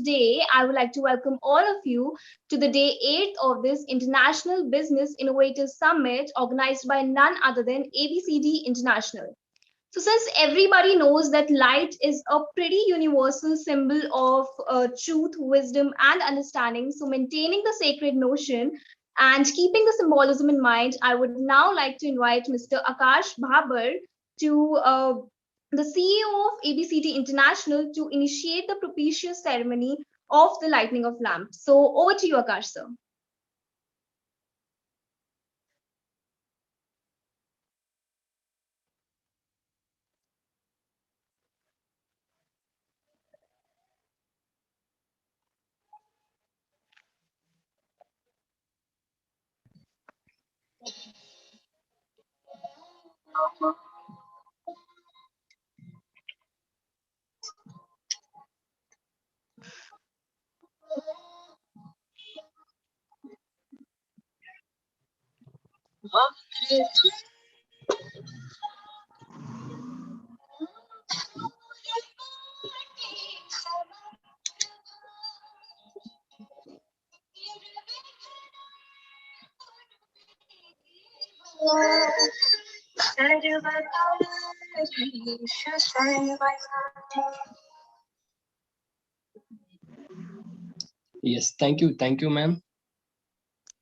today I would like to welcome all of you to the day 8th of this International Business Innovators Summit organized by none other than ABCD International. So, since everybody knows that light is a pretty universal symbol of truth, wisdom, and understanding, so maintaining the sacred notion and keeping the symbolism in mind, I would now like to invite Mr. Akash Bhabar to the CEO of ABCD International to initiate the propitious ceremony of the lighting of lamps. So, over to you, Akash, sir. Yes, thank you, ma'am.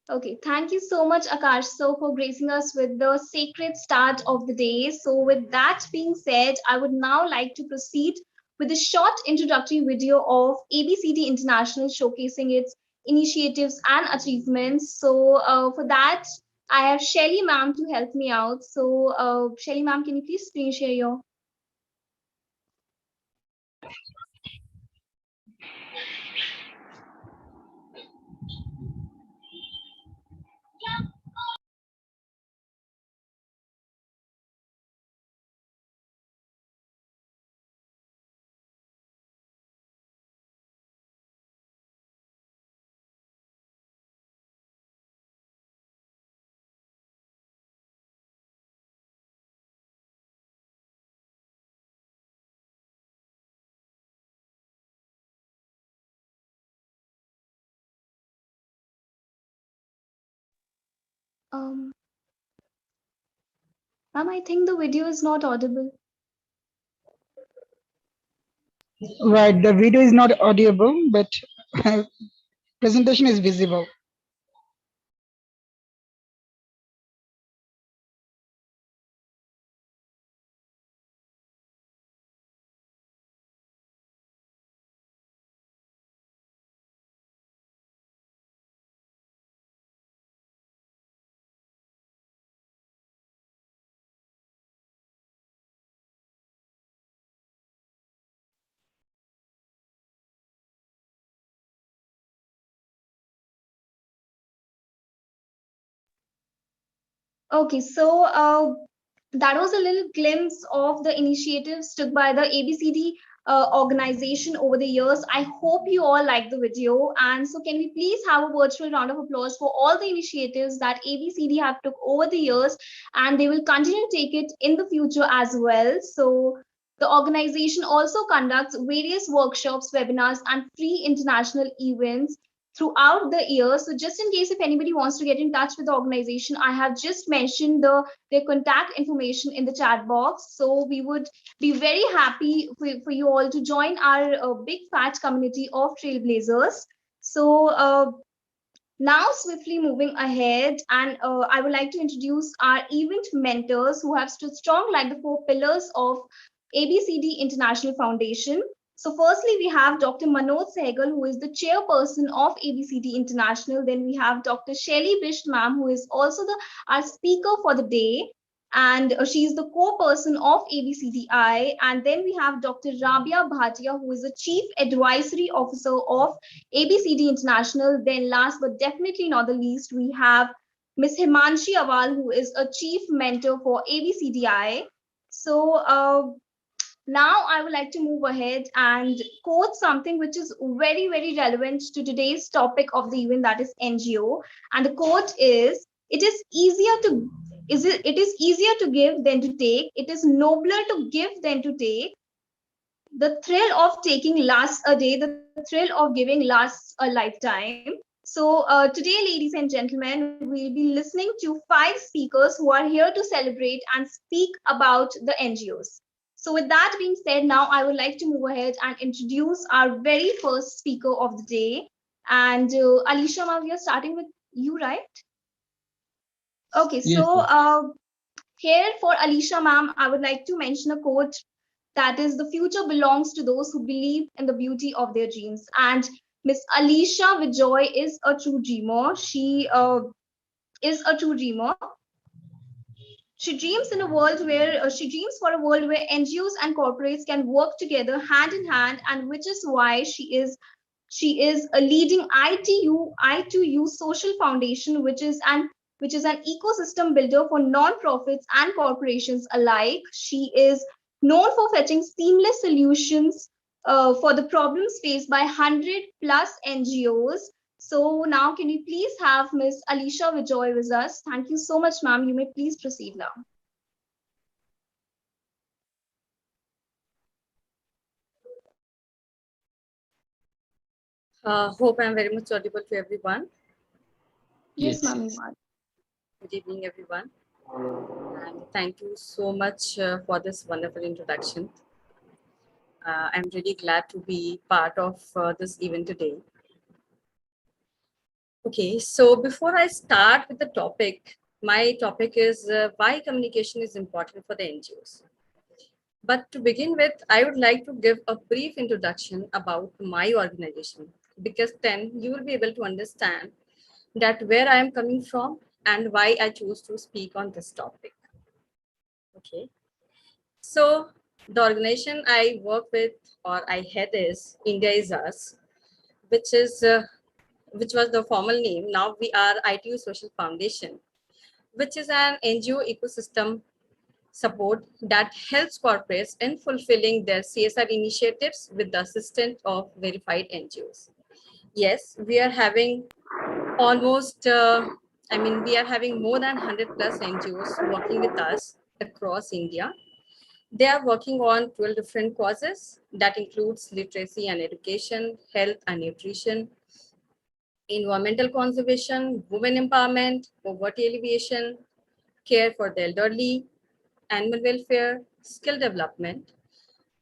Okay, thank you so much, Akash, so for gracing us with the sacred start of the day. So, with that being said, I would now like to proceed with a short introductory video of ABCD International showcasing its initiatives and achievements. So, for that, I have Shelly ma'am to help me out. So, Shelly ma'am, can you please screen share your? Um, Ma'am, I think the video is not audible. Right, the video is not audible, but presentation is visible. Okay, so that was a little glimpse of the initiatives took by the ABCD organization over the years. I hope you all like the video. And so can we please have a virtual round of applause for all the initiatives that ABCD have took over the years, and they will continue to take it in the future as well. So the organization also conducts various workshops, webinars, and free international events throughout the year. So just in case if anybody wants to get in touch with the organization, I have just mentioned their contact information in the chat box. So we would be very happy for you all to join our big fat community of trailblazers. So now swiftly moving ahead, and I would like to introduce our event mentors who have stood strong like the four pillars of ABCD International Foundation. So firstly, we have Dr. Manoj Sehgal, who is the chairperson of ABCD International. Then we have Dr. Shelly Bisht ma'am, who is also our speaker for the day. And she is the co-person of ABCDI. And then we have Dr. Rabia Bhatia, who is the Chief Advisory Officer of ABCD International. Then last but definitely not the least, we have Ms. Himanshi Awal, who is a Chief Mentor for ABCDI. So now I would like to move ahead and quote something which is very, very relevant to today's topic of the event, that is NGO. And the quote is, it is easier to give than to take. It is nobler to give than to take. the thrill of taking lasts a day, the thrill of giving lasts a lifetime. So, today, ladies and gentlemen, we'll be listening to five speakers who are here to celebrate and speak about the NGOs. So, with that being said, now I would like to move ahead and introduce our very first speaker of the day. And Alicia, ma'am, we are starting with you, right? Okay, Yes, so yes. here for Alicia, ma'am, I would like to mention a quote that is, the future belongs to those who believe in the beauty of their dreams. And Miss Alicia Vijoy is a true dreamer. She is a true dreamer. She dreams in a world where she dreams for a world where NGOs and corporates can work together hand in hand, and which is why she is a leading I2U social foundation, which is an ecosystem builder for non-profits and corporations alike. She is known for fetching seamless solutions for the problems faced by 100 plus NGOs. So now can we please have Miss Alicia Vijoy with us? Thank you so much, ma'am. You may please proceed now. Hope I'm very much audible to everyone. Yes, Yes, ma'am, you yes. are. Good evening, everyone. And thank you so much for this wonderful introduction. I'm really glad to be part of this event today. Okay, so before I start with the topic, my topic is why communication is important for the NGOs. But to begin with, I would like to give a brief introduction about my organization, because then you will be able to understand that where I am coming from and why I choose to speak on this topic. Okay, so the organization I work with or I head is India is Us, which is which was the formal name. Now we are ITU Social Foundation, which is an NGO ecosystem support that helps corporates in fulfilling their CSR initiatives with the assistance of verified NGOs. Yes, we are having almost, we are having more than 100 plus NGOs working with us across India. They are working on 12 different causes that includes literacy and education, health and nutrition, environmental conservation, women empowerment, poverty alleviation, care for the elderly, animal welfare, skill development,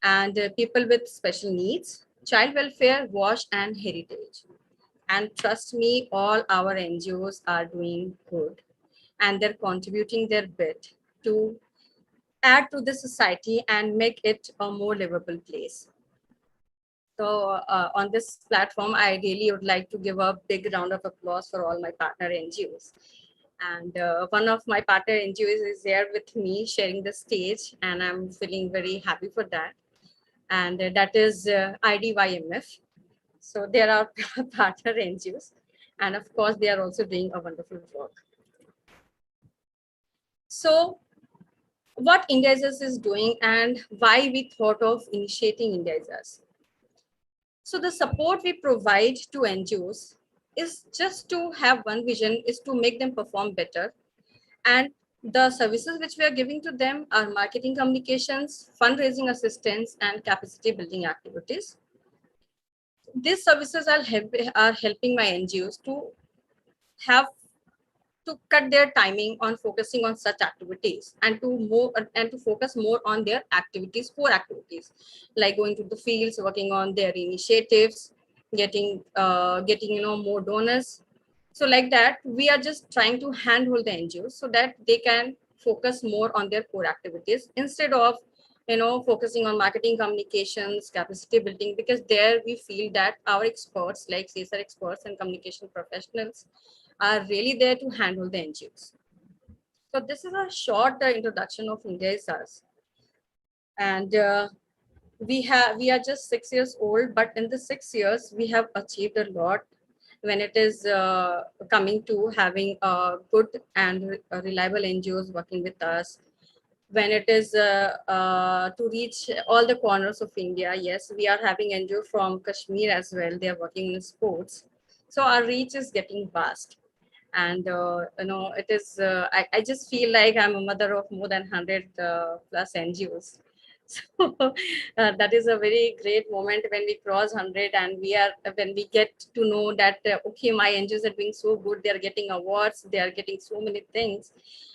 and people with special needs, child welfare, wash and heritage. And trust me, all our NGOs are doing good and they're contributing their bit to add to the society and make it a more livable place. So on this platform, I really would like to give a big round of applause for all my partner NGOs. And one of my partner NGOs is there with me sharing the stage, and I'm feeling very happy for that. And that is IDYMF. So there are partner NGOs, and of course, they are also doing a wonderful work. So what Indiazers is doing and why we thought of initiating Indiazers. So the support we provide to NGOs is just to have one vision, is to make them perform better. And the services which we are giving to them are marketing communications, fundraising assistance, and capacity building activities. These services are helping my NGOs to have to cut their timing on focusing on such activities and to focus more on their activities, core activities, like going to the fields, working on their initiatives, getting more donors. So like that, we are just trying to handhold the NGOs so that they can focus more on their core activities instead of focusing on marketing communications, capacity building, because there we feel that our experts like CSR experts and communication professionals are really there to handle the NGOs. So this is a short introduction of India is Us. And we are just 6 years old, but in the 6 years we have achieved a lot when it is coming to having good and reliable NGOs working with us. When it is to reach all the corners of India, yes, we are having NGO from Kashmir as well. They are working in sports. So our reach is getting vast. And it is I just feel like I'm a mother of more than 100 plus NGOs. So that is a very great moment when we cross 100 and when we get to know that, okay, my NGOs are doing so good. They are getting awards. They are getting so many things,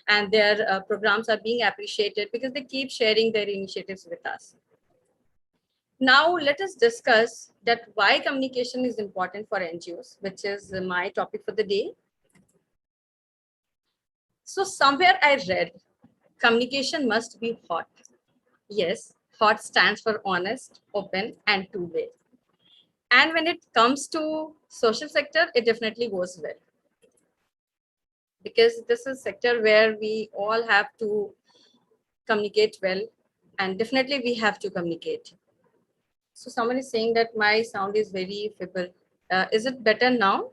and their programs are being appreciated because they keep sharing their initiatives with us. Now, let us discuss that why communication is important for NGOs, which is my topic for the day. So somewhere I read communication must be hot. Yes, hot stands for honest, open, and two-way. And when it comes to social sector, it definitely goes well. Because this is a sector where we all have to communicate well, and definitely we have to communicate. So someone is saying that my sound is very feeble. Is it better now?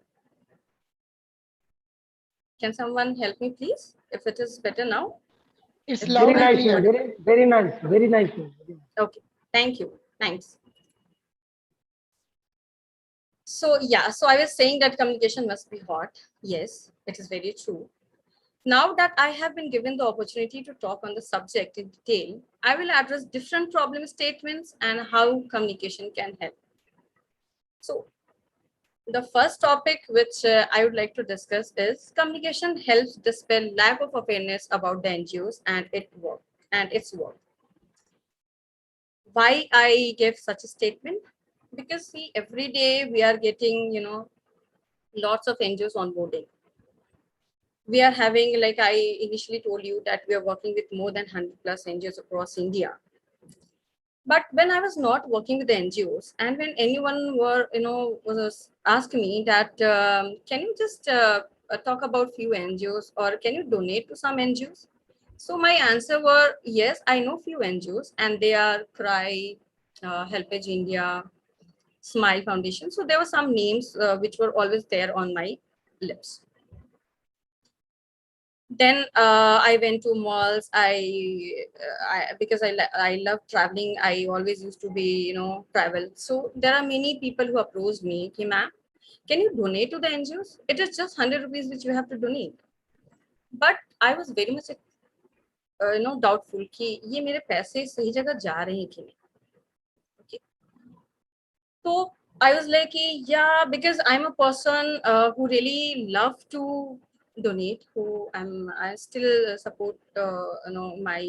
Can someone help me, please? If it is better now? It's Very loud and nice, clear. ma'am. Very nice. Very nice, ma'am. Okay, thank you. Thanks. So yeah, so I was saying that communication must be hot. Yes, it is very true. Now that I have been given the opportunity to talk on the subject in detail, I will address different problem statements and how communication can help. So the first topic which I would like to discuss is communication helps dispel lack of awareness about the NGOs and its work. Why I gave such a statement? Because see, every day we are getting, lots of NGOs onboarding. We are having, like I initially told you, that we are working with more than 100 plus NGOs across India. But when I was not working with the NGOs, and when anyone was asked me that, can you just talk about few NGOs or can you donate to some NGOs? So my answer were, yes, I know few NGOs, and they are Cry, Helpage India, Smile Foundation. So there were some names which were always there on my lips. Then I went to malls. Because I love traveling. I always used to be travel. So there are many people who approached me, "Ki, ma'am, can you donate to the NGOs? It is just 100 rupees which you have to donate." But I was very much doubtful कि ये मेरे पैसे सही जगह जा रहे हैं कि नहीं. Okay. So I was like, yeah, because I'm a person who really love to donate. I still support my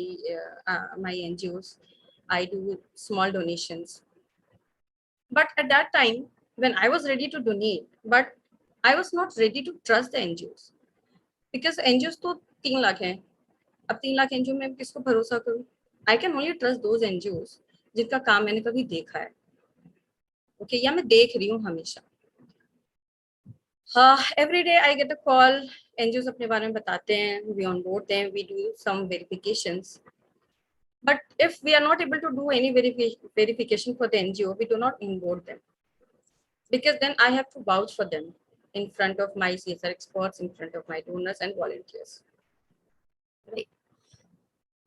NGOs. I do small donations. But at that time, when I was ready to donate, but I was not ready to trust the NGOs because NGOs तो 3 लाख हैं. अब 3 lakh NGO में किसको भरोसा करूं? I can only trust those NGOs जिनका काम मैंने कभी देखा है. Okay, या मैं देख रही हूँ हमेशा. Every day I get a call. NGOs अपने बारे में बताते हैं. We onboard them. We do some verifications. But if we are not able to do any verification for the NGO, we do not onboard them. Because then I have to vouch for them in front of my CSR experts, in front of my donors and volunteers. Right.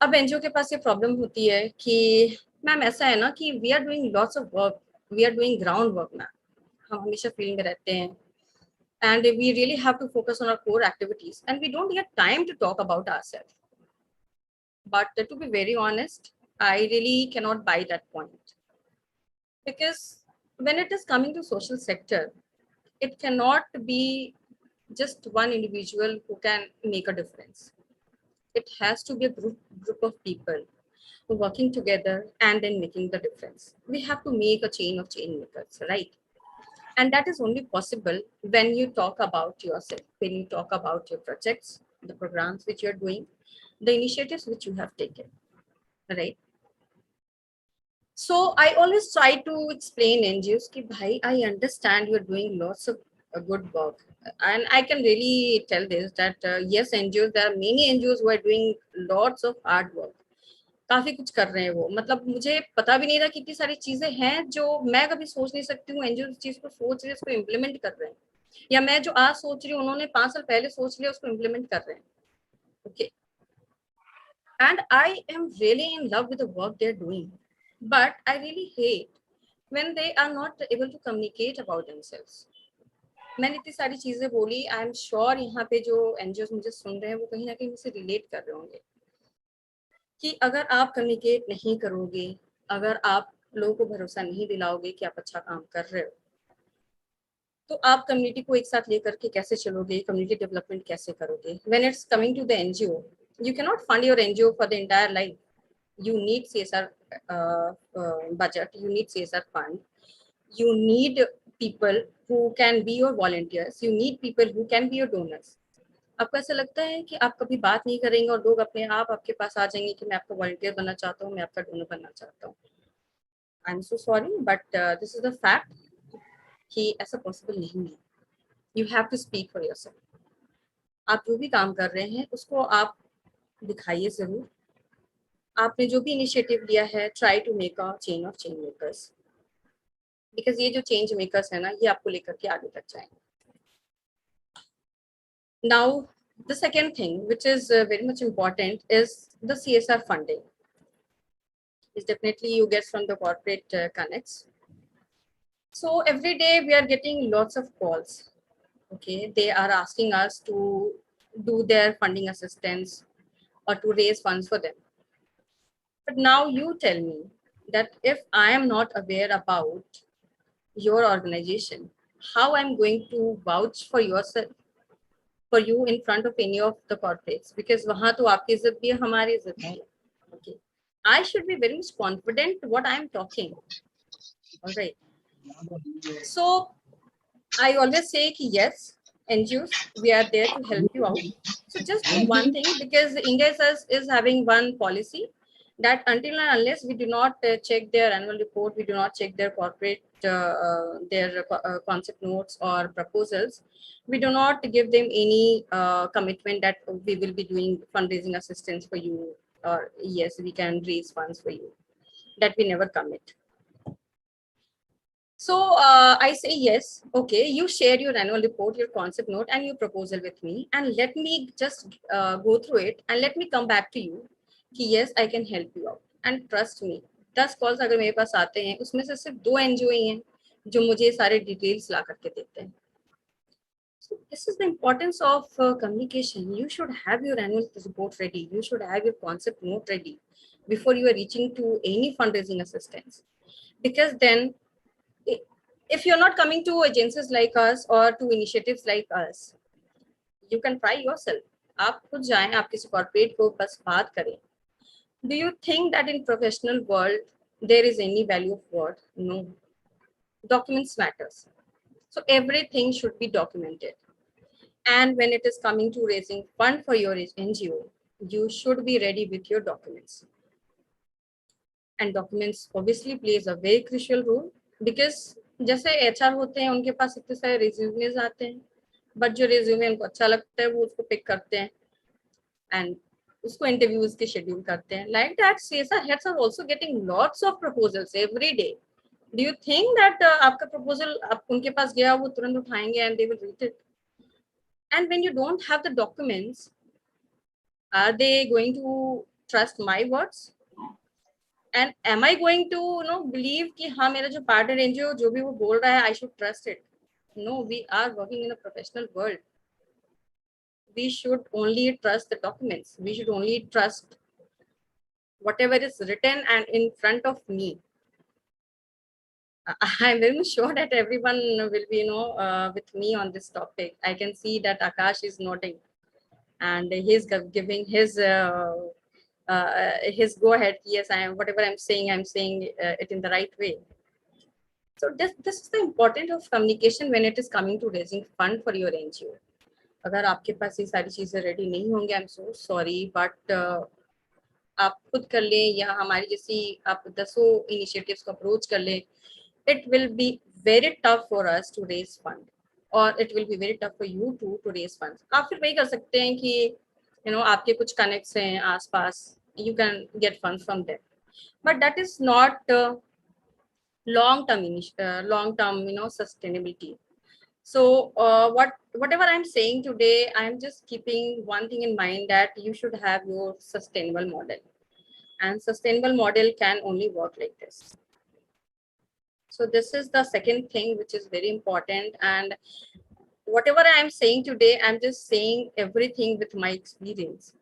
अब NGO के पास ये problem होती है कि ma'am ऐसा है ना कि we are doing lots of work. We are doing ground work ma'am. हम हमेशा फील्ड में रहते हैं. And we really have to focus on our core activities, and we don't get time to talk about ourselves. But to be very honest, I really cannot buy that point. Because when it is coming to social sector, it cannot be just one individual who can make a difference. It has to be a group of people working together and then making the difference. We have to make a chain of chain makers, right? And that is only possible when you talk about yourself, when you talk about your projects, the programs which you're doing, the initiatives which you have taken, right? So I always try to explain NGOs ki, bhai, I understand you're doing lots of good work. And I can really tell this that yes, NGOs, there are many NGOs who are doing lots of hard work. काफी कुछ कर रहे हैं वो. मतलब मुझे पता भी नहीं था कितनी सारी चीजें हैं जो मैं कभी सोच नहीं सकती हूँ. एनजीओ चीज को सोच रहे, उसको इम्प्लीमेंट कर रहे हैं, या मैं जो आज सोच रही हूँ उन्होंने 5 साल पहले सोच लिया, उसको इम्प्लीमेंट कर रहे हैं. Okay, and I am really in love with the work they are doing, but I really hate when they are not able to communicate about themselves. मैंने इतनी सारी चीजें बोली. आई एम श्योर यहाँ पे जो एनजीओ मुझे सुन रहे हैं वो कहीं ना कहीं मुझसे रिलेट कर रहे होंगे. कि अगर आप कम्युनिकेट नहीं करोगे, अगर आप लोगों को भरोसा नहीं दिलाओगे कि आप अच्छा काम कर रहे हो, तो आप कम्युनिटी को एक साथ लेकर के कैसे चलोगे, कम्युनिटी डेवलपमेंट कैसे करोगे? When it's coming to the NGO, you cannot fund your NGO for the entire life. You need CSR budget, you need CSR fund, you need people who can be your volunteers, you need people who can be your donors. आपको ऐसा लगता है कि आप कभी बात नहीं करेंगे और लोग अपने आप आपके पास आ जाएंगे कि मैं आपका वॉलंटियर बनना चाहता हूँ, मैं आपका डोनर बनना चाहता हूँ? I am so sorry, but this is the fact कि ऐसा पॉसिबल नहीं है. You have to speak for yourself. आप जो भी काम कर रहे हैं उसको आप दिखाइए जरूर. आपने जो भी इनिशिएटिव लिया है, try to make a chain of change makers, because ये जो चेंज मेकर्स है ना, ये आपको लेकर के आगे तक जाएंगे. Now the second thing which is very much important is the CSR funding. Is definitely you get from the corporate connects. So every day we are getting lots of calls. Okay, they are asking us to do their funding assistance or to raise funds for them. But now you tell me that if I am not aware about your organization, how I'm going to vouch for yourself, for you in front of any of the corporates? Because वहाँ तो आपकी इज्जत भी है, हमारी इज्जत भी है. Okay, I should be very much confident what I'm talking. All right. So I always say ki yes, NGOs, we are there to help you out. So just do one thing, because India is having one policy that until and unless we do not check their annual report, we do not check their corporate their concept notes or proposals, we do not give them any commitment that we will be doing fundraising assistance for you, or yes, we can raise funds for you. That we never commit. So I say yes, okay, you share your annual report, your concept note and your proposal with me, and let me just go through it and let me come back to you कि yes, I can help you out. And trust me, 10 calls अगर मेरे पास आते हैं, उसमें से सिर्फ 2 NGO ही हैं जो मुझे सारे डिटेल्स ला करके देते हैं. So this is the importance of communication. You should have your annual report ready. You should have your concept note ready before you are reaching to any fundraising assistance. Because then, if you're not coming to agencies like us or to initiatives like us, you can try yourself. आप खुद जाएं, आप किसी corporate को बस बात करें. Do you think that in professional world there is any value of word? No. Documents matters. So everything should be documented. And when it is coming to raising fund for your NGO, you should be ready with your documents. And documents obviously plays a very crucial role, because जैसे HR होते हैं, उनके पास इतने सारे resumes आते हैं, but जो resume उनको अच्छा लगता है वो उसको पिक करते हैं and उसको interviews के schedule करते हैं. Like that, CSR heads are also getting lots of proposals every day. Do you think that आपका proposal आप उनके पास गया वो तुरंत उठाएंगे and they will read it? And when you don't have the documents, are they going to trust my words? And am I going to believe कि हाँ मेरा जो partner NGO जो भी वो बोल रहा है I should trust it? No, we are working in a professional world. We should only trust the documents. We should only trust whatever is written and in front of me. I'm very much sure that everyone will be with me on this topic. I can see that Akash is nodding and he's giving his go ahead. Yes, I am. Whatever I'm saying it in the right way. So this is the importance of communication when it is coming to raising fund for your NGO. अगर आपके पास ये सारी चीजें ready नहीं होंगे, आई am so sorry, but आप खुद कर लें या हमारी जैसी आप 10 इनिशिएटिव्स को अप्रोच कर लें, it will be very tough for us to raise fund, or it will be very tough for you to raise funds. आप फिर वही कर सकते हैं कि आपके कुछ कनेक्ट्स हैं आसपास, you can get funds from them, but that is not long term sustainability. So whatever I'm saying today, I'm just keeping one thing in mind, that you should have your sustainable model, and sustainable model can only work like this. So this is the second thing which is very important, and whatever I'm saying today, I'm just saying everything with my experience.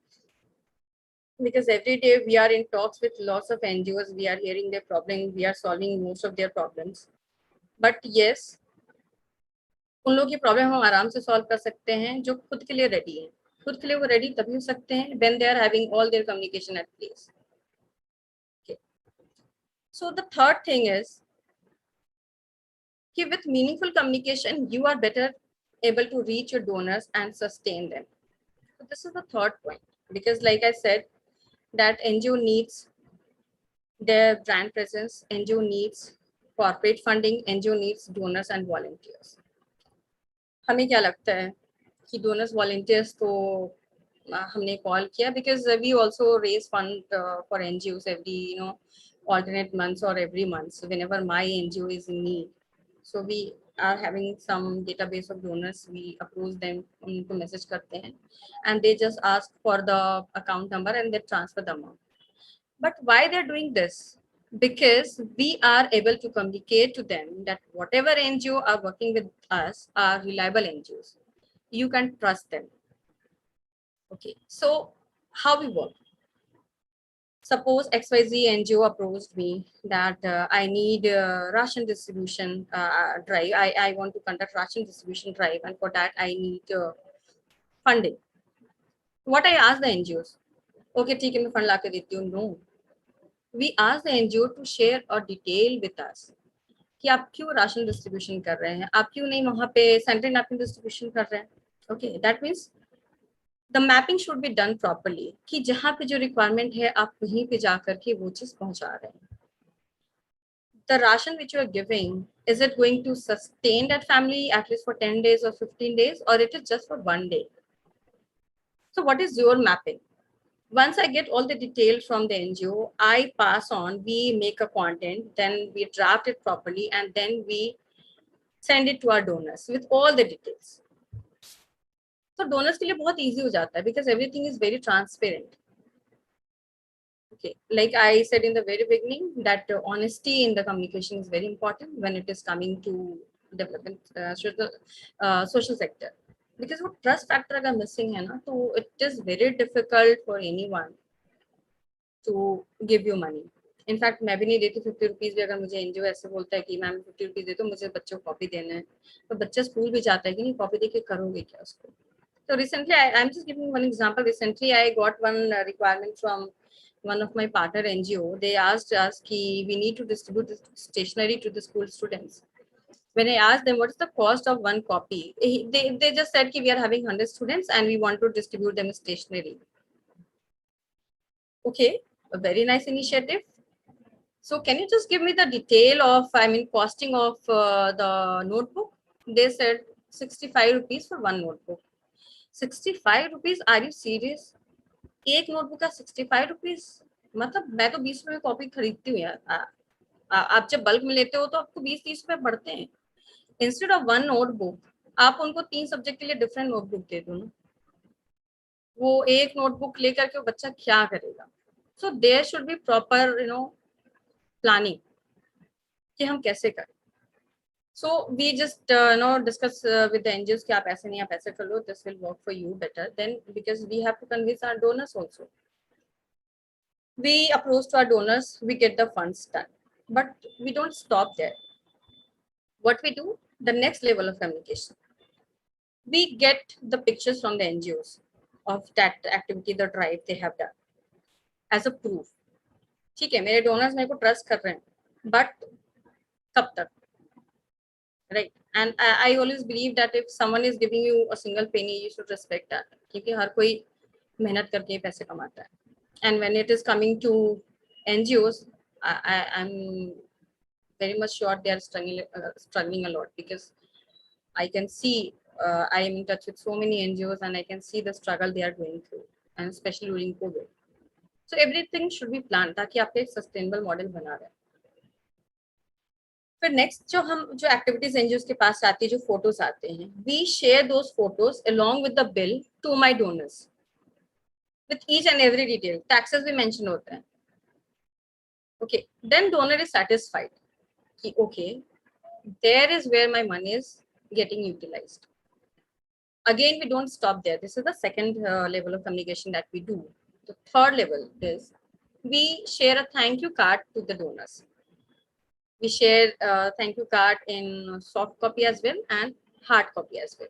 because every day we are in talks with lots of NGOs, we are hearing their problems, we are solving most of their problems. But yes, उन लोगों की problem हम आराम से solve कर सकते हैं जो खुद के लिए रेडी हैं. खुद के लिए वो रेडी तभी हो सकते हैं when they are having all their communication at place. Okay. So the third thing is कि with meaningful communication you are better able to reach your donors and sustain them. So this is the third point, because like I said that NGO needs their brand presence, NGO needs corporate funding, NGO needs donors and volunteers. हमें क्या लगता है कि donors volunteers तो हमने call किया because we also raise fund for NGOs every alternate months or every month. So whenever my NGO is in need, so we are having some database of donors. We approach them, उनको message करते हैं, and they just ask for the account number and they transfer the amount. But why they're doing this? Because we are able to communicate to them that whatever NGO are working with us are reliable NGOs. You can trust them. Okay, so how we work? Suppose XYZ NGO approached me that I need ration distribution drive. I want to conduct ration distribution drive, and for that I need funding. What I ask the NGOs? Okay, ठीक है मैं fund लाके देती हूँ. No. We ask the NGO to share a detail with us कि आप क्यों ration distribution कर रहे हैं, आप क्यों नहीं वहाँ पे सैनिटरी नैपकिन डिस्ट्रीब्यूशन कर रहे हैं. Okay, that means the mapping should be done properly कि जहाँ पे जो रिक्वायरमेंट है आप वहीं पे जा करके वो चीज पहुंचा रहे हैं. The ration which you are giving, is it going to sustain that family at least for 10 days or 15 days, or it is just for one day? So what is your mapping? Once I get all the details from the NGO, I pass on, we make a content, then we draft it properly, and then we send it to our donors with all the details. So donors के लिए बहुत easy हो जाता है because everything is very transparent. Okay, like I said in the very beginning that honesty in the communication is very important when it is coming to development social sector. Because वो trust factor अगर missing है ना, तो it is very difficult for anyone to give you money. In fact मैं भी नहीं देती 50 rupees भी. अगर मुझे एनजीओ ऐसे बोलता है कि मैम 50 रुपीज दे दो, मुझे बच्चों को कॉपी देना है, तो बच्चा स्कूल भी जाता है कि नहीं कॉपी देके करोगे क्या उसको. So recently, I'm just giving one example. Recently, I got one requirement from one of my partner NGO. They asked us कि we need to distribute this stationery to the school students. When I asked them what is the cost of one copy, they just said कि we are having 100 students and we want to distribute them stationery. Okay, a very nice initiative. So can you just give me the detail of, costing of the notebook? They said 65 rupees for one notebook. 65 rupees? Are you serious? एक notebook का 65 rupees? मतलब मैं तो 20 रुपए copy खरीदती हूँ यार. आप जब बल्क में लेते हो तो आपको 20-30 रुपए पड़ते हैं. इंस्टेड ऑफ वन नोटबुक आप उनको 3 सब्जेक्ट के लिए डिफरेंट नोटबुक दे दो ना. वो एक नोटबुक लेकर के बच्चा क्या करेगा? So there should be proper planning कि हम कैसे करें. So we just discuss with the NGOs कि आप ऐसे नहीं आप ऐसे कर लो, this will work for you better. Then because we have to convince our donors also. We approach to our donors, we get the funds done, but we don't stop there. What we do, the next level of communication, we get the pictures from the NGOs of that activity, the drive they have done as a proof. ठीक है, मेरे donors मेरे को trust कर रहे हैं, but कब तक? Right. And I always believe that if someone is giving you a single penny, you should respect that. क्योंकि हर कोई मेहनत करके पैसे कमाता है. And when it is coming to NGOs, I'm very much sure they are struggling a lot, because I can see I am in touch with so many NGOs and I can see the struggle they are going through, and especially during COVID. So everything should be planned ताकि आप एक sustainable model बना रहे हैं. फिर next जो activities NGO के पास आती है, जो फोटोज आते हैं, we share those photos along with the bill to my donors with each and every detail. Taxes भी मेंशन होते हैं. Okay, then donor is satisfied कि okay there is where my money is getting utilised. Again, we don't stop there. This is the second level of communication that we do. The third level is we share a thank you card to the donors. We share a thank you card in soft copy as well and hard copy as well.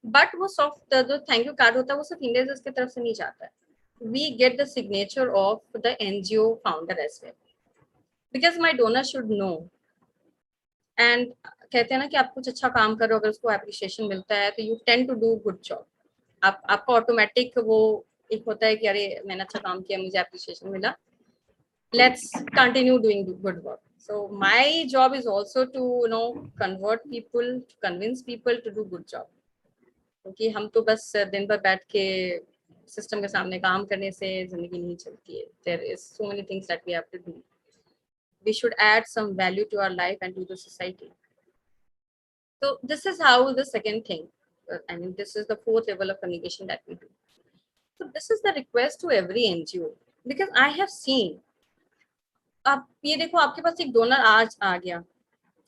But वो soft जो thank you card होता है वो सिर्फ Innovators की तरफ से नहीं जाता है. We get the signature of the NGO founder as well. Because my donor should know. And कहते हैं ना कि आप कुछ अच्छा काम करो अगर उसको एप्रिशिएशन मिलता है तो you tend to do good job. आपका ऑटोमेटिक वो एक होता है कि अरे मैंने अच्छा काम किया मुझे एप्रिशिएशन मिला, let's continue doing good work. So my job is also to convert people, to convince people to do good job. क्योंकि हम तो बस दिन भर बैठ के सिस्टम के सामने काम करने से जिंदगी नहीं चलती है. There is so many things that we have to do. We should add some value to our life and to the society. So this is how the second thing, I mean, this is the fourth level of communication that we do. So this is the request to every NGO, because I have seen, आप ये देखो आपके पास एक donor आज आ गया,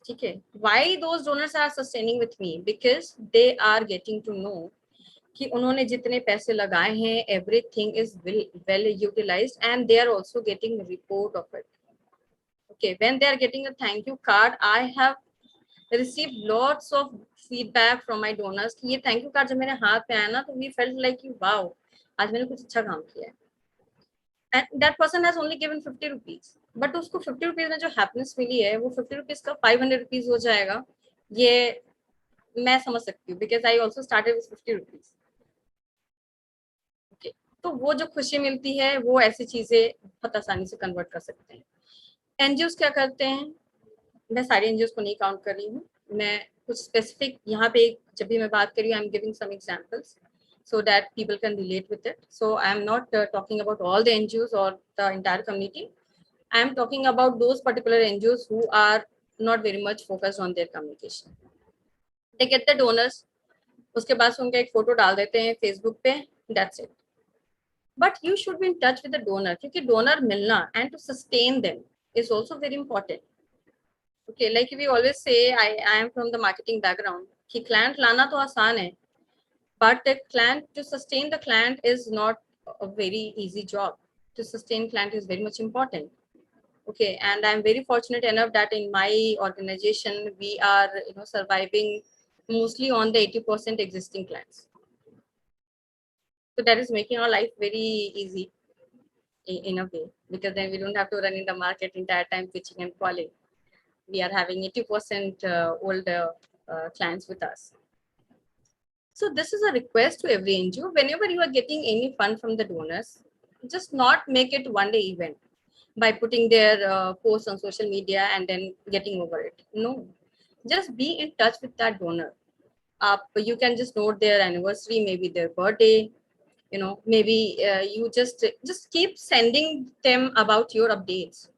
ठीक है, why those donors are sustaining with me? Because they are getting to know कि उन्होंने जितने पैसे लगाए हैं, everything is well utilized and they are also getting a report of it. Okay, when they are getting a thank you card, I have received lots of feedback from my donors कि ये thank you card जब मेरे हाथ में आया ना तो we felt like wow, आज मैंने कुछ अच्छा काम किया है. And that person has only given 50 rupees. But उसको 50 rupees में जो happiness मिली है वो 50 rupees का 500 rupees हो जाएगा, ये मैं समझ सकती हूँ because I also started with 50 rupees. Okay, तो वो जो खुशी मिलती है वो ऐसी चीजें बहुत आसानी से कन्वर्ट कर सकते हैं. एनजीओस क्या करते हैं, मैं सारे एनजीओस को नहीं काउंट कर रही हूँ, मैं कुछ स्पेसिफिक यहाँ पे जब भी मैं बात कर रही हूँ I am giving some examples so that people can relate with it. So I am not talking about all the NGOs or the entire community. I am talking about those particular NGOs who are not very much focused on their communication. They get the donors, उसके बाद उनका एक photo डाल देते हैं Facebook पे, that's it. But you should be in touch with the donor क्योंकि donor मिलना and to sustain them is also very important. Okay, like we always say, I am from the marketing background कि client लाना तो आसान है, but the client, to sustain the client is not a very easy job. To sustain client is very much important. Okay, and I'm very fortunate enough that in my organization we are surviving mostly on the 80% existing clients. So that is making our life very easy in a way, because then we don't have to run in the market entire time pitching and calling. We are having 80% older clients with us. So this is a request to every NGO. Whenever you are getting any fund from the donors, just not make it one day event by putting their posts on social media and then getting over it. No, just be in touch with that donor. You can just note their anniversary, maybe their birthday. Maybe you just keep sending them about your updates.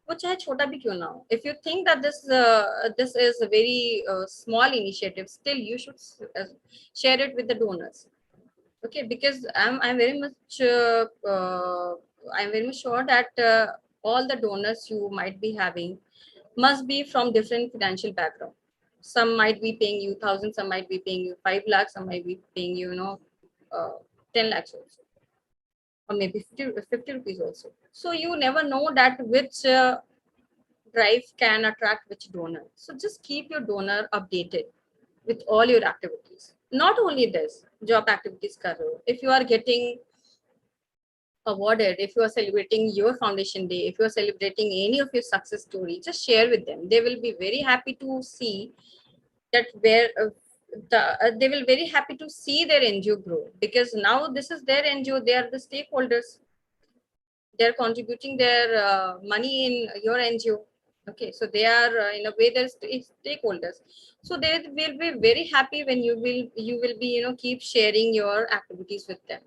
वो चाहे छोटा भी क्यों ना हो. If you think that this is a very small initiative, still you should share it with the donors. Okay, because I'm very much sure that all the donors you might be having must be from different financial background. Some might be paying you 1,000, some might be paying you 5 lakhs, some might be paying you 10 lakhs also, or maybe 50 rupees also. So you never know that which drive can attract which donor. So just keep your donor updated with all your activities. Not only this, job activities kar rahe ho. If you are getting awarded, if you are celebrating your foundation day, if you are celebrating any of your success story, just share with them. They will be very happy to see that they will very happy to see their NGO grow, because now this is their NGO. They are the stakeholders. They are contributing their money in your NGO. Okay, so they are in a way they're stakeholders. So they will be very happy when you will be keep sharing your activities with them.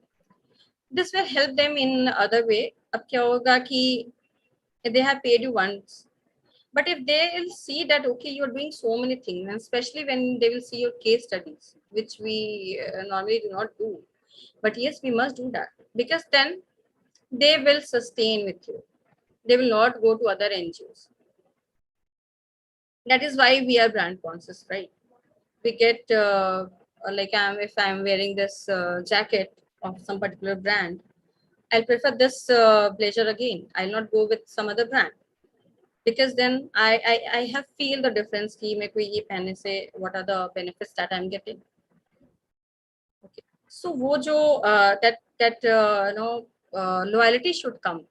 This will help them in other way. अब क्या होगा कि they have paid you once, but if they will see that okay you're doing so many things, and especially when they will see your case studies, which we normally do not do, but yes we must do that, because then they will sustain with you. They will not go to other NGOs. That is why we are brand conscious, right? We get like if I'm wearing this jacket of some particular brand, I'll prefer this blazer again. I'll not go with some other brand, because then I have feel the difference कि मेरे को ये पहनने से what are the benefits that I'm getting. Okay, so वो जो that loyalty should come.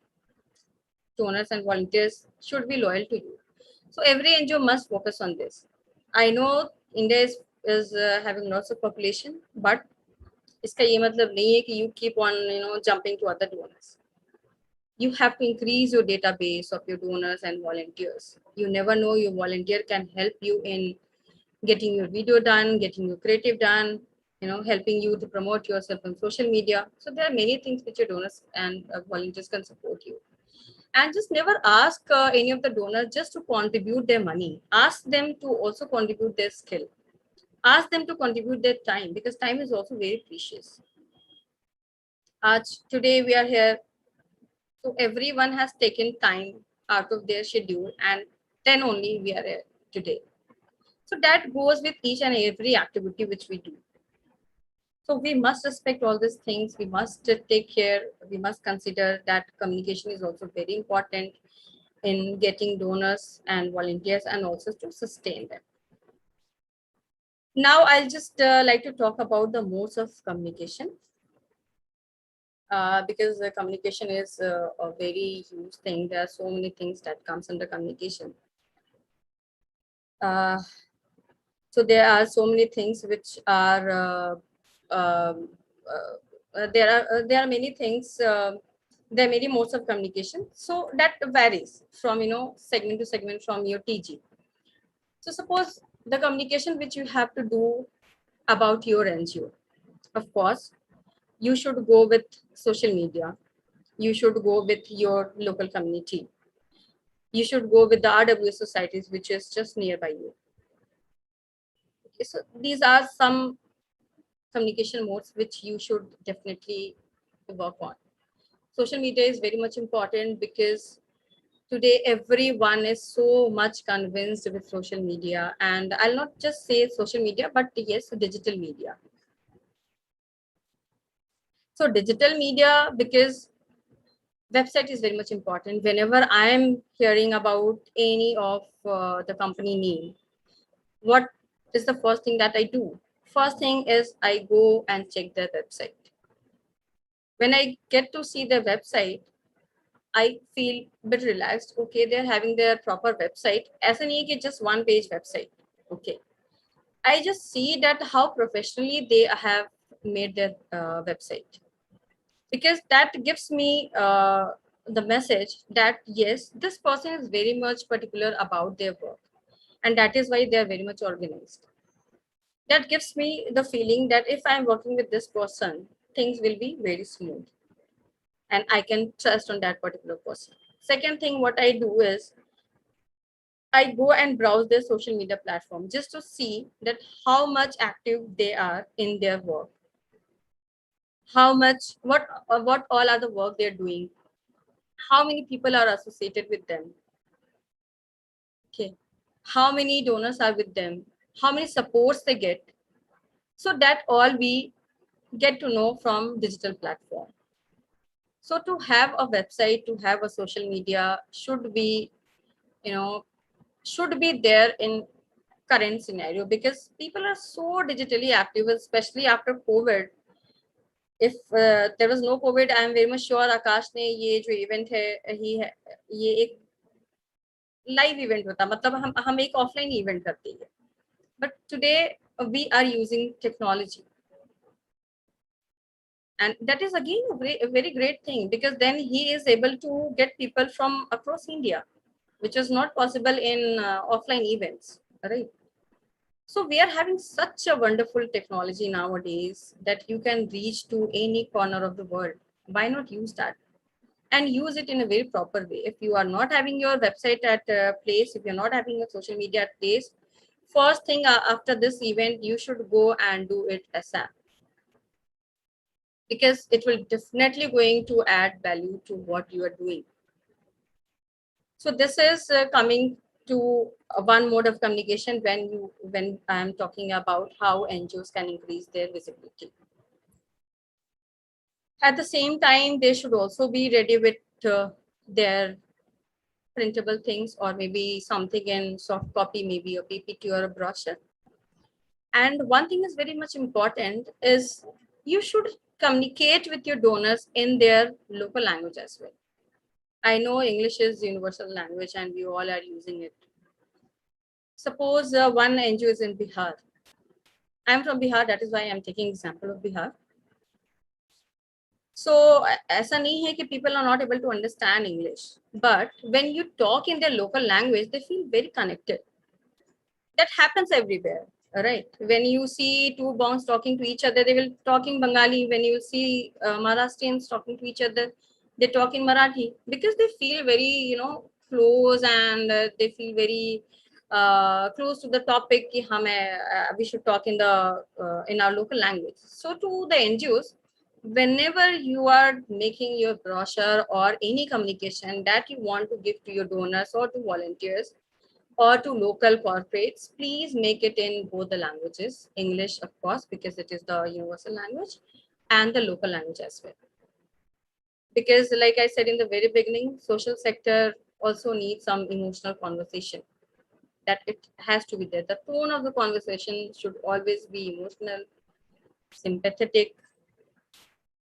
Donors and volunteers should be loyal to you. So every NGO must focus on this. I know India is having lots of population, but इसका ये मतलब नहीं है कि you keep on jumping to other donors. You have to increase your database of your donors and volunteers. You never know, your volunteer can help you in getting your video done, getting your creative done, helping you to promote yourself on social media. So there are many things which your donors and volunteers can support you. And just never ask any of the donors just to contribute their money. Ask them to also contribute their skill. Ask them to contribute their time, because time is also very precious. Today we are here, so everyone has taken time out of their schedule, and then only we are here today. So that goes with each and every activity which we do. So we must respect all these things. We must take care. We must consider that communication is also very important in getting donors and volunteers, and also to sustain them. Now I'll just like to talk about the modes of communication. Because communication is a very huge thing. There are so many things that comes under communication. So there are so many things which are there are many things. There are many modes of communication. So that varies from segment to segment from your TG. So suppose the communication which you have to do about your NGO, of course, you should go with social media. You should go with your local community. You should go with the RW societies, which is just nearby you. Okay, so these are some communication modes which you should definitely work on. Social media is very much important, because today everyone is so much convinced with social media, and I'll not just say social media, but yes, digital media. So digital media, because website is very much important. Whenever I am hearing about any of the company name, what is the first thing that I do? First thing is I go and check their website. When I get to see their website, I feel a bit relaxed. Okay, they're having their proper website. As an get just one page website. Okay, I just see that how professionally they have made their website, because that gives me the message that yes, this person is very much particular about their work, and that is why they are very much organized. That gives me the feeling that if I'm working with this person, things will be very smooth, and I can trust on that particular person. Second thing, what I do is I go and browse their social media platform just to see that how much active they are in their work, how much, what all are the work they're doing, how many people are associated with them, okay, how many donors are with them, how many supports they get. So that all we get to know from digital platform. So to have a website, to have a social media should be, should be there in current scenario, because people are so digitally active, especially after COVID. If there was no COVID, I am very much sure Akash ने ये जो event है ये एक live event होता, मतलब हम एक offline event करते हैं. But today we are using technology, and that is again a very great thing, because then he is able to get people from across India, which is not possible in offline events, right? So we are having such a wonderful technology nowadays that you can reach to any corner of the world. Why not use that and use it in a very proper way? If you are not having your website at a place, if you're not having a social media at place, first thing after this event, you should go and do it ASAP, because it will definitely going to add value to what you are doing. So this is coming to one mode of communication when I am talking about how NGOs can increase their visibility. At the same time, they should also be ready with their printable things, or maybe something in soft copy, maybe a PPT or a brochure. And one thing is very much important is you should communicate with your donors in their local language as well. I know English is universal language and we all are using it. Suppose one NGO is in Bihar. I'm from Bihar, that is why I'm taking example of Bihar. So ऐसा नहीं है कि people are not able to understand English, but when you talk in their local language, they feel very connected. That happens everywhere, right? When you see two bongs talking to each other, they will talk in Bengali. When you see Maharashtrians talking to each other, they talk in Marathi because they feel very, close, and they feel very close to the topic. कि we should talk in our local language. So to the NGOs, whenever you are making your brochure or any communication that you want to give to your donors or to volunteers or to local corporates, please make it in both the languages, English, of course, because it is the universal language, and the local language as well. Because like I said in the very beginning, social sector also needs some emotional conversation, that it has to be there. The tone of the conversation should always be emotional, sympathetic.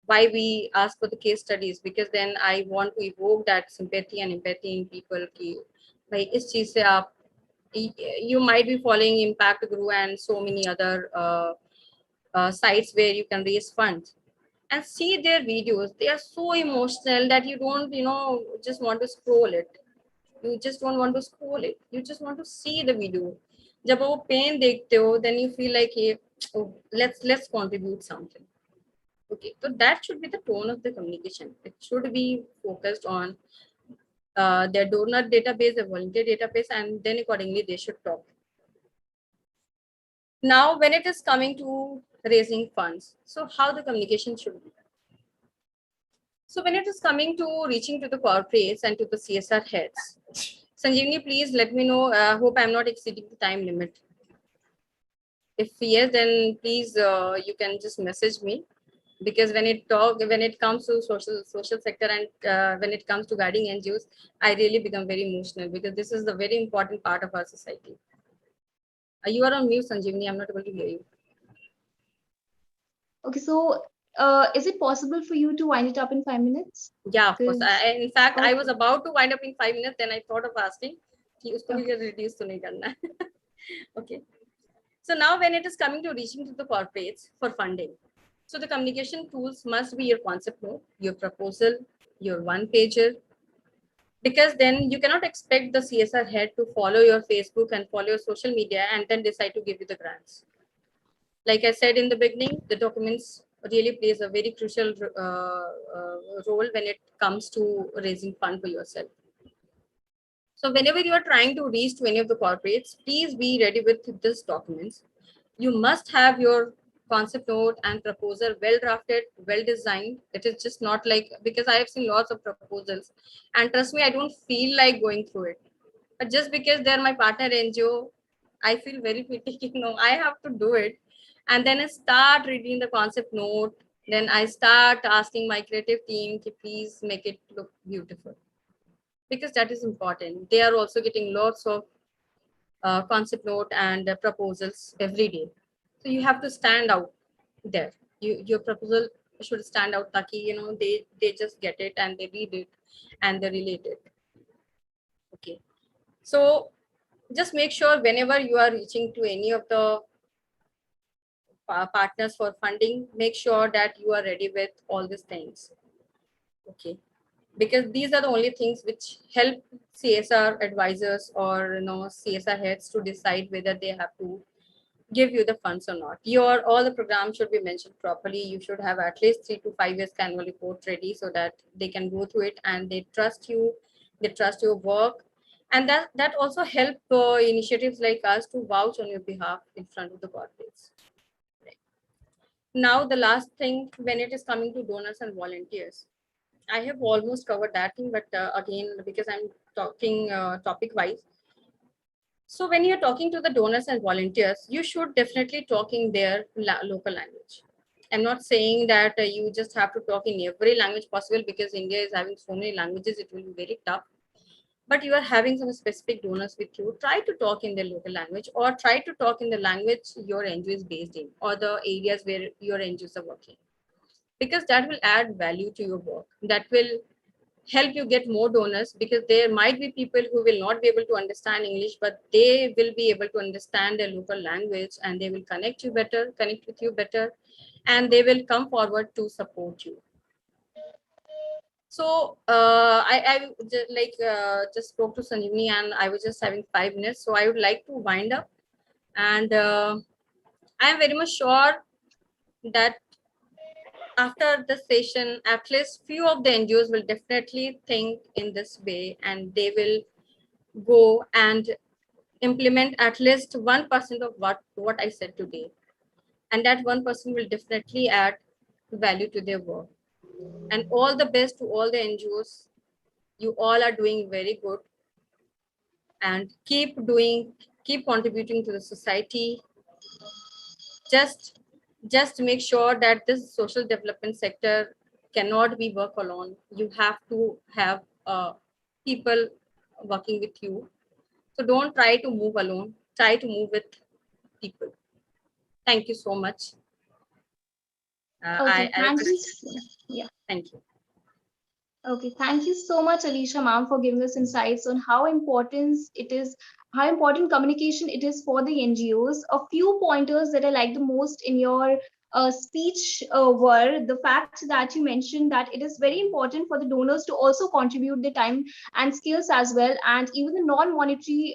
Why we ask for the case studies? Because then I want to evoke that sympathy and empathy in people ki, bhai, is cheez se aap, you might be following Impact Guru and so many other sites where you can raise funds and see their videos. They are so emotional that you don't, just want to scroll it. You just don't want to scroll it. You just want to see the video. जब वो pain देखते हो, then you feel like, hey, oh, let's contribute something. Okay, so that should be the tone of the communication. It should be focused on their donor database, their volunteer database, and then accordingly they should talk. Now, when it is coming to raising funds, so how the communication should be. So when it is coming to reaching to the corporates and to the CSR heads, Sanjeevani, please let me know. Hope I'm not exceeding the time limit. If yes, then please you can just message me, because when it comes to social sector and when it comes to guiding NGOs, I really become very emotional because this is the very important part of our society. You are on mute, Sanjeevani. I'm not able to hear you. Okay, so is it possible for you to wind it up in 5 minutes? Yeah, of course. In fact, I was Okay. about to wind up in 5 minutes. Then I thought of asking, कि उसको भी Okay. reduce तो नहीं करना. Okay. So now when it is coming to reaching to the corporates for funding, so the communication tools must be your concept note, your proposal, your one pager, because then you cannot expect the CSR head to follow your Facebook and follow your social media and then decide to give you the grants. Like I said in the beginning, the documents really plays a very crucial role when it comes to raising fund for yourself. So whenever you are trying to reach to any of the corporates, please be ready with these documents. You must have your concept note and proposal well drafted, well designed. It is just not like, because I have seen lots of proposals, and trust me, I don't feel like going through it. But just because they're my partner NGO, I feel very pity, I have to do it. And then I start reading the concept note. Then I start asking my creative team to please make it look beautiful, because that is important. They are also getting lots of concept note and proposals every day. So you have to stand out there. Your proposal should stand out, taki, they just get it and they read it and they relate it. Okay. So just make sure whenever you are reaching to any of the partners for funding, make sure that you are ready with all these things. Okay. Because these are the only things which help CSR advisors or CSR heads to decide whether they have to give you the funds or not. All the programs should be mentioned properly. You should have at least 3 to 5 years annual report ready so that they can go through it and they trust you, they trust your work, and that also help initiatives like us to vouch on your behalf in front of the corporates. Right. Now the last thing, when it is coming to donors and volunteers, I have almost covered that thing, but again, because I'm talking topic wise. So when you're talking to the donors and volunteers, you should definitely talk in their local language. I'm not saying that you just have to talk in every language possible, because India is having so many languages, it will be very tough. But you are having some specific donors with you, try to talk in the local language, or try to talk in the language your NGO is based in, or the areas where your NGOs are working, because that will add value to your work. That will help you get more donors, because there might be people who will not be able to understand English, but they will be able to understand their local language, and they will connect with you better, and they will come forward to support you. So just spoke to Sanjeevani, and I was just having 5 minutes. So I would like to wind up, and I am very much sure that after the session, at least few of the NGOs will definitely think in this way, and they will go and implement at least 1% of what I said today. And that 1% will definitely add value to their work. And all the best to all the NGOs. You all are doing very good, and keep contributing to the society. Just make sure that this social development sector cannot be work alone. You have to have people working with you. So don't try to move alone. Try to move with people. Thank you so much. Okay, I thank you. just Yeah. thank you. Okay, thank you so much, Alicia ma'am, for giving us insights on how important communication it is for the NGOs. A few pointers that I like the most in your speech were the fact that you mentioned that it is very important for the donors to also contribute their time and skills as well, and even the non-monetary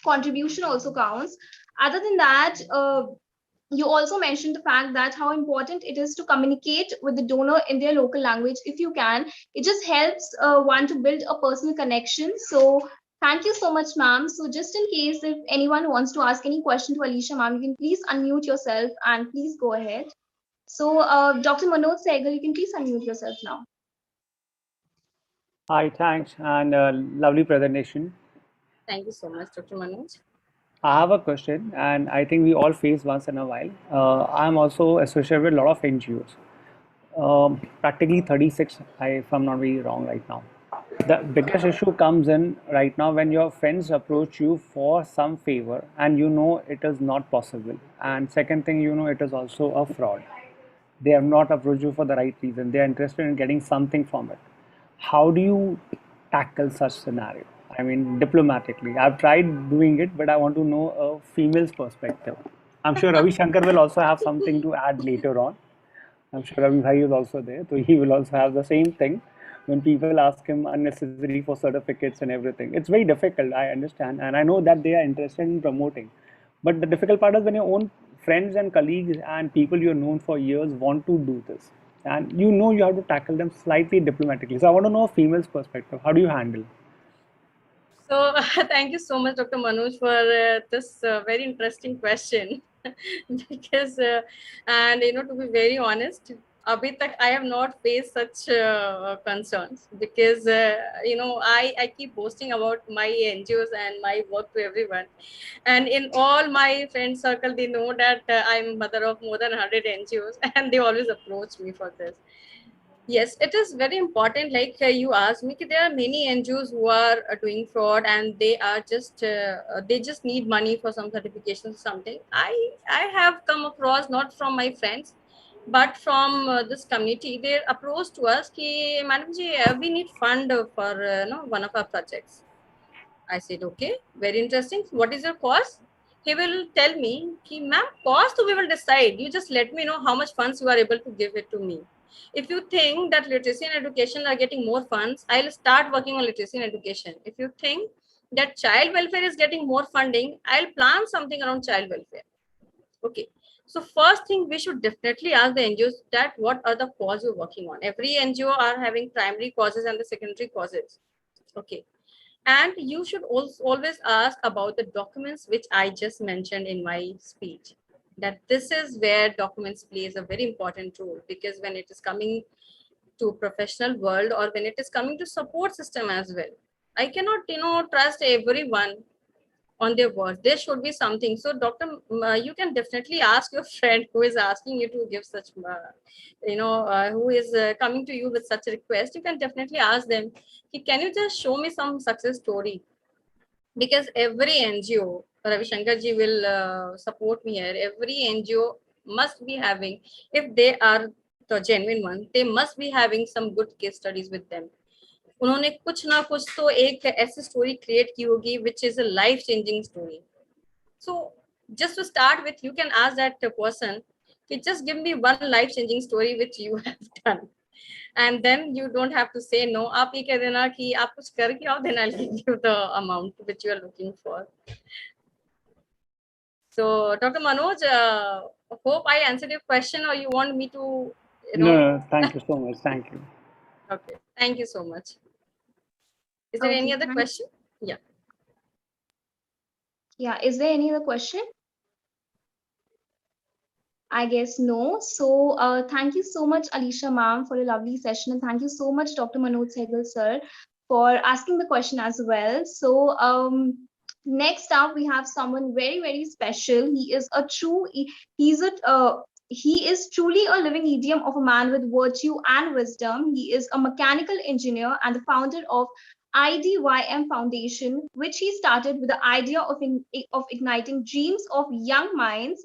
contribution also counts. Other than that, you also mentioned the fact that how important it is to communicate with the donor in their local language if you can. It just helps one to build a personal connection. So thank you so much, ma'am. So just in case if anyone wants to ask any question to Alicia ma'am, you can please unmute yourself and please go ahead. So Dr. Manoj Sehgal, you can please unmute yourself now. Hi, thanks, and lovely presentation. Thank you so much, Dr. Manoj. I have a question, and I think we all face once in a while. I'm also associated with a lot of NGOs, practically 36, if I'm not very wrong right now. The biggest issue comes in right now when your friends approach you for some favor and you know it is not possible. And second thing, you know it is also a fraud. They have not approached you for the right reason. They are interested in getting something from it. How do you tackle such scenario? I mean, diplomatically. I've tried doing it, but I want to know a female's perspective. I'm sure Ravi Shankar will also have something to add later on. I'm sure Ravi Bhai is also there, so he will also have the same thing. When people ask him unnecessary for certificates and everything, it's very difficult. I understand, and I know that they are interested in promoting. But the difficult part is when your own friends and colleagues and people you're known for years want to do this, and you know you have to tackle them slightly diplomatically. So I want to know a female's perspective. How do you handle? So thank you so much, Dr. Manoj, for this very interesting question. Because and to be very honest, abhi tak I have not faced such concerns, because I keep boasting about my NGOs and my work to everyone, and in all my friend circle they know that I'm mother of more than 100 NGOs, and they always approach me for this. Yes, it is very important. Like you asked me, there are many NGOs who are doing fraud, and they just need money for some certifications or something. I have come across, not from my friends, but from this community. They approached to us, "Ki Madam ji, we need fund for one of our projects." I said, okay, very interesting. What is your cost? He will tell me, "Ki ma'am, cost we will decide. You just let me know how much funds you are able to give it to me. If you think that literacy and education are getting more funds, I'll start working on literacy and education. If you think that child welfare is getting more funding, I'll plan something around child welfare." Okay. So first thing, we should definitely ask the NGOs that what are the causes you're working on. Every NGO are having primary causes and the secondary causes. Okay. And you should also always ask about the documents, which I just mentioned in my speech, that this is where documents plays a very important role, because when it is coming to professional world, or when it is coming to support system as well, I cannot trust everyone on their words. There should be something. So, Doctor, you can definitely ask your friend who is asking you to give such, who is coming to you with such a request. You can definitely ask them, can you just show me some success story? Because every NGO, Ravi Shankar ji will support me here. Every NGO must be having, if they are the genuine one, they must be having some good case studies with them. उन्होंने कुछ ना कुछ तो एक ऐसी story create की होगी which is a life changing story. So just to start with, you can ask that person, just give me one life changing story which you have done, and then you don't have to say no. आप ये कह देना कि आप कुछ करके आओ, then I'll give you the amount which you are looking for. So Dr. Manoj, hope I answered your question, or you want me to, No, thank you so much. Thank you. Okay, thank you so much. Is there any other question? Yeah. Yeah, is there any other question? I guess no. So thank you so much, Alisha ma'am, for a lovely session. And thank you so much, Dr. Manoj Sehgal sir, for asking the question as well. So next up, we have someone very, very special. He is truly a living idiom of a man with virtue and wisdom. He is a mechanical engineer and the founder of IDYM Foundation, which he started with the idea of igniting dreams of young minds.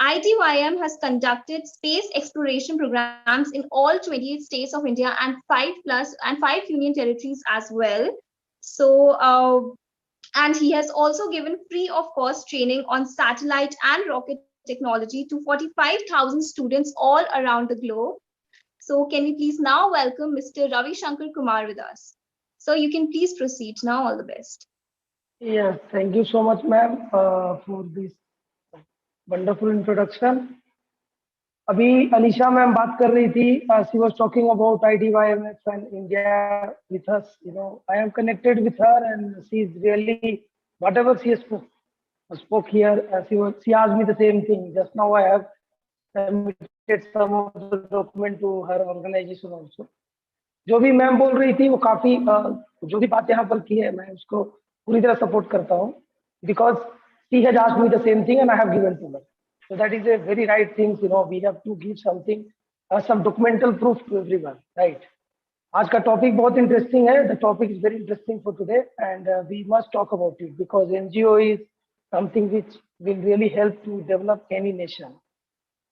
IDYM has conducted space exploration programs in all 28 states of India and 5 union territories as well. So, and he has also given free of cost training on satellite and rocket technology to 45,000 students all around the globe. So, can we please now welcome Mr. Ravi Shankar Kumar with us? So, you can please proceed now. All the best. Yes, thank you so much, ma'am, for this wonderful introduction. अभी Alisha ma'am बात कर रही थी, she was talking about IDYMF and India with us. I am connected with her, and she is really whatever she spoke here. She asked me the same thing. Just now I have submitted some of the document to her organization also. जो भी ma'am बोल रही थी वो काफी जो भी बात यहाँ पर की है मैं उसको पूरी तरह सपोर्ट करता हूँ, because she has asked me the same thing and I have given to her. So that is a very right thing. We have to give something, some documental proof to everyone, right? आज का topic बहुत interesting है. The topic is very interesting for today, and we must talk about it because NGO is something which will really help to develop any nation.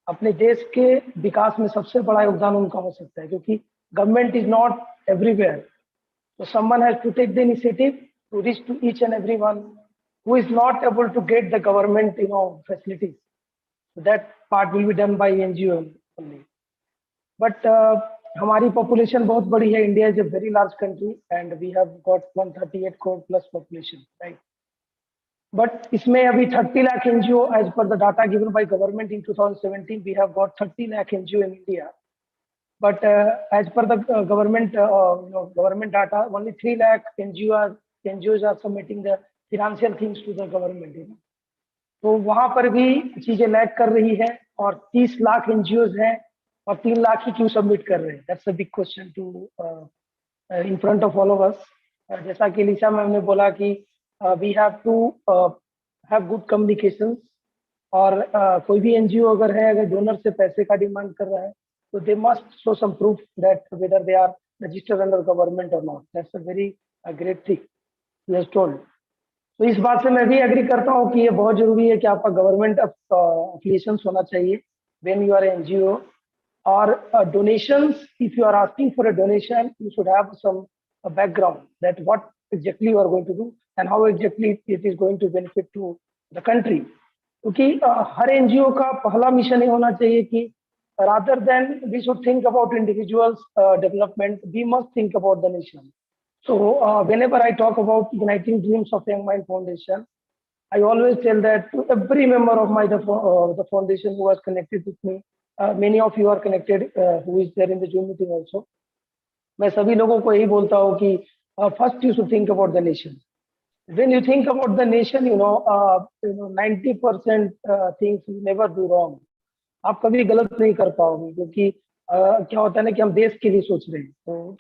अपने देश के विकास में सबसे बड़ा योगदान उनका हो सकता है क्योंकि government is not everywhere. So someone has to take the initiative to reach to each and everyone who is not able to get the government, facilities. So that part will be done by NGO only. But हमारी population बहुत बड़ी है. India is a very large country and we have got 138 crore plus population, right? But इसमें अभी 30 lakh NGO, as per the data given by government in 2017, we have got 30 lakh NGO in India. But as per the government data, only 3 lakh NGOs are submitting the financial things to the government. तो वहां पर भी चीजें lag कर रही है और 30 lakh NGOs हैं और 3 लाख ही क्यों सबमिट कर रहे हैं? That's a big question to in front of all of us. जैसा कि लीसा मैम ने बोला कि we have to have good communications, और कोई भी NGO अगर है, अगर डोनर से पैसे का डिमांड कर रहा है so they must show some proof that whether they are registered under government or not. That's a very great thing he has told. तो इस बात से मैं भी एग्री करता हूँ कि ये बहुत जरूरी है कि आपका गवर्नमेंट अफिलिएशन होना चाहिए when you are NGO, or donations. If you are asking for a donation, you should have some background that what exactly you are going to do and how exactly it is going to benefit to the country. क्योंकि हर NGO का पहला mission ये होना चाहिए कि rather than we should think about individuals development, we must think about the nation. So whenever I talk about Uniting Dreams of Young Mind Foundation, I always tell that to every member of the foundation who was connected with me. Many of you are connected, who is there in the Zoom meeting also. मैं सभी लोगों को यही बोलता हूँ कि first you should think about the nation. When you think about the nation, 90% things you never do wrong. आप कभी गलत नहीं कर पाओगे क्योंकि क्या होता है ना कि हम देश के लिए सोच रहे हैं, तो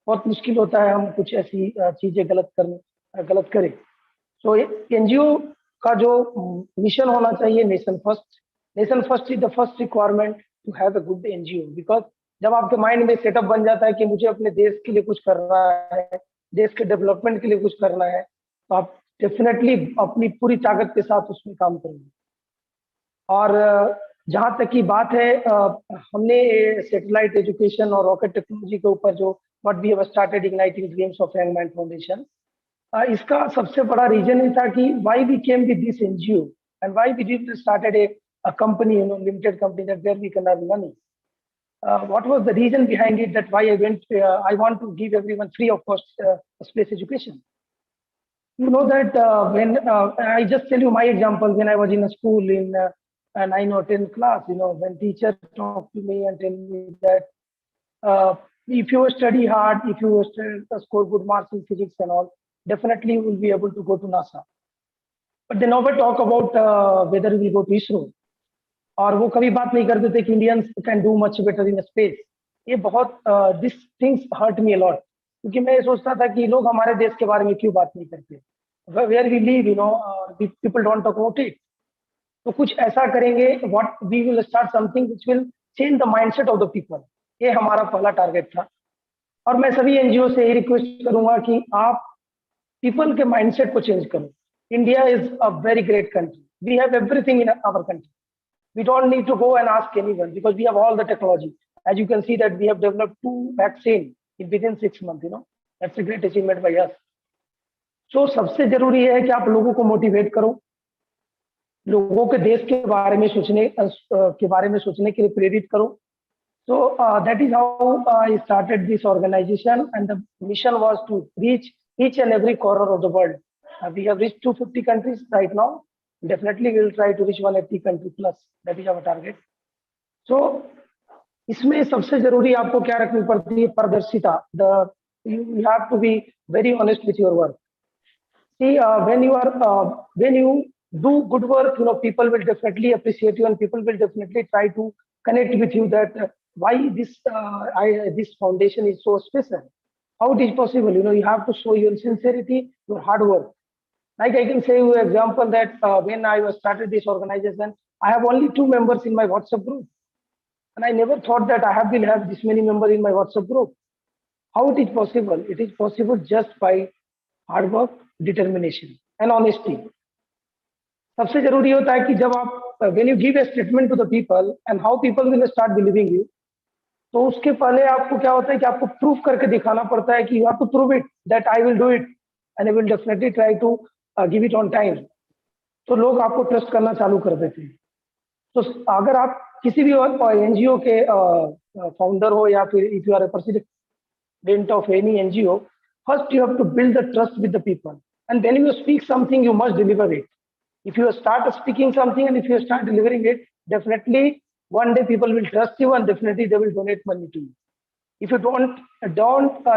बहुत मुश्किल होता है हम कुछ ऐसी चीजें गलत करें. तो एनजीओ का जो मिशन होना चाहिए, nation first is the first requirement to have a good NGO. Because जब आपके माइंड में सेटअप बन जाता है कि मुझे अपने देश के लिए कुछ करना है, देश के डेवलपमेंट के लिए कुछ करना है, तो आप डेफिनेटली अपनी पूरी ताकत के साथ उसमें काम करेंगे। और जहाँ तक की बात है, हमने सैटेलाइट एजुकेशन और रॉकेट टेक्नोलॉजी के ऊपर जो what we have started igniting dreams of young mind foundation, इसका सबसे बड़ा रीजन ये था कि why we came with this NGO and why we did started a company, limited company that where we can earn money. What was the reason behind it, that why I want to give everyone free of cost space education? You know that when I just tell you my example, when I was in a school in 9 or 10 class, when teacher talk to me and tell me that if you study hard, if you score good marks in physics and all, definitely you will be able to go to NASA. But they never talk about whether we will go to ISRO. और वो कभी बात नहीं करते थे कि Indians can do much better in space. ये बहुत this things hurt me a lot, क्योंकि मैं ये सोचता था कि लोग हमारे देश के बारे में क्यों बात नहीं करते, where we live, people don't talk about it. तो कुछ ऐसा करेंगे, what we will start something which will change the mindset of the people. ये हमारा पहला टारगेट था। और मैं सभी एनजीओ से ये रिक्वेस्ट करूंगा कि आप पीपल के माइंडसेट को चेंज करो। India is a very great country, we have everything in our country. We don't need to go and ask anyone because we have all the technology. As you can see that we have developed 2 vaccines within 6 months. That's a great achievement by us. So सबसे जरूरी है कि आप लोगों को motivate करो, लोगों के देश के बारे में सोचने के लिए प्रेरित करो। So that is how I started this organization, and the mission was to reach each and every corner of the world. We have reached 250 countries right now. Definitely we will try to reach 180 country plus. That is our target. So इसमें सबसे जरूरी आपको क्या रखनी पड़ती है? पारदर्शिता। You have to be very honest with your work. See, when you do good work, people will definitely appreciate you, and people will definitely try to connect with you that why this foundation is so special. How it is possible? You have to show your sincerity, your hard work. Like I can say you an example that when I was started this organization, I have only 2 members in my WhatsApp group, and I never thought that I will have this many members in my WhatsApp group. How it is possible? It is possible just by hard work, determination, and honesty. सबसे जरूरी होता है कि जब आप when you give a statement to the people and how people will start believing you, तो उसके पहले आपको क्या होता है कि आपको प्रूफ करके दिखाना पड़ता है कि you have to prove it that I will do it and I will definitely try to give it on time. तो लोग आपको ट्रस्ट करना चालू कर देते हैं। तो अगर आप किसी भी एनजीओ के फाउंडर हो या फिर if you are a president of any NGO, first you have to build the trust with the people, and when you speak something you must deliver it. If you start speaking something and if you start delivering it, definitely one day people will trust you and definitely they will donate money to you. If you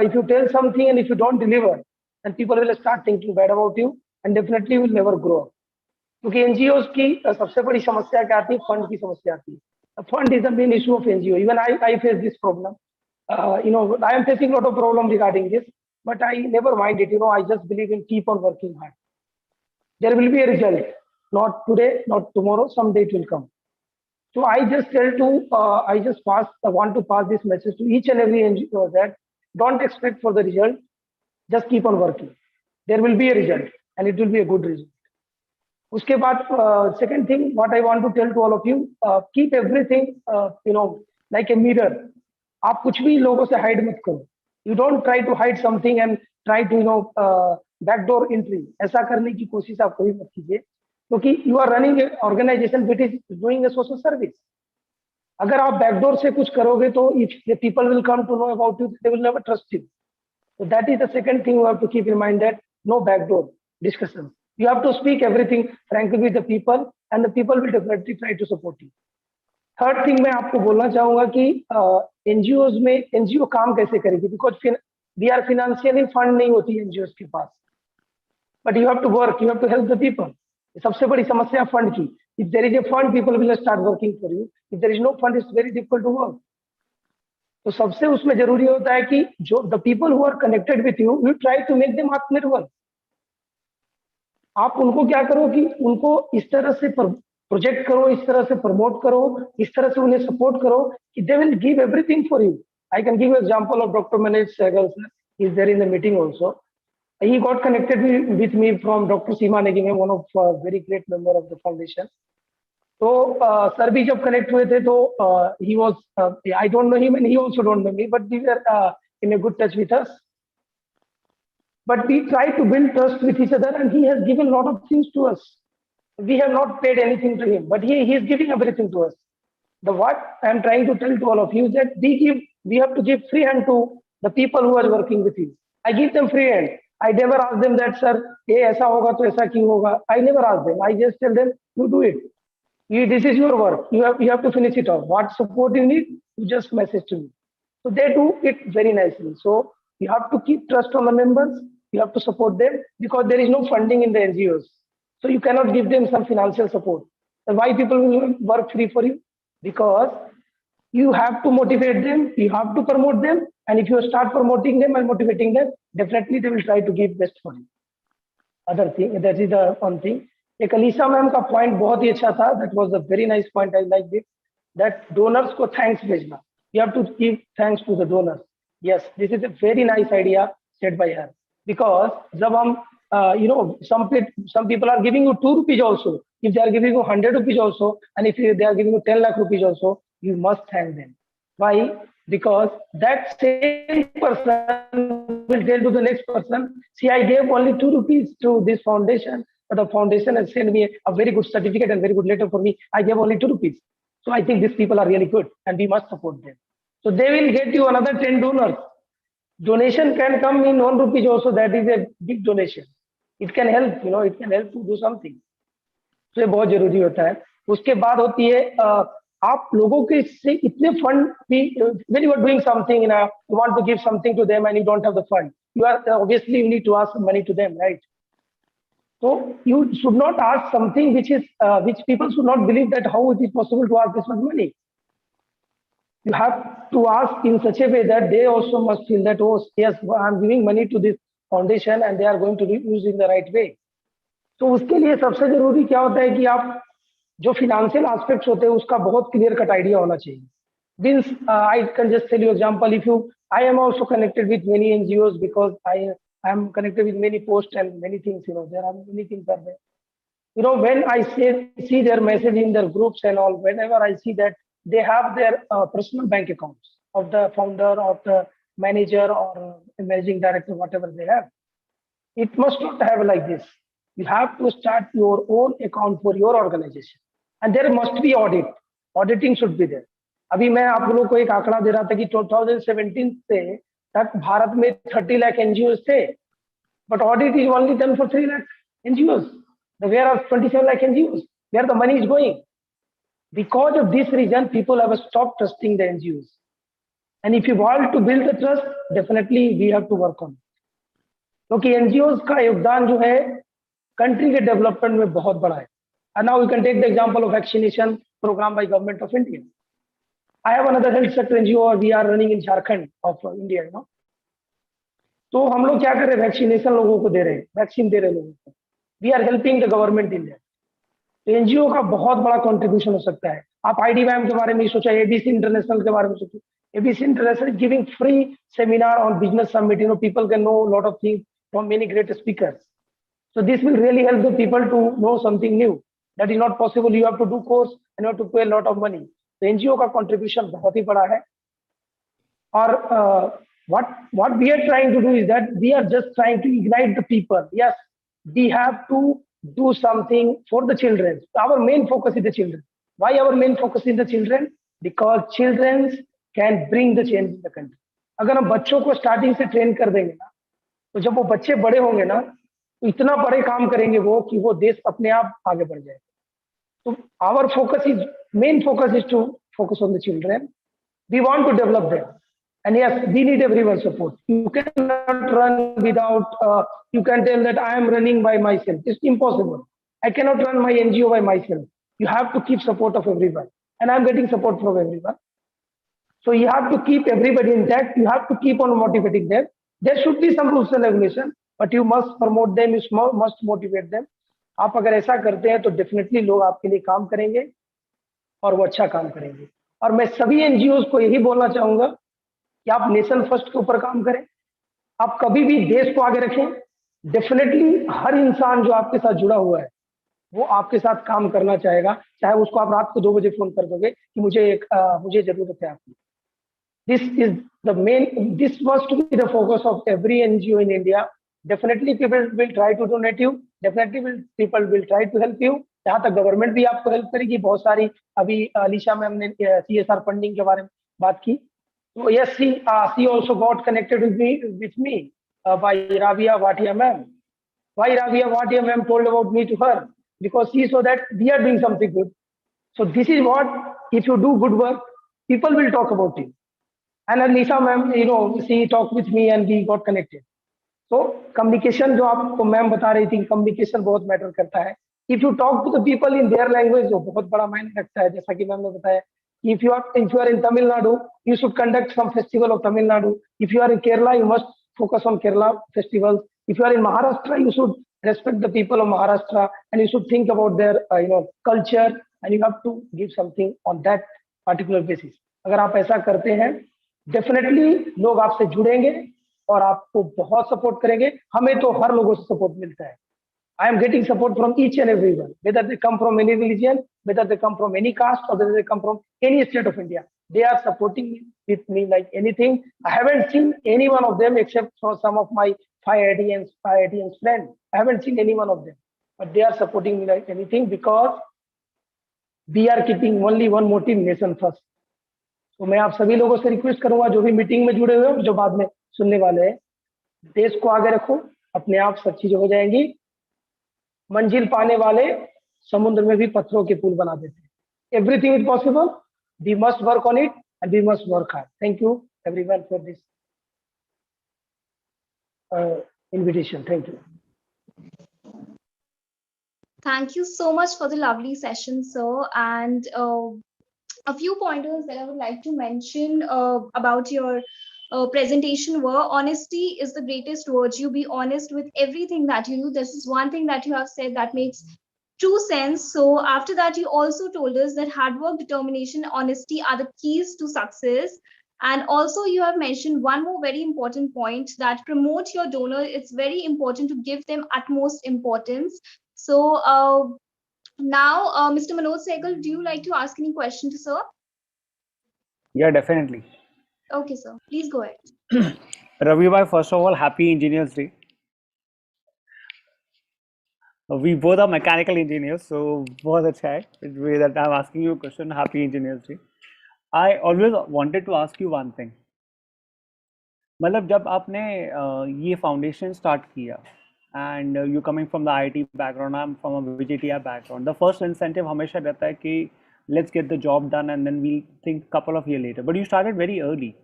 if you tell something and if you don't deliver, then people will start thinking bad about you and definitely will never grow up. क्योंकि NGO की सबसे बड़ी समस्या क्या आती है? Fund की समस्या आती है। Fund is the main issue of NGO. Even I face this problem, I am facing lot of problem regarding this, but I never mind it. I just believe in keep on working hard. There will be a result, not today, not tomorrow, someday it will come. So I just want to pass this message to each and every NGO that don't expect for the result, just keep on working. There will be a result and it will be a good result. उसके बाद second thing what I want to tell to all of you, keep everything like a mirror. आप कुछ भी लोगों से hide मत करो. You don't try to hide something and try to backdoor entry. ऐसा करने की कोशिश आप कभी मत कीजिए, क्योंकि you are running organization which is doing a social service. अगर आप बैकडोर से कुछ करोगे तो if people will come to know about you, they will never trust you. So that is the second thing you have to keep in mind, that no backdoor discussion. You have to speak everything frankly with the people and the people will definitely try to support you. Third thing मैं आपको बोलना चाहूंगा कि NGO में NGO काम कैसे करेगी, because we are financially fund नहीं होती एनजीओ के पास, but you have to work, you have to help the people. सबसे बड़ी समस्या फंड की। If there is a fund people will start working for you, if there is no fund it's very difficult to work. तो सबसे उसमें जरूरी होता है कि जो the people who are connected with you, you try to make them आत्मनिर्भर। आप उनको क्या करो कि उनको इस तरह से प्रोजेक्ट करो, इस तरह से प्रमोट करो, इस तरह से उन्हें सपोर्ट करो कि they will give everything for you. I can give you example of Dr. Manoj Sehgal, sir. He's there in the meeting also. He got connected with me from Dr. Seema Negime, one of very great member of the foundation. तो sir भी जब connect हुए थे तो he was I don't know him and he also don't know me, but we were in a good touch with us. But we try to build trust with each other, and he has given a lot of things to us. We have not paid anything to him, but he is giving everything to us. The what I am trying to tell to all of you is that we have to give free hand to the people who are working with you. I give them free hand. I never ask them that, sir, ये ऐसा होगा तो ऐसा क्यों होगा? I never ask them. I just tell them, you do it. This is your work. You have to finish it off. What support you need, you just message to me. So they do it very nicely. So you have to keep trust on the members. You have to support them because there is no funding in the NGOs. So you cannot give them some financial support. And why people will work free for you? Because you have to motivate them, you have to promote them, and if you start promoting them and motivating them, definitely they will try to give best for you. Other thing, that is the one thing. एक Alisa ma'am का point बहुत ही अच्छा था. That was a very nice point. I like it that donors को thanks भेजना. You have to give thanks to the donors. Yes, this is a very nice idea set by her. Because जब हम some people are giving you 2 rupees also. If they are giving you 100 rupees also, and if they are giving you 10 lakh rupees also, you must thank them. Why? Because that same person will tell to the next person, see, I gave only 2 rupees to this foundation, but the foundation has sent me a very good certificate and very good letter for me. I gave only 2 rupees. So I think these people are really good and we must support them. So they will get you another 10 donors. Donation can come in 1 rupees also. That is a big donation. It can help, it can help to do something. So ये बहुत जरूरी होता है. उसके बाद होती है आप लोगों के से इतने फंड भी, when you are doing something, you want to give something to them and you don't have the fund, you are obviously you need to ask money to them, right? So you should not ask something which people should not believe that how it is possible to ask this much money. You have to ask in such a way that they also must feel that, oh yes, I'm giving money to this foundation and they are going to use it in the right way. तो उसके लिए सबसे जरूरी क्या होता है कि आप जो फिनेंशियल एस्पेक्ट्स होते हैं उसका बहुत क्लियर कट आइडिया होना चाहिए. Means I can just tell you example. If you I am also connected with many NGOs because I am connected with many posts and many things. There are many things are there. When I see their message in their groups and all, whenever I see that they have their personal bank accounts of the founder, of the manager or managing director, whatever they have, it must not have like this. You have to start your own account for your organization, and there must be audit. Auditing should be there. अभी मैं आप लोगों को एक आंकड़ा दे रहा था कि 2017 से तक भारत में 30 लाख एनजीओस थे, but audit is only done for 3 lakh NGOs. Where are 27 lakh NGOs? Where the money is going? Because of this reason, people have stopped trusting the NGOs. And if you want to build the trust, definitely we have to work on it. क्योंकि NGOs का योगदान जो है country के development में बहुत बड़ा है. And now we can take the example of vaccination program by government of India. I have another health sector NGO we are running in Jharkhand of India. तो हम लोग क्या कर रहे हैं, वैक्सीनेशन लोगों को दे रहे हैं, वैक्सीन दे रहे हैं लोगों को. We are helping the government India. तो एनजीओ का बहुत बड़ा कंट्रीब्यूशन हो सकता है. आप आईडीवाईएम के बारे में सोचा, एबीसी इंटरनेशनल के बारे में सोचो. ABC international giving free seminar on business summit. People can know lot of things from many great speakers. So this will really help the people to know something new. That is not possible. You have to do course and you have to pay a lot of money. तो NGO का contribution बहुत ही बड़ा है. और what we are trying to do is that we are just trying to ignite the people. Yes, we have to do something for the children. Our main focus is the children. Why our main focus is the children? Because children can bring the change in the country. अगर हम बच्चों को starting से train कर देंगे ना, तो जब वो बच्चे बड़े होंगे ना, तो इतना बड़े काम करेंगे वो कि वो देश अपने आप आगे बढ़ जाएगा. So our main focus is to focus on the children. We want to develop them. And yes, we need everyone's support. You cannot run without, you can tell that I am running by myself. It's impossible. I cannot run my NGO by myself. You have to keep support of everyone. And I'm getting support from everyone. So you have to keep everybody intact. You have to keep on motivating them. There should be some rules and regulation, but you must promote them, you must motivate them. आप अगर ऐसा करते हैं तो definitely लोग आपके लिए काम करेंगे और वो अच्छा काम करेंगे। और मैं सभी एनजीओ को यही बोलना चाहूंगा कि आप नेशन फर्स्ट के ऊपर काम करें, आप कभी भी देश को आगे रखें। डेफिनेटली हर इंसान जो आपके साथ जुड़ा हुआ है वो आपके साथ काम करना चाहेगा, चाहे उसको आप रात को 2 बजे फोन कर दोगे कि मुझे जरूरत है आपकी। This is the main, this must be the focus of every NGO in India. Definitely people will try to donate you, definitely people will try to help you। जहाँ तक गवर्नमेंट भी आपको हेल्प करेगी, बहुत सारी, अभी अलीशा मैम ने CSR funding के बारे में बात की, तो yes, she also got connected with me by Rabia Bhatia ma'am. Why Rabia Bhatia ma'am told about me to her? Because she saw that we are doing something good. So this is what, if you do good work, people will talk about you. And Lisa ma'am, she talked with me and we got connected. So communication जो आपको ma'am बता रही थी, communication बहुत matter करता है। If you talk to the people in their language, वो बहुत बड़ा मायने रखता है। जैसा कि मैम ने बताया, if you are in Tamil Nadu, you should conduct some festival of Tamil Nadu. If you are in Kerala, you must focus on Kerala festivals. If you are in Maharashtra, you should respect the people of Maharashtra and you should think about their culture, and you have to give something on that particular basis. अगर आप ऐसा करते हैं, definitely लोग आपसे जुड़ेंगे और आपको बहुत सपोर्ट करेंगे। हमें तो हर लोगों से सपोर्ट मिलता है। I am getting support from each and everyone, whether they come from any religion, whether they come from any caste, और whether they come from any state of India, they are supporting me with me like anything. I haven't seen any one of them except for some of my 5IITians friends. I haven't seen any one of them, but they are supporting me like anything because we are keeping only one motive, nation first. तो मैं आप सभी लोगों से request करूंगा, जो भी meeting में जुड़े हुए हो, जो बाद में सुनने वाले हैं, देश को आगे रखो, अपने आप सब चीजें हो जाएंगी। मंजिल पाने वाले समुद्र में भी पत्थरों के पुल बना देते हैं। Everything is possible, we must work on it and we must work hard. Thank you everyone for this invitation. Thank you. Thank you so much for the lovely session, sir. And a few pointers that I would like to mention about your presentation were: honesty is the greatest virtue. Be honest with everything that you do. This is one thing that you have said that makes true sense. So after that, you also told us that hard work, determination, honesty are the keys to success. And also you have mentioned one more very important point, that promote your donor. It's very important to give them utmost importance. So now, Mr. Manoj Sehgal, do you like to ask any question to sir? Yeah, definitely. Okay, sir. Please go ahead. Ravi bhai, first of all, happy Engineers Day. We both are mechanical engineers, so बहुत अच्छा है the way that I'm asking you a question. Happy Engineers Day. I always wanted to ask you one thing. मतलब जब आपने ये foundation start किया, and you coming from the IT background, I am from a VGTI background, the first incentive हमेशा रहता है कि let's get the job done and then we think couple of year later, but you started very early.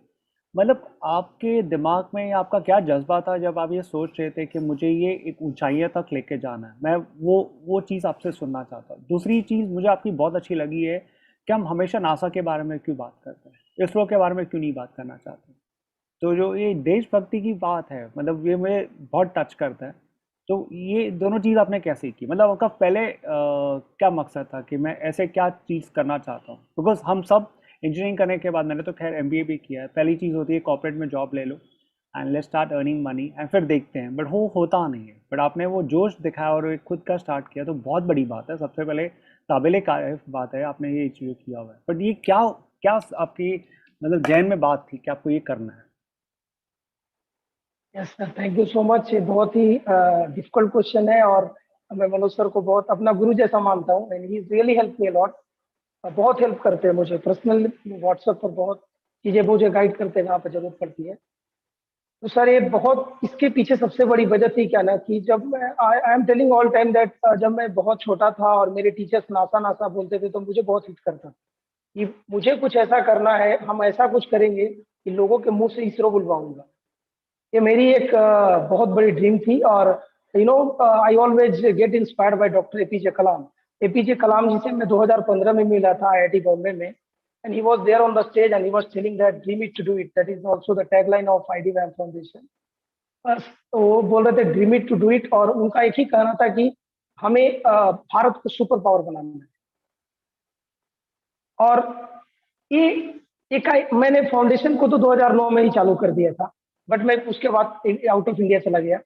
मतलब आपके दिमाग में आपका क्या जज्बा था जब आप ये सोच रहे थे कि मुझे ये एक ऊंचाइयों तक लेके जाना है? मैं वो चीज़ आपसे सुनना चाहता हूँ। दूसरी चीज़ मुझे आपकी बहुत अच्छी लगी है कि हम हमेशा नासा के बारे में क्यों बात करते हैं, इसरो के बारे में क्यों नहीं बात करना चाहते। तो जो ये देशभक्ति की बात है, मतलब ये मुझे बहुत टच करता है। तो ये दोनों चीज़ आपने कैसे की? मतलब आपका पहले क्या मकसद था कि मैं ऐसे क्या चीज़ करना चाहता हूँ? बिकॉज हम सब इंजीनियरिंग करने के बाद, मैंने तो खैर MBA भी किया है, पहली चीज़ होती है कॉर्पोरेट में जॉब ले लो and let's start earning money and फिर देखते हैं, बट वो होता नहीं है। बट आपने वो जोश दिखाया और एक खुद का स्टार्ट किया, तो बहुत बड़ी बात है। सबसे पहले काबिल तारीफ बात है, आपने ये चीज़ किया हुआ है। बट ये क्या आपकी मतलब जहन में बात थी कि आपको ये करना है? Yes sir, thank you so much. ये बहुत ही डिफिकल्ट क्वेश्चन है और मैं मनोज सर को बहुत अपना गुरु जैसा मानता हूँ and he really help me lot. बहुत हेल्प करते हैं मुझे पर्सनल, व्हाट्सएप पर बहुत चीज़ें मुझे गाइड करते हैं जहाँ पर जरूरत पड़ती है। तो सर ये बहुत, इसके पीछे सबसे बड़ी वजह थी क्या ना, कि जब मैं I am telling all time that जब मैं बहुत छोटा था और मेरे टीचर्स नासा नासा बोलते थे तो मुझे बहुत हिट करता कि मुझे कुछ ऐसा करना है, हम ऐसा कुछ करेंगे कि लोगों के मुंह से इसरो बुलवाऊंगा। ये मेरी एक बहुत बड़ी ड्रीम थी। और I always get inspired by doctor APJ Kalam. APJ Kalam ji से मैं 2015 में मिला था IIT बॉम्बे में, and he was there on the stage and he was telling that dream it to do it, that is also the tagline of IDVAM foundation. बस तो वो बोल रहे थे dream it to do it, और उनका एक ही कहना था कि हमें भारत को सुपर पावर बनाना है। और ये मैंने फाउंडेशन को तो 2009 में ही चालू कर दिया था, बट मैं उसके बाद आउट ऑफ इंडिया चला गया।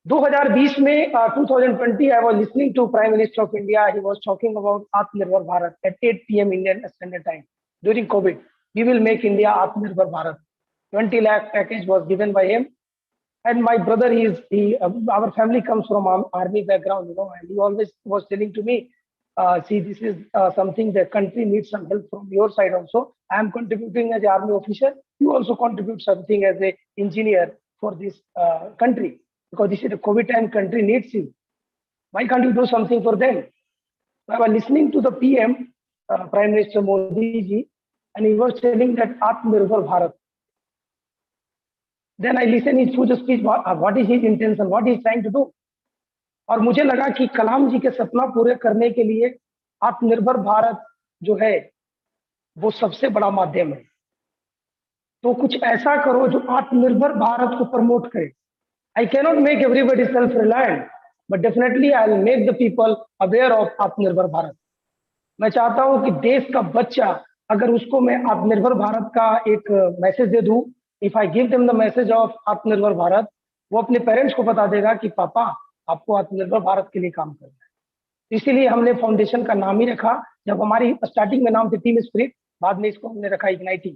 2020 में 2020 I was listening to Prime Minister of India. He was talking about Atmanirbhar Bharat at 8 p.m. Indian Standard Time during COVID. We will make India Atmanirbhar Bharat. 20 lakh package was given by him. And my brother, our family comes from army background, and he always was telling to me, see, this is something the country needs some help from your side also. I am contributing as an army officer. You also contribute something as an engineer for this country, because this is a COVID time, country needs you. Why can't you do something for them? So I was listening to the PM, Prime Minister Modi ji, and he was telling that Atmanirbhar Bharat. Then I listened his full speech, what is his intention, what he is trying to do. और मुझे लगा कि कलाम जी के सपना पूरे करने के लिए आत्मनिर्भर भारत जो है वो सबसे बड़ा माध्यम है। तो कुछ ऐसा करो जो आत्मनिर्भर भारत को प्रमोट करे। I cannot make everybody self-reliant, but definitely I will make the people aware of आत्मनिर्भर भारत। मैं चाहता हूं कि देश का बच्चा, अगर उसको मैं आत्मनिर्भर भारत का एक मैसेज दे दूं, if I give them the message of आत्मनिर्भर भारत, वो अपने पेरेंट्स को बता देगा कि पापा आपको आत्मनिर्भर भारत के लिए काम करना है। इसीलिए हमने फाउंडेशन का नाम ही रखा, जब हमारी स्टार्टिंग में नाम थे टीम स्पिरिट, बाद में इसको हमने रखा igniting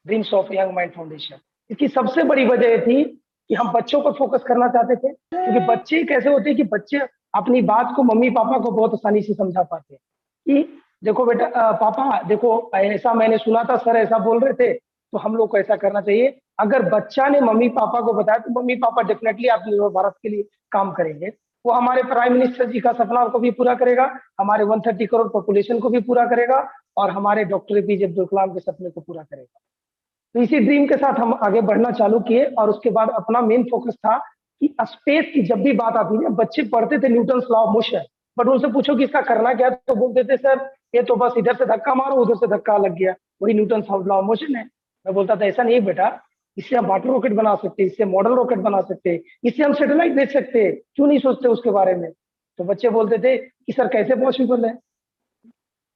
dreams of young mind foundation. इसकी सबसे बड़ी वजह थी कि हम बच्चों पर फोकस करना चाहते थे, क्योंकि बच्चे कैसे होते हैं कि बच्चे अपनी बात को मम्मी पापा को बहुत आसानी से समझा पाते हैं कि देखो बेटा, पापा देखो ऐसा मैंने सुना था, सर ऐसा बोल रहे थे, तो हम लोग को ऐसा करना चाहिए। अगर बच्चा ने मम्मी पापा को बताया तो मम्मी पापा डेफिनेटली आत्मनिर्भर भारत के लिए काम करेंगे। वो हमारे प्राइम मिनिस्टर जी का सपना को भी पूरा करेगा, हमारे 130 करोड़ पॉपुलेशन को भी पूरा करेगा, और हमारे डॉक्टर एपीजे अब्दुल कलाम के सपने को पूरा करेगा। तो इसी ड्रीम के साथ हम आगे बढ़ना चालू किए, और उसके बाद अपना मेन फोकस था कि स्पेस की जब भी बात आती है, बच्चे पढ़ते थे Newton's law of motion, but उनसे पूछो कि इसका करना क्या, तो बोलते थे सर ये तो बस इधर से धक्का मारो उधर से धक्का लग गया, वही न्यूटन्स लॉ ऑफ मोशन है। मैं बोलता था ऐसा नहीं बेटा, इससे हम वाटर रॉकेट बना सकते हैं, इससे मॉडल रॉकेट बना सकते हैं, इससे हम सैटेलाइट भेज सकते हैं, क्यों नहीं सोचते उसके बारे में। तो बच्चे बोलते थे कि सर कैसे पॉसिबल है।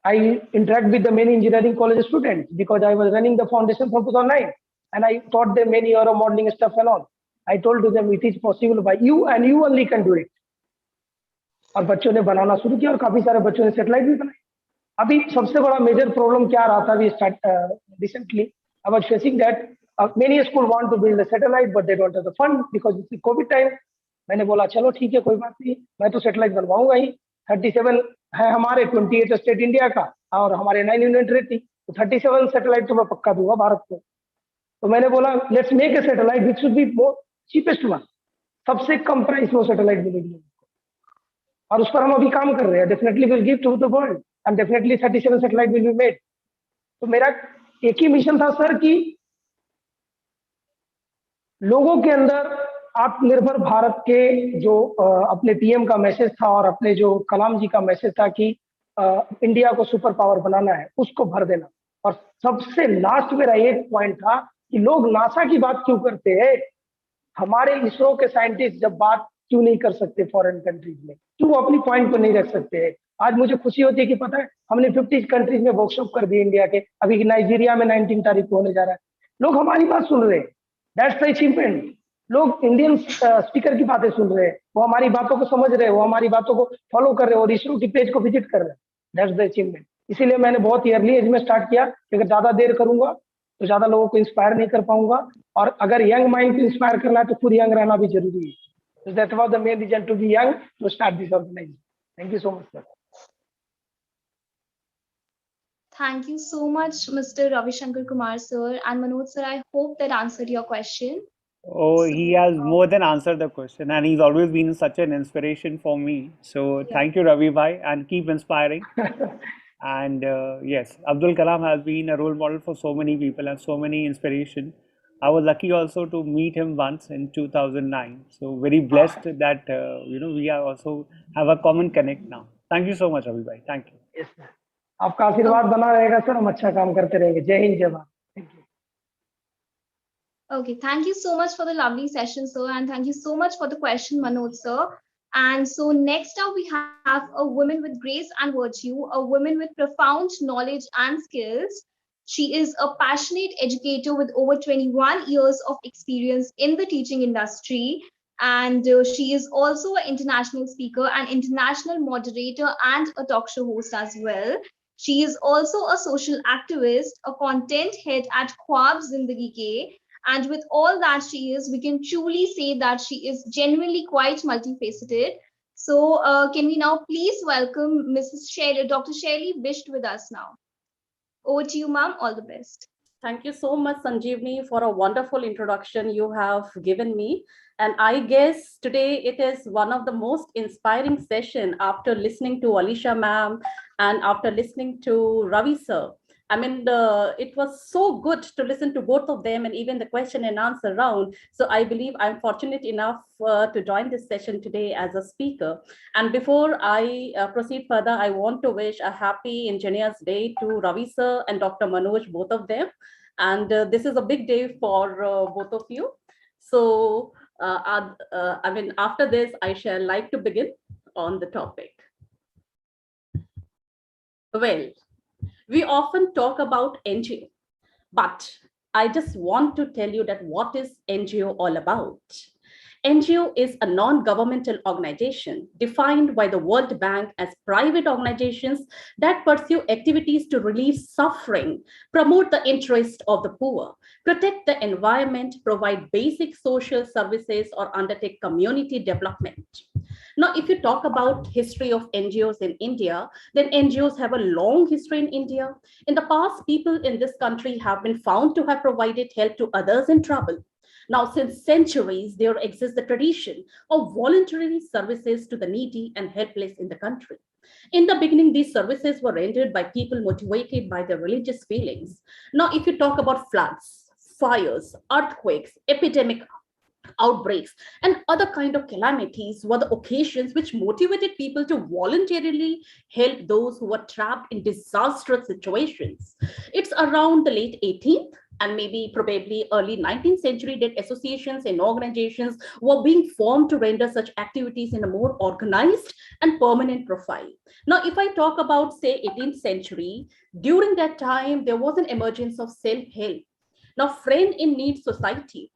I interact with the many engineering college students because I was running the foundation from 2009, and I taught them many aero modeling stuff and all. I told to them it is possible by you and you only can do it. और बच्चों ने बनाना शुरू किया और काफी सारे बच्चों ने सैटेलाइट भी बनाए। अभी सबसे बड़ा मेजर प्रॉब्लम क्या रहा था, अभी recently I was facing that many school want to build a satellite but they don't have the fund because it's COVID time. मैंने बोला चलो ठीक है कोई बात नहीं, मैं तो सैटेलाइट बनवाऊंगा ही। 37 है हमारे 28 स्टेट इंडिया का, और हमारे 9 यूनिट रेटिंग, तो 37 सैटेलाइट तो मैं पक्का दूंगा भारत को। तो मैंने बोला let's make a satellite which should be more cheapest one, सबसे कम प्राइस में सैटेलाइट मिलेगी, और उस पर हम अभी काम कर रहे हैं। Definitely will give to the world and definitely 37 satellite will be made. तो मेरा एक ही मिशन था सर कि लोगों के अंदर आत्मनिर्भर भारत के जो अपने पीएम का मैसेज था और अपने जो कलाम जी का मैसेज था कि इंडिया को सुपर पावर बनाना है, उसको भर देना। और सबसे लास्ट मेरा एक पॉइंट था कि लोग नासा की बात क्यों करते हैं, हमारे इसरो के साइंटिस्ट जब बात क्यों नहीं कर सकते फॉरेन कंट्रीज में, क्यों वो अपनी पॉइंट को नहीं रख सकते हैं। आज मुझे खुशी होती है कि पता है हमने 50 कंट्रीज में वर्कशॉप कर दी इंडिया के, अभी नाइजीरिया में 19 तारीख को होने जा रहा है। लोग हमारी बात सुन रहे हैं, दैट्स द अचीवमेंट। लोग इंडियन स्पीकर की बातें सुन रहे हैं, वो हमारी बातों को समझ रहे हैं, वो हमारी बातों को फॉलो कर रहे हैं और इसरो की पेज को विजिट कर रहे हैं, दैट्स द अचीवमेंट। इसीलिए मैंने बहुत ही अर्ली एज में स्टार्ट किया कि अगर ज्यादा देर करूंगा तो ज्यादा लोगों को इंस्पायर नहीं कर पाऊंगा, और अगर यंग माइंड को इंस्पायर करना है तो खुद यंग रहना भी जरूरी है। So that was the main reason to be young to start this organization. Thank you so much, sir. Thank you so much, Mr. Ravi Shankar Kumar, sir. And Manoj, sir, I hope that answered your question. Oh, he has more than answered the question, and he's always been such an inspiration for me. So thank you, Ravi bhai, and keep inspiring. And yes, Abdul Kalam has been a role model for so many people and so many inspiration. I was lucky also to meet him once in 2009. So very blessed that we are also have a common connect now. Thank you so much, Ravi bhai. Thank you. Yes, sir. आपका आशीर्वाद बना रहेगा sir, हम अच्छा काम करते रहेंगे। जय हिंद, जय Bharat. Thank you. Okay, thank you so much for the lovely session, sir, and thank you so much for the question, Manoj, sir. And so next up, we have a woman with grace and virtue, a woman with profound knowledge and skills. She is a passionate educator with over 21 years of experience in the teaching industry. And she is also an international speaker, an international moderator, and a talk show host as well. She is also a social activist, a content head at Khwab Zindagi Ke. And with all that she is, we can truly say that she is genuinely quite multifaceted. So, can we now please welcome Mrs. Shelley, Dr. Shelley Bisht with us now? Over to you, ma'am. All the best. Thank you so much, Sanjeevni, for a wonderful introduction you have given me. And I guess today it is one of the most inspiring session after listening to Alisha ma'am and after listening to Ravi sir. I mean, it was so good to listen to both of them and even the question and answer round. So I believe I'm fortunate enough to join this session today as a speaker. And before I proceed further, I want to wish a happy Engineers Day to Ravi sir and Dr. Manoj, both of them. And this is a big day for both of you. So, I mean, after this, I shall like to begin on the topic. Well, we often talk about NGO, but I just want to tell you that what is NGO all about? NGO is a non-governmental organization defined by the World Bank as private organizations that pursue activities to relieve suffering, promote the interest of the poor, protect the environment, provide basic social services, or undertake community development. Now, if you talk about history of NGOs in India, then NGOs have a long history in India. In the past, people in this country have been found to have provided help to others in trouble. Now, since centuries, there exists the tradition of voluntary services to the needy and helpless in the country. In the beginning, these services were rendered by people motivated by their religious feelings. Now, if you talk about floods, fires, earthquakes, epidemic outbreaks, and other kind of calamities were the occasions which motivated people to voluntarily help those who were trapped in disastrous situations. It's around the late 18th and maybe probably early 19th century that associations and organizations were being formed to render such activities in a more organized and permanent profile. Now, if I talk about, say, 18th century, during that time, there was an emergence of self-help. Now, Friend in Need Society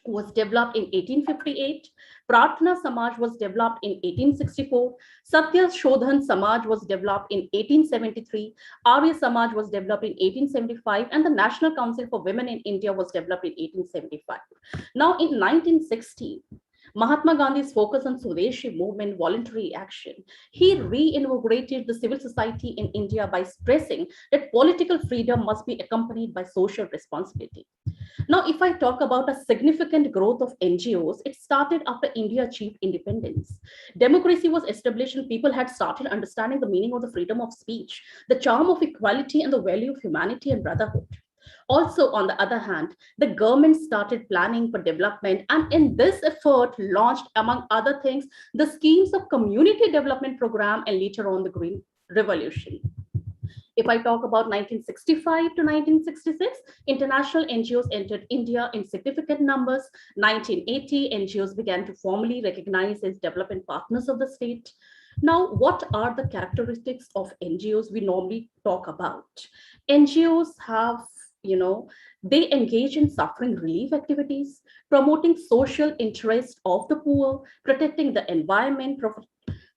was developed in 1858, Pratna Samaj was developed in 1864, Satya Shodhan Samaj was developed in 1873, Arya Samaj was developed in 1875, and the National Council for Women in India was developed in 1875. Now in 1960, Mahatma Gandhi's focus on Swadeshi movement, voluntary action, he reinvigorated the civil society in India by stressing that political freedom must be accompanied by social responsibility. Now, if I talk about a significant growth of NGOs, it started after India achieved independence. Democracy was established and people had started understanding the meaning of the freedom of speech, the charm of equality, and the value of humanity and brotherhood. Also, on the other hand, the government started planning for development, and in this effort launched, among other things, the schemes of community development program and later on the Green Revolution. If I talk about 1965 to 1966, international NGOs entered India in significant numbers. 1980, NGOs began to formally recognize as development partners of the state. Now, what are the characteristics of NGOs we normally talk about? NGOs have, they engage in suffering relief activities, promoting social interest of the poor, protecting the environment,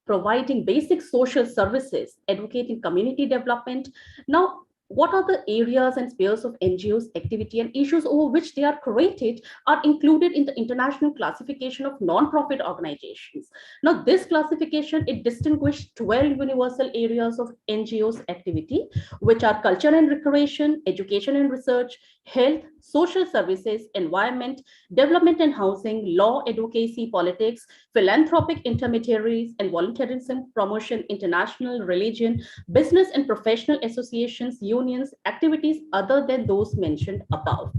providing basic social services, advocating community development. Now, what are the areas and spheres of NGOs activity and issues over which they are created are included in the international classification of non-profit organizations. Now, this classification, it distinguished 12 universal areas of NGOs activity, which are culture and recreation, education and research, health, social services, environment, development and housing, law, advocacy, politics, philanthropic intermediaries and volunteerism, promotion, international religion, business and professional associations, unions, activities other than those mentioned above.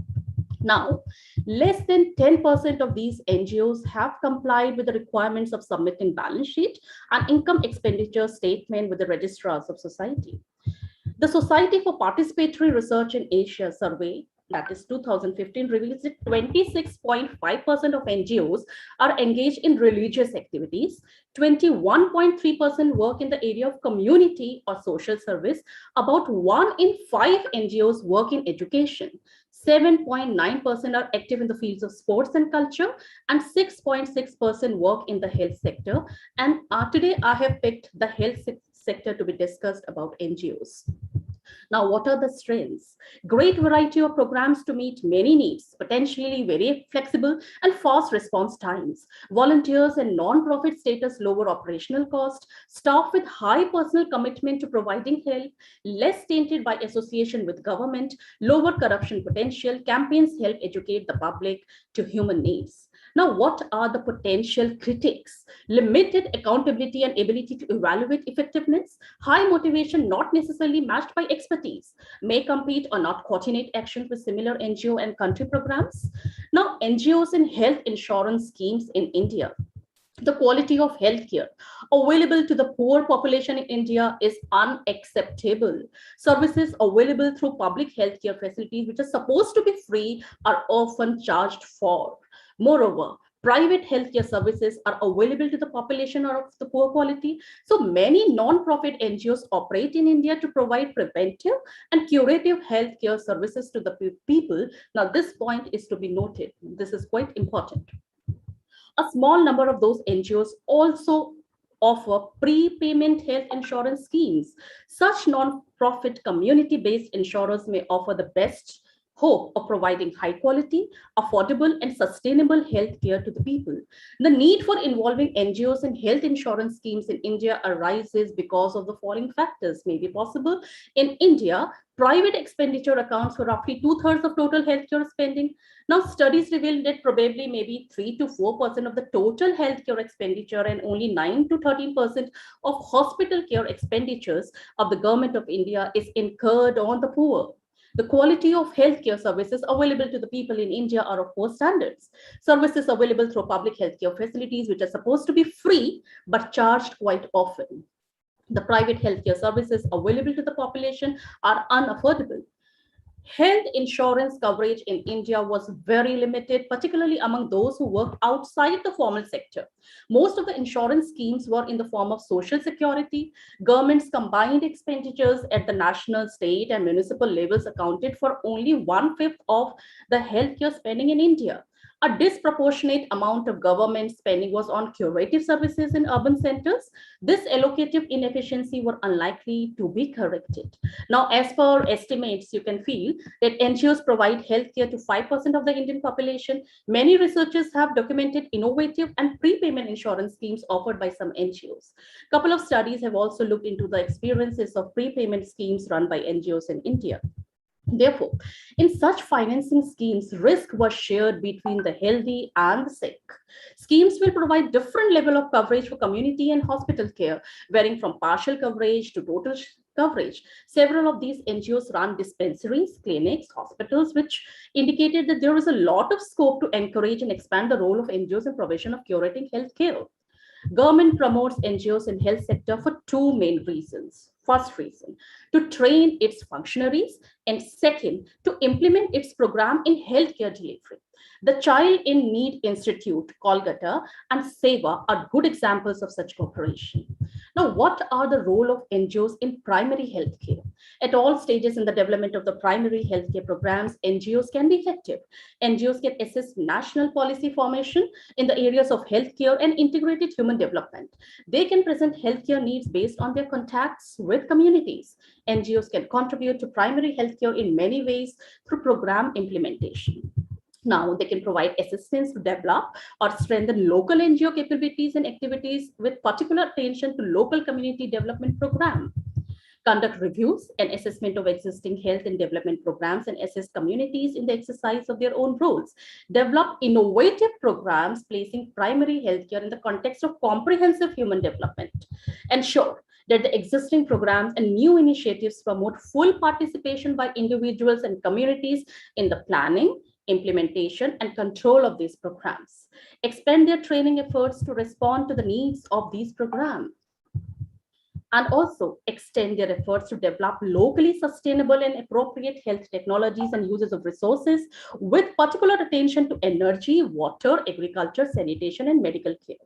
Now, less than 10% of these NGOs have complied with the requirements of submitting balance sheet and income expenditure statement with the registrars of society. The Society for Participatory Research in Asia survey that is 2015, reveals that 26.5% of NGOs are engaged in religious activities, 21.3% work in the area of community or social service, about 1 in 5 NGOs work in education, 7.9% are active in the fields of sports and culture, and 6.6% work in the health sector. And today I have picked the health sector to be discussed about NGOs. Now, what are the strengths? Great variety of programs to meet many needs, potentially very flexible and fast response times. Volunteers and non-profit status, lower operational cost, staff with high personal commitment to providing help, less tainted by association with government, lower corruption potential. Campaigns help educate the public to human needs. Now, what are the potential critics? Limited accountability and ability to evaluate effectiveness, high motivation not necessarily matched by expertise, may compete or not coordinate actions with similar NGO and country programs. Now, NGOs and health insurance schemes in India. The quality of healthcare available to the poor population in India is unacceptable. Services available through public healthcare facilities, which are supposed to be free, are often charged for. Moreover, private healthcare services are available to the population or of the poor quality. So many non-profit NGOs operate in India to provide preventive and curative healthcare services to the people. Now, this point is to be noted. This is quite important. A small number of those NGOs also offer prepayment health insurance schemes. Such non-profit community-based insurers may offer the best hope of providing high quality, affordable, and sustainable health care to the people. The need for involving NGOs in health insurance schemes in India arises because of the following factors may be possible. In India, private expenditure accounts for roughly 2/3 of total healthcare spending. Now, studies reveal that probably maybe 3 to 4% of the total healthcare expenditure and only 9 to 13% of hospital care expenditures of the government of India is incurred on the poor. The quality of healthcare services available to the people in India are of poor standards. Services available through public healthcare facilities, which are supposed to be free, but charged quite often. The private healthcare services available to the population are unaffordable. Health insurance coverage in India was very limited, particularly among those who work outside the formal sector. Most of the insurance schemes were in the form of social security. Government's combined expenditures at the national, state, and municipal levels accounted for only 1/5 of the healthcare spending in India. A disproportionate amount of government spending was on curative services in urban centers. This allocative inefficiency were unlikely to be corrected. Now, as per estimates, you can feel that NGOs provide healthcare to 5% of the Indian population. Many researchers have documented innovative and prepayment insurance schemes offered by some NGOs. A couple of studies have also looked into the experiences of prepayment schemes run by NGOs in India. Therefore, in such financing schemes, risk was shared between the healthy and the sick. Schemes will provide different level of coverage for community and hospital care, varying from partial coverage to total coverage. Several of these NGOs run dispensaries, clinics, hospitals, which indicated that there is a lot of scope to encourage and expand the role of NGOs in provision of curating health care. Government promotes NGOs in health sector for two main reasons. First reason, to train its functionaries, and second, to implement its program in healthcare delivery. The Child in Need Institute, Kolkata, and Seva are good examples of such cooperation. Now, what are the role of NGOs in primary healthcare? At all stages in the development of the primary healthcare programs, NGOs can be effective. NGOs can assist national policy formation in the areas of healthcare and integrated human development. They can present healthcare needs based on their contacts with communities. NGOs can contribute to primary healthcare in many ways through program implementation. Now, they can provide assistance to develop or strengthen local NGO capabilities and activities with particular attention to local community development program. Conduct reviews and assessment of existing health and development programs and assist communities in the exercise of their own roles. Develop innovative programs placing primary healthcare in the context of comprehensive human development. Ensure that the existing programs and new initiatives promote full participation by individuals and communities in the planning, implementation, and control of these programs. Expand their training efforts to respond to the needs of these programs. and also extend their efforts to develop locally sustainable and appropriate health technologies and uses of resources with particular attention to energy, water, agriculture, sanitation, and medical care.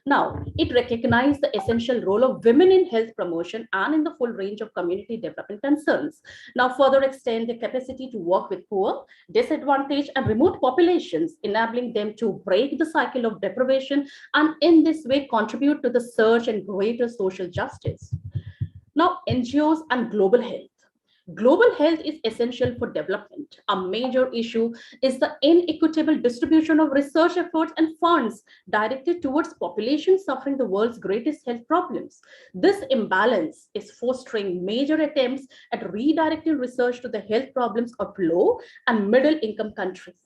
Now, it recognized the essential role of women in health promotion and in the full range of community development concerns. Now, further extend the capacity to work with poor, disadvantaged, and remote populations, enabling them to break the cycle of deprivation and in this way contribute to the surge and greater social justice. Now, NGOs and global health. Global health is essential for development. A major issue is the inequitable distribution of research efforts and funds directed towards populations suffering the world's greatest health problems. This imbalance is fostering major attempts at redirecting research to the health problems of low and middle income countries.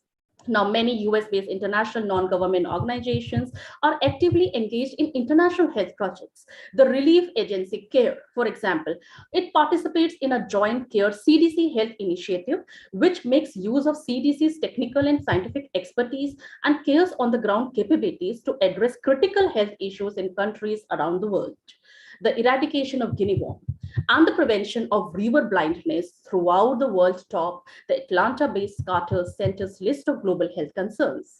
Now, many US-based international non-government organizations are actively engaged in international health projects. The relief agency CARE, for example, it participates in a joint CARE CDC health initiative, which makes use of CDC's technical and scientific expertise and CARE's on-the-ground capabilities to address critical health issues in countries around the world. The eradication of guinea worm and the prevention of river blindness throughout the world top the Atlanta-based Carter Center's list of global health concerns.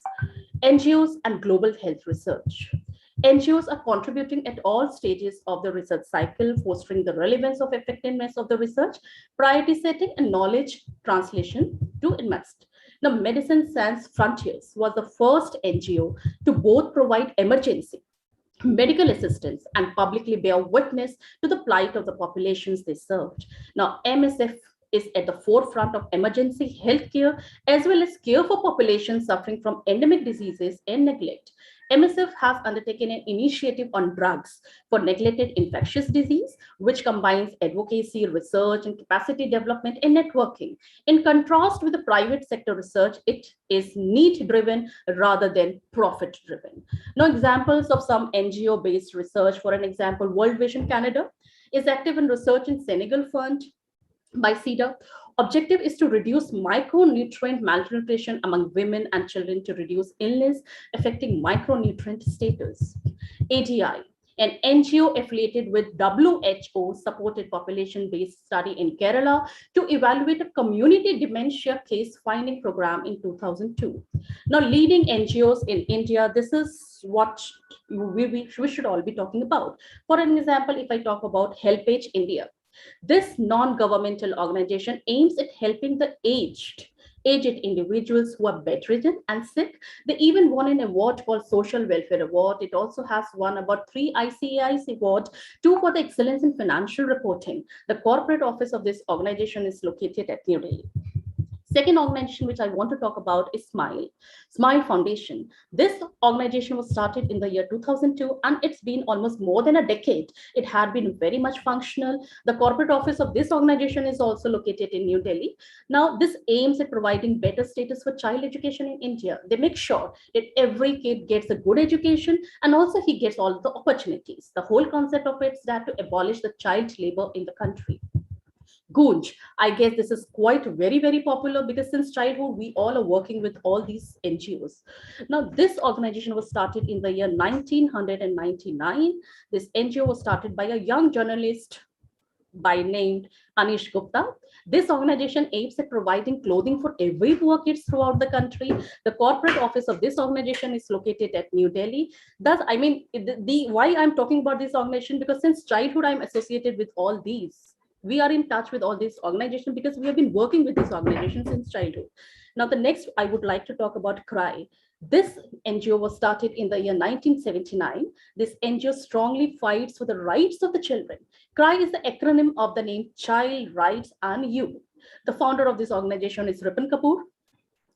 NGOs and global health research. NGOs are contributing at all stages of the research cycle, fostering the relevance of effectiveness of the research, priority setting, and knowledge translation to invest. Now, Medicine Sans Frontiers was the first NGO to both provide emergency medical assistance and publicly bear witness to the plight of the populations they served. Now, MSF is at the forefront of emergency healthcare as well as care for populations suffering from endemic diseases and neglect. MSF has undertaken an initiative on drugs for neglected infectious disease, which combines advocacy, research, and capacity development and networking. In contrast with the private sector research, it is need-driven rather than profit-driven. Now, examples of some NGO-based research, for an example, World Vision Canada is active in research in Senegal Fund by CEDA. Objective is to reduce micronutrient malnutrition among women and children to reduce illness affecting micronutrient status. ADI, an NGO affiliated with WHO supported population-based study in Kerala to evaluate a community dementia case finding program in 2002. Now, leading NGOs in India, this is what we should all be talking about. For an example, if I talk about HelpAge India, this non-governmental organization aims at helping the aged individuals who are bedridden and sick. They even won an award called Social Welfare Award. It also has won about 3 ICAIs awards, 2 for the excellence in financial reporting. The corporate office of this organization is located at New Delhi. Second organization which I want to talk about is Smile Foundation. This organization was started in the year 2002 and it's been almost more than a decade. It had been very much functional. The corporate office of this organization is also located in New Delhi. Now, this aims at providing better status for child education in India. They make sure that every kid gets a good education and also he gets all the opportunities. The whole concept of it is that to abolish the child labor in the country. Gunj, I guess this is quite very popular because since childhood, we all are working with all these NGOs. Now, this organization was started in the year 1999. This NGO was started by a young journalist by named Anish Gupta. This organization aims at providing clothing for every poor kids throughout the country. The corporate office of this organization is located at New Delhi. Thus, I mean, why I'm talking about this organization, because since childhood, I'm associated with all these. We are in touch with all these organizations because we have been working with this organization since childhood. Now, the next I would like to talk about CRY. This NGO was started in the year 1979. This NGO strongly fights for the rights of the children. CRY is the acronym of the name Child Rights and You. The founder of this organization is Ripon Kapoor.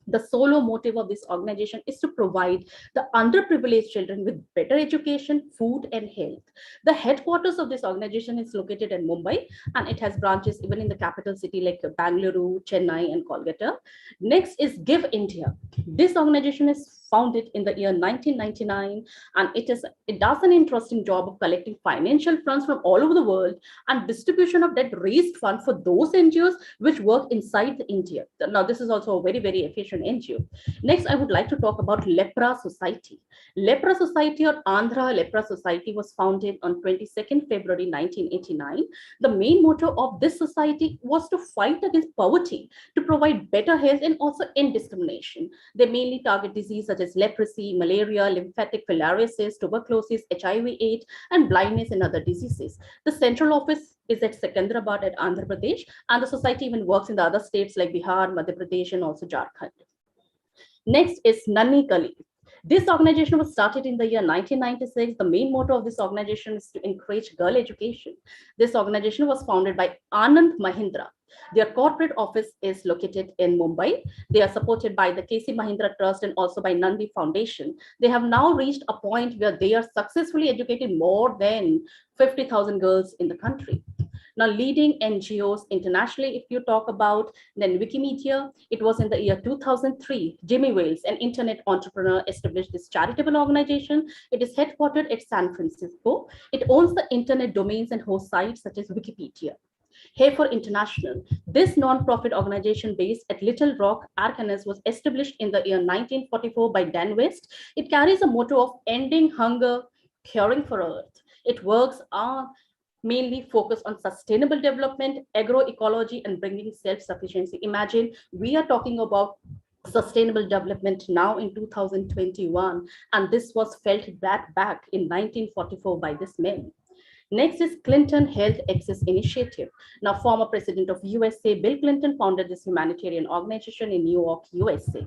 The solo motive of this organization is to provide the underprivileged children with better education, food, and health. The headquarters of this organization is located in Mumbai, and it has branches even in the capital city like Bangalore, Chennai, and Kolkata. Next is Give India. This organization is founded in the year 1999, and it does an interesting job of collecting financial funds from all over the world and distribution of that raised fund for those NGOs which work inside India. Now, this is also a very, very efficient NGO. Next, I would like to talk about Lepra Society. Lepra Society, or Andhra Lepra Society, was founded on 22nd February 1989. The main motto of this society was to fight against poverty, to provide better health, and also end discrimination. They mainly target diseases such as leprosy, malaria, lymphatic filariasis, tuberculosis, HIV/AIDS, and blindness and other diseases. The central office is at Secunderabad at Andhra Pradesh, and the society even works in the other states like Bihar, Madhya Pradesh, and also Jharkhand. Next is Nanni Kali. This organization was started in the year 1996. The main motto of this organization is to encourage girl education. This organization was founded by Anand Mahindra. Their corporate office is located in Mumbai. They are supported by the KC Mahindra Trust and also by Nandi Foundation. They have now reached a point where they are successfully educating more than 50,000 girls in the country. Now, leading NGOs internationally, if you talk about then Wikimedia, it was in the year 2003. Jimmy Wales, an internet entrepreneur, established this charitable organization. It is headquartered at San Francisco. It owns the internet domains and host sites such as Wikipedia. Heifer International, this non-profit organization based at Little Rock, Arkansas, was established in the year 1944 by Dan West. It carries a motto of ending hunger, caring for Earth. It works on mainly focused on sustainable development, agroecology, and bringing self-sufficiency. Imagine we are talking about sustainable development now in 2021, and this was felt back in 1944 by this man. Next is Clinton Health Access Initiative. Now, former president of USA, Bill Clinton, founded this humanitarian organization in New York, USA.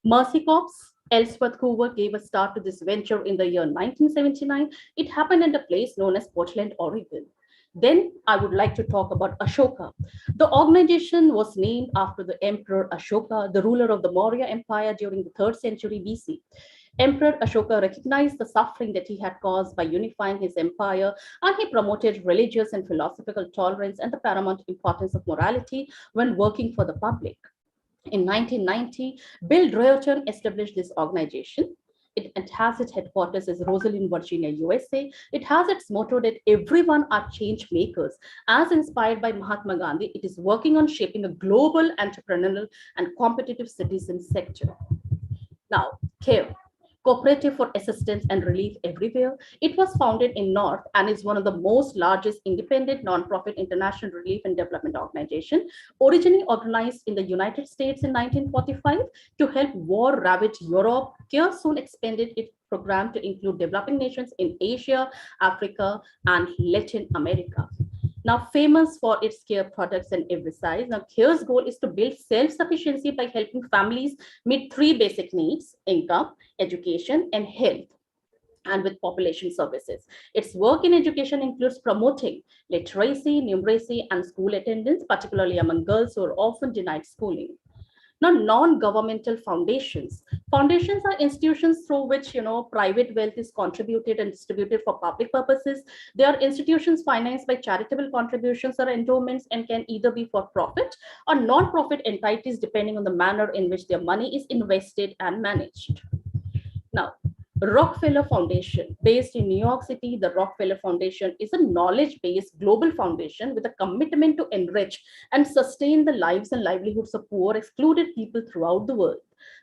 Mercy Corps, Ellsworth Hoover gave a start to this venture in the year 1979. It happened in a place known as Portland, Oregon. Then I would like to talk about Ashoka. The organization was named after the Emperor Ashoka, the ruler of the Maurya Empire during the 3rd century BC. Emperor Ashoka recognized the suffering that he had caused by unifying his empire, and he promoted religious and philosophical tolerance and the paramount importance of morality when working for the public. In 1990, Bill Drayton established this organization. It has its headquarters as Rosalind, Virginia, USA. It has its motto that everyone are change makers. As inspired by Mahatma Gandhi, it is working on shaping a global entrepreneurial and competitive citizen sector. Now, CARE, Cooperative for Assistance and Relief Everywhere. It was founded in North and is one of the most largest independent nonprofit international relief and development organization, originally organized in the United States in 1945 to help war-ravaged Europe. CARE soon expanded its program to include developing nations in Asia, Africa, and Latin America. Now, famous for its CARE products and every size. Now, CARE's goal is to build self-sufficiency by helping families meet 3 basic needs: income, education, and health, and with population services. Its work in education includes promoting literacy, numeracy, and school attendance, particularly among girls who are often denied schooling. Now, non-governmental foundations. Foundations are institutions through which private wealth is contributed and distributed for public purposes. They are institutions financed by charitable contributions or endowments and can either be for profit or non-profit entities depending on the manner in which their money is invested and managed. Now, Rockefeller Foundation, based in New York City, the Rockefeller Foundation is a knowledge-based global foundation with a commitment to enrich and sustain the lives and livelihoods of poor, excluded people throughout the world.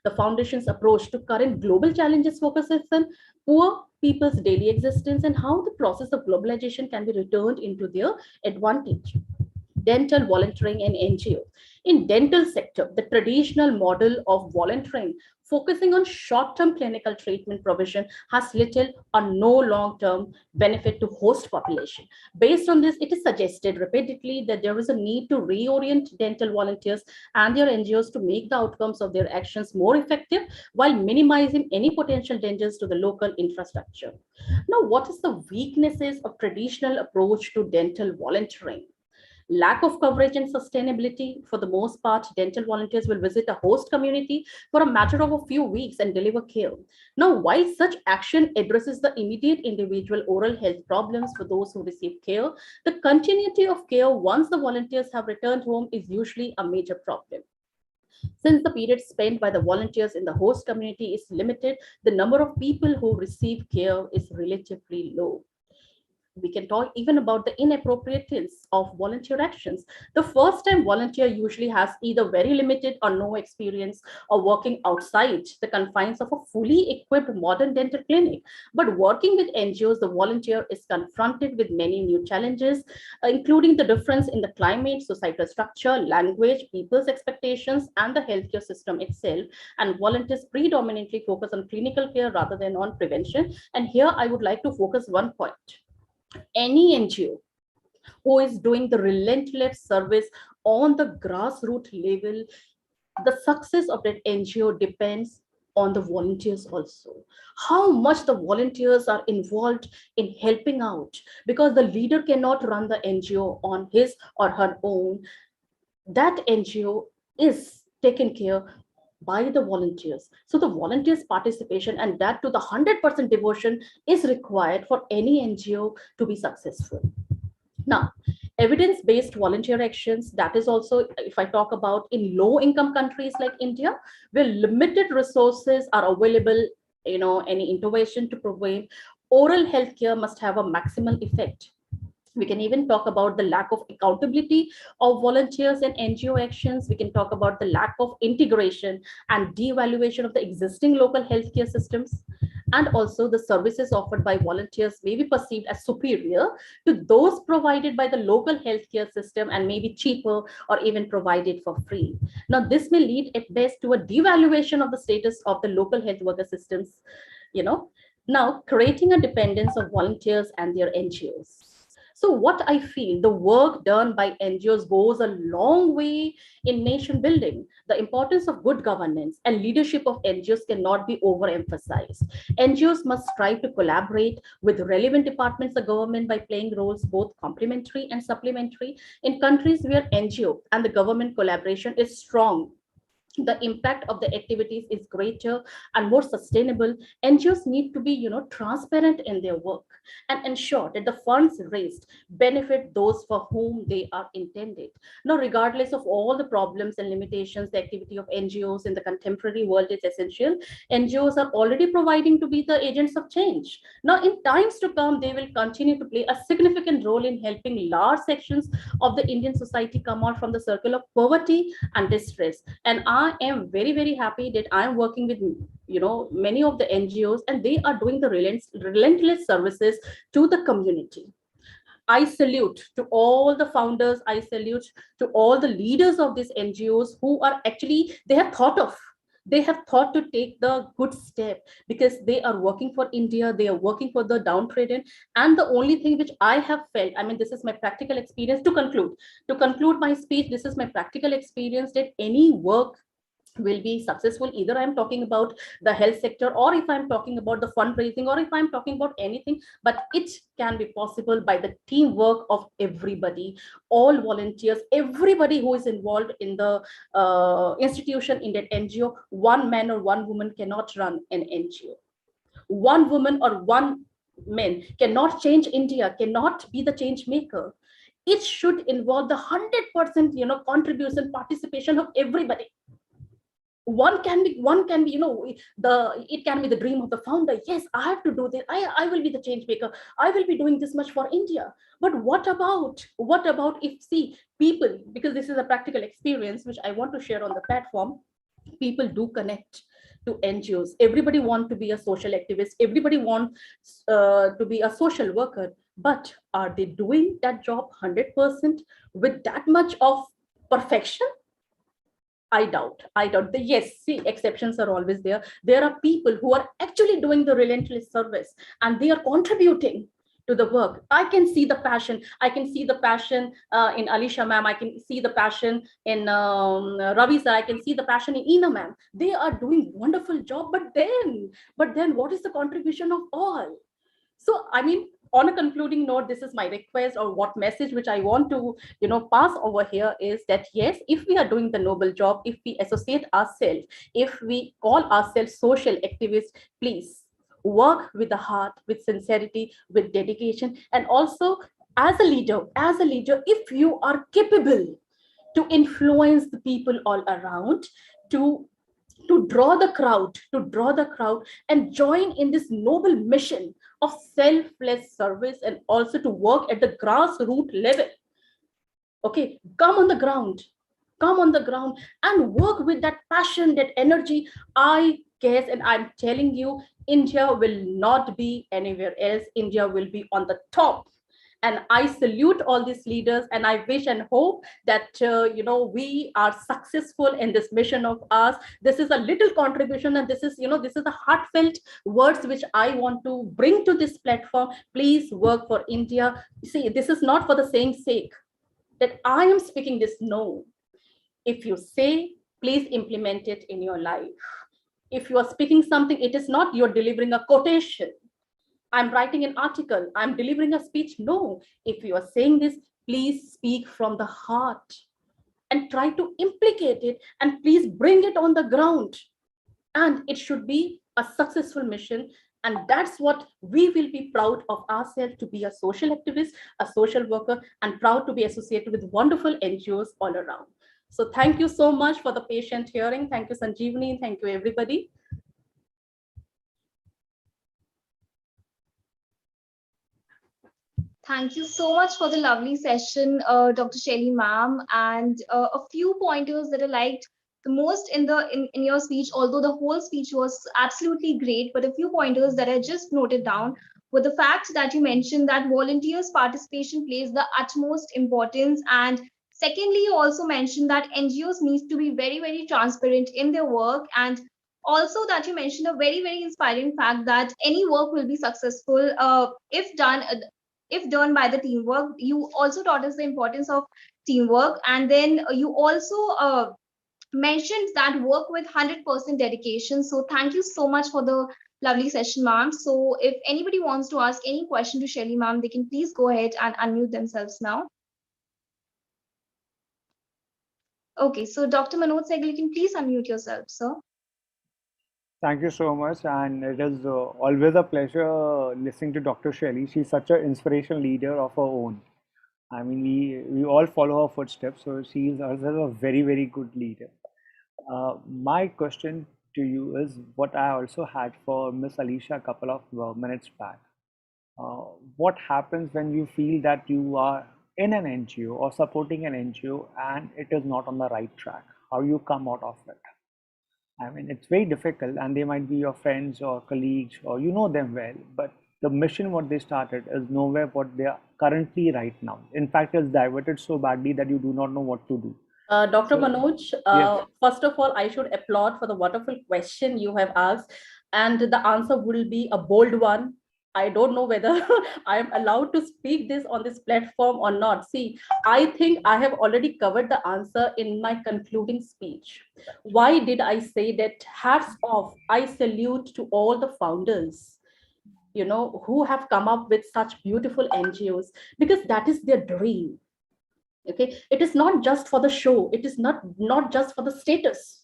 The foundation's approach to current global challenges focuses on poor people's daily existence and how the process of globalization can be returned into their advantage. Dental volunteering and NGO. In dental sector, the traditional model of volunteering focusing on short-term clinical treatment provision has little or no long-term benefit to host population. Based on this, it is suggested repeatedly that there is a need to reorient dental volunteers and their NGOs to make the outcomes of their actions more effective while minimizing any potential dangers to the local infrastructure. Now, what is the weaknesses of traditional approach to dental volunteering? Lack of coverage and sustainability. For the most part, dental volunteers will visit a host community for a matter of a few weeks and deliver care. Now, while such action addresses the immediate individual oral health problems for those who receive care, the continuity of care once the volunteers have returned home is usually a major problem. Since the period spent by the volunteers in the host community is limited, the number of people who receive care is relatively low. We can talk even about the inappropriateness of volunteer actions. The first time volunteer usually has either very limited or no experience of working outside the confines of a fully equipped modern dental clinic. But working with NGOs, the volunteer is confronted with many new challenges, including the difference in the climate, societal structure, language, people's expectations, and the healthcare system itself. And volunteers predominantly focus on clinical care rather than on prevention. And here I would like to focus one point. Any NGO who is doing the relentless service on the grassroots level, the success of that NGO depends on the volunteers also. How much the volunteers are involved in helping out, because the leader cannot run the NGO on his or her own. That NGO is taken care by the volunteers. So the volunteers participation, and that to the 100% devotion, is required for any NGO to be successful. Now, evidence-based volunteer actions, that is also, if I talk about in low-income countries like India, where limited resources are available, any intervention to provide oral health care must have a maximal effect. We can even talk about the lack of accountability of volunteers and NGO actions. We can talk about the lack of integration and de-evaluation of the existing local healthcare systems. And also the services offered by volunteers may be perceived as superior to those provided by the local healthcare system and may be cheaper or even provided for free. Now, this may lead at best to a devaluation of the status of the local health worker systems, now creating a dependence of volunteers and their NGOs. So what I feel, the work done by NGOs goes a long way in nation building. The importance of good governance and leadership of NGOs cannot be overemphasized. NGOs must strive to collaborate with relevant departments of government by playing roles both complementary and supplementary. In countries where NGO and the government collaboration is strong, the impact of the activities is greater and more sustainable. NGOs need to be, transparent in their work and ensure that the funds raised benefit those for whom they are intended. Now, regardless of all the problems and limitations, the activity of NGOs in the contemporary world is essential. NGOs are already providing to be the agents of change. Now, in times to come, they will continue to play a significant role in helping large sections of the Indian society come out from the circle of poverty and distress. And I am very, very happy that I am working with, many of the NGOs, and they are doing the relentless services to the community. I salute to all the founders. I salute to all the leaders of these NGOs who are actually, they have thought to take the good step, because they are working for India, they are working for the downtrodden. And the only thing which I have felt, this is my practical experience to conclude my speech, this is my practical experience, that any work will be successful, either I'm talking about the health sector, or if I'm talking about the fundraising, or if I'm talking about anything, but it can be possible by the teamwork of everybody, all volunteers, everybody who is involved in the institution in that NGO. One man or one woman cannot run an NGO. One woman or one man cannot change India, cannot be the change maker. It should involve the 100% contribution, participation of everybody. One can be it can be the dream of the founder. Yes, I have to do this, I will be the change maker, I will be doing this much for India. But what about if, see, people, because this is a practical experience which I want to share on the platform, people do connect to NGOs. Everybody wants to be a social activist, everybody wants to be a social worker, but are they doing that job 100% with that much of perfection? I doubt. Yes, see, exceptions are always there. There are people who are actually doing the relentless service, and they are contributing to the work. I can see the passion. I can see the passion in Alisha ma'am. I can see the passion in Ravi sir. I can see the passion in Ina ma'am. They are doing wonderful job. But then what is the contribution of all? So, on a concluding note, this is my request, or what message which I want to, pass over here is that, yes, if we are doing the noble job, if we associate ourselves, if we call ourselves social activists, please work with the heart, with sincerity, with dedication. And also, as a leader, if you are capable to influence the people all around, to draw the crowd and join in this noble mission of selfless service, and also to work at the grassroots level. Okay, come on the ground and work with that passion, that energy. I guess, and I'm telling you, India will not be anywhere else. India will be on the top. And I salute all these leaders, and I wish and hope that we are successful in this mission of ours. This is a little contribution, and this is the heartfelt words which I want to bring to this platform. Please work for India. See, this is not for the saying sake that I am speaking this. No, if you say, please implement it in your life. If you are speaking something, it is not you're delivering a quotation. I'm writing an article, I'm delivering a speech. No, if you are saying this, please speak from the heart and try to implicate it, and please bring it on the ground. And it should be a successful mission. And that's what we will be proud of ourselves, to be a social activist, a social worker, and proud to be associated with wonderful NGOs all around. So thank you so much for the patient hearing. Thank you, Sanjeevani. Thank you, everybody. Thank you so much for the lovely session, Dr. Shelly ma'am, and a few pointers that I liked the most in your speech, although the whole speech was absolutely great, but a few pointers that I just noted down were the fact that you mentioned that volunteers' participation plays the utmost importance, and secondly, you also mentioned that NGOs need to be very, very transparent in their work, and also that you mentioned a very, very inspiring fact that any work will be successful if done by the teamwork. You also taught us the importance of teamwork, and then you also mentioned that work with 100% dedication. So thank you so much for the lovely session, ma'am. So if anybody wants to ask any question to Shelly ma'am, they can please go ahead and unmute themselves now. Okay, so Dr. Manoj Sehgal, you can please unmute yourself, sir. Thank you so much, and it is always a pleasure listening to Dr. Shelley. She's such an inspirational leader of her own. I mean, we all follow her footsteps, so she's herself a very, very good leader. My question to you is what I also had for Miss Alicia a couple of minutes back. What happens when you feel that you are in an NGO or supporting an NGO and it is not on the right track? How you come out of it? I mean, it's very difficult, and they might be your friends or colleagues, or you know them well, but the mission what they started is nowhere what they are currently right now. In fact, it's diverted so badly that you do not know what to do. Dr. Manoj, first of all, I should applaud for the wonderful question you have asked, and the answer will be a bold one. I don't know whether I am allowed to speak this on this platform or not. See, I think I have already covered the answer in my concluding speech. Why did I say that? Hats off, I salute to all the founders, who have come up with such beautiful NGOs, because that is their dream. Okay, it is not just for the show, it is not just for the status.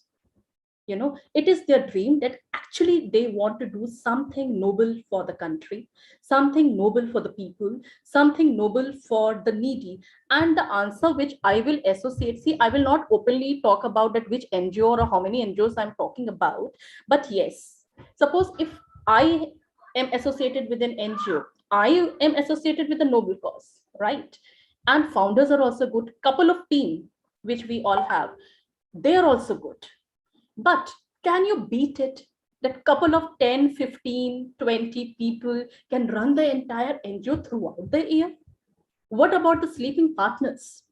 It is their dream that actually they want to do something noble for the country, something noble for the people, something noble for the needy. And the answer which I will associate, see, I will not openly talk about that which NGO or how many NGOs I'm talking about, but yes, suppose if I am associated with an NGO, I am associated with a noble cause, right? And founders are also good. Couple of team which we all have, they are also good. But can you beat it that couple of 10, 15, 20 people can run the entire NGO throughout the year? What about the sleeping partners?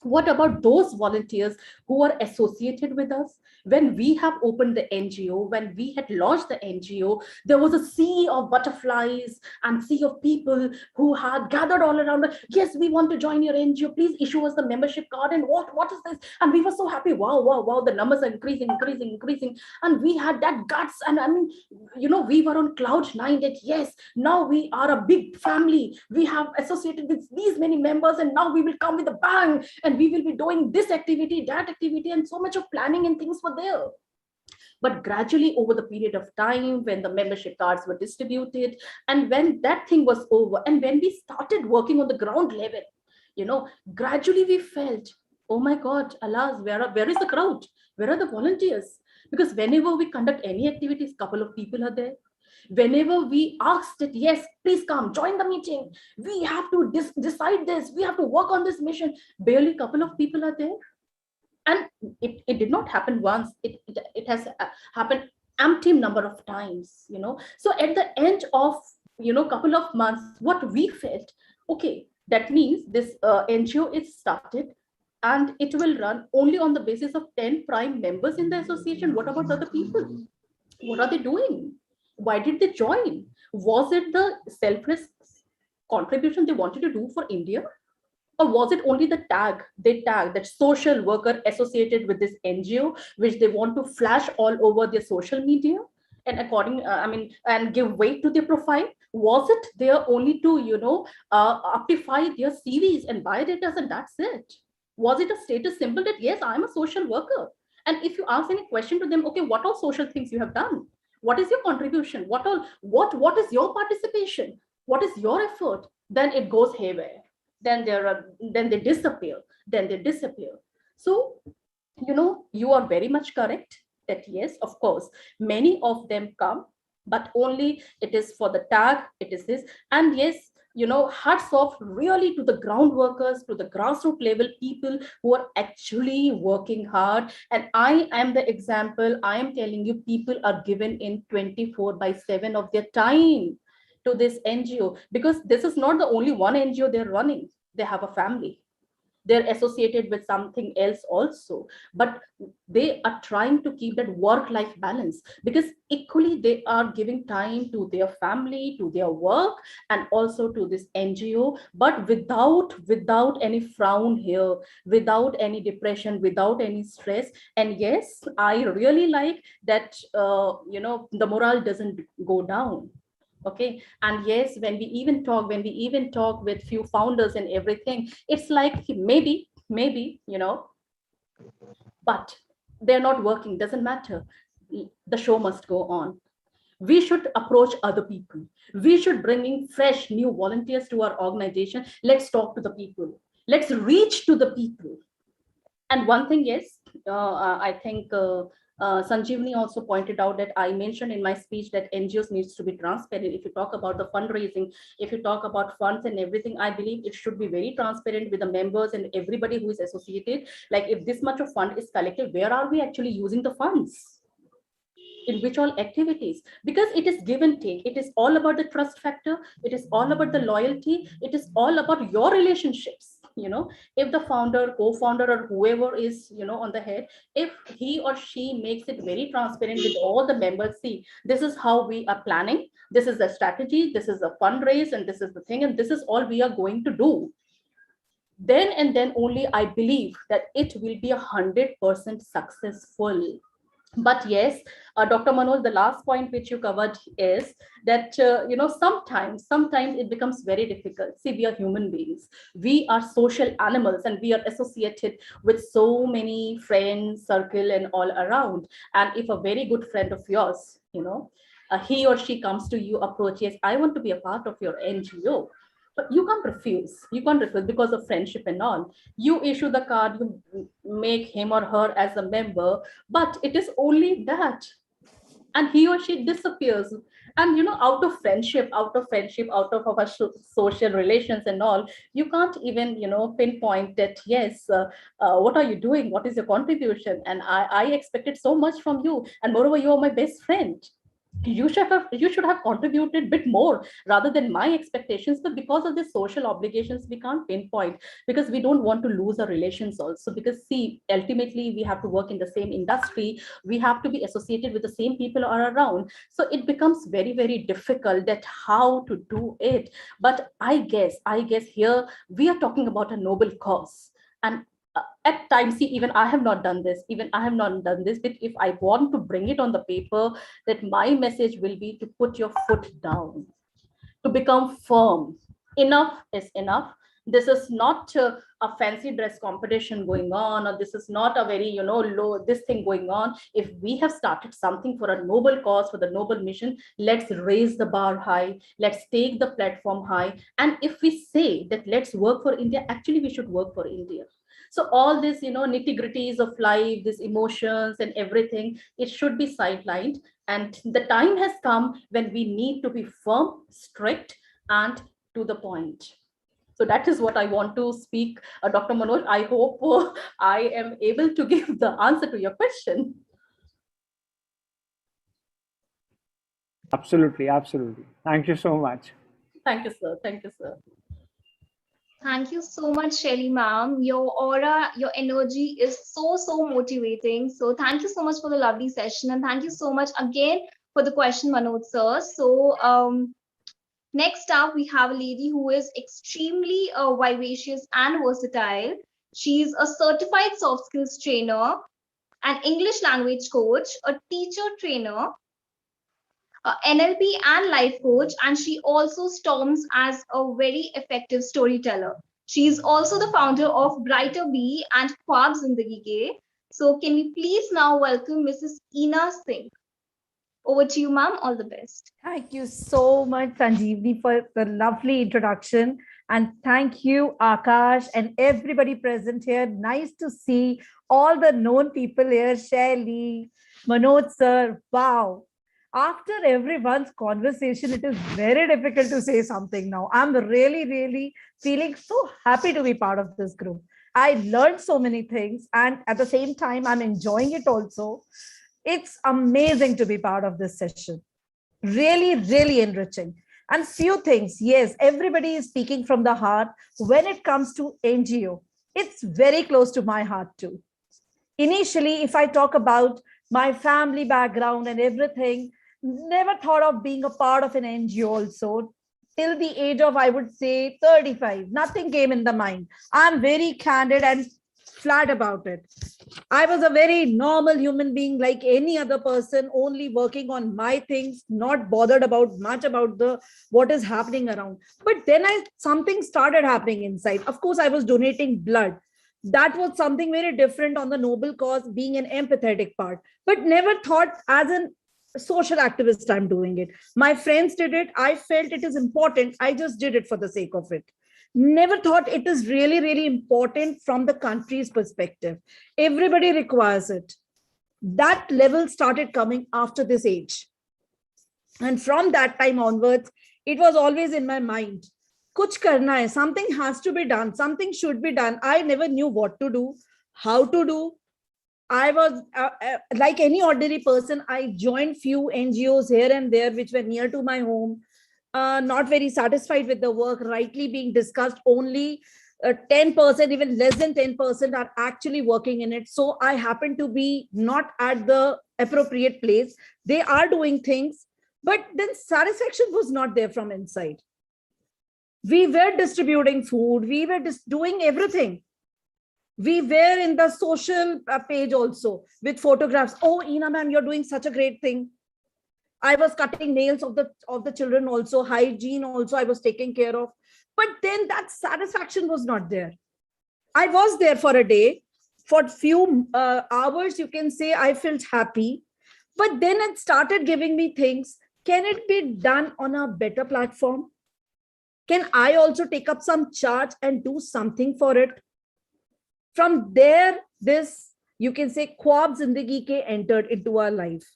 What about those volunteers who are associated with us? When we have opened the NGO, when we had launched the NGO, there was a sea of butterflies and sea of people who had gathered all around. Yes, we want to join your NGO. Please issue us the membership card. And what is this? And we were so happy. Wow, wow, wow. The numbers are increasing. And we had that guts. And I mean, we were on cloud nine that yes, now we are a big family. We have associated with these many members, and now we will come with a bang. And we will be doing this activity, that activity, and so much of planning and things were there. But gradually over the period of time, when the membership cards were distributed, and when that thing was over, and when we started working on the ground level, gradually we felt Oh my God, alas, where is the crowd? Where are the volunteers? Because whenever we conduct any activities, couple of people are there. Whenever we ask that, yes, please come, join the meeting. We have to decide this. We have to work on this mission. Barely couple of people are there. And it did not happen once. It has happened umpteen number of times, So at the end of, couple of months, what we felt, okay, that means this NGO is started and it will run only on the basis of 10 prime members in the association. What about the other people? What are they doing? Why did they join? Was it the selfless contribution they wanted to do for India? Or was it only the tag they tag, that social worker associated with this NGO, which they want to flash all over their social media and and give weight to their profile? Was it there only to, optify their CVs and biodatas and that's it? Was it a status symbol that, yes, I'm a social worker? And if you ask any question to them, okay, what all social things you have done? What is your contribution? What is your participation? What is your effort? Then it goes haywire. Then they disappear. So, you are very much correct that, yes, of course, many of them come, but only it is for the tag, it is this. And yes, hats off really to the ground workers, to the grassroots level people who are actually working hard. And I am the example. I am telling you, people are given in 24/7 of their time to this NGO, because this is not the only one NGO they're running. They have a family. They're associated with something else also, but they are trying to keep that work-life balance, because equally they are giving time to their family, to their work, and also to this NGO, but without any frown here, without any depression, without any stress. And yes, I really like that, the morale doesn't go down. Okay. And yes, when we even talk with few founders and everything, it's like maybe, but they're not working, doesn't matter. The show must go on. We should approach other people. We should bring in fresh new volunteers to our organization. Let's talk to the people. Let's reach to the people. And one thing, yes, I think Sanjeevani also pointed out that I mentioned in my speech that NGOs needs to be transparent. If you talk about the fundraising, if you talk about funds and everything, I believe it should be very transparent with the members and everybody who is associated. Like, if this much of fund is collected, where are we actually using the funds? In which all activities? Because it is give and take. It is all about the trust factor. It is all about the loyalty. It is all about your relationships. If the founder, co-founder, or whoever is, on the head, if he or she makes it very transparent with all the members, see, this is how we are planning. This is the strategy. This is the fundraise, and this is the thing, and this is all we are going to do. Then and then only I believe that it will be 100% successful. But yes, Dr. Manoj, the last point which you covered is that, sometimes it becomes very difficult. See, we are human beings. We are social animals, and we are associated with so many friends, circle, and all around. And if a very good friend of yours, he or she comes to you, approaches, I want to be a part of your NGO. But you can't refuse. Because of friendship and all. You issue the card, you make him or her as a member, but it is only that. And he or she disappears. And, out of friendship, out of our social relations and all, you can't even, pinpoint that, yes, what are you doing? What is your contribution? And I expected so much from you. And moreover, you are my best friend. You should have contributed a bit more rather than my expectations. But because of the social obligations, we can't pinpoint, because we don't want to lose our relations also. Because see, ultimately we have to work in the same industry, we have to be associated with the same people are around. So it becomes very, very difficult that how to do it. But I guess here we are talking about a noble cause. And at times, see, even I have not done this, but if I want to bring it on the paper, that my message will be to put your foot down, to become firm. Enough is enough. This is not a fancy dress competition going on, or this is not a very, low this thing going on. If we have started something for a noble cause, for the noble mission, let's raise the bar high, let's take the platform high. And if we say that let's work for India, actually we should work for India. So all this, nitty gritties of life, these emotions and everything, it should be sidelined. And the time has come when we need to be firm, strict, and to the point. So that is what I want to speak, Dr. Manoj. I hope I am able to give the answer to your question. Absolutely, absolutely. Thank you so much. Thank you, sir. Thank you, sir. Thank you so much, Shelly ma'am. Your aura, your energy is so motivating. So thank you so much for the lovely session. And thank you so much again for the question, Manoj sir. So next up, we have a lady who is extremely vivacious and versatile. She's a certified soft skills trainer, an English language coach, a teacher trainer, NLP and life coach, and she also storms as a very effective storyteller. She's also the founder of Brighter Bee and Kwab Zindagi Ke. So can we please now welcome Mrs. Ina Singh? Over to you, ma'am. All the best. Thank you so much, Sanjeevni, for the lovely introduction. And thank you, Akash, and everybody present here. Nice to see all the known people here. Shelly, Manoj sir. Wow. After everyone's conversation, it is very difficult to say something now. I'm really feeling so happy to be part of this group. I learned so many things, and at the same time, I'm enjoying it also. It's amazing to be part of this session. Really enriching. And few things, yes, everybody is speaking from the heart. When it comes to NGO, it's very close to my heart too. Initially, if I talk about my family background and everything, never thought of being a part of an NGO also. Till the age of, I would say, 35, nothing came in the mind. I'm very candid and flat about it. I was a very normal human being like any other person, only working on my things, not bothered about much about the what is happening around. But then something started happening inside. Of course, I was donating blood. That was something very different on the noble cause, being an empathetic part, but never thought as an social activist I'm doing it. My friends did it. I felt it is important. I just did it for the sake of it. Never thought it is really important from the country's perspective. Everybody requires it. That level started coming after this age. And from that time onwards, it was always in my mind. Kuch karna hai, something has to be done, something should be done. I never knew what to do, how to do. I was like any ordinary person. I joined few NGOs here and there, which were near to my home. Not very satisfied with the work rightly being discussed. Only 10%, even less than 10% are actually working in it. So I happen to be not at the appropriate place. They are doing things, but then satisfaction was not there from inside. We were distributing food. We were doing everything. We were in the social page also with photographs. Oh, Ina ma'am, you're doing such a great thing. I was cutting nails of the children also, hygiene also I was taking care of. But then that satisfaction was not there. I was there for a day, for few hours, you can say I felt happy. But then it started giving me things. Can it be done on a better platform? Can I also take up some charge and do something for it? From there, this, you can say, Kwab Zindagi Ke entered into our life.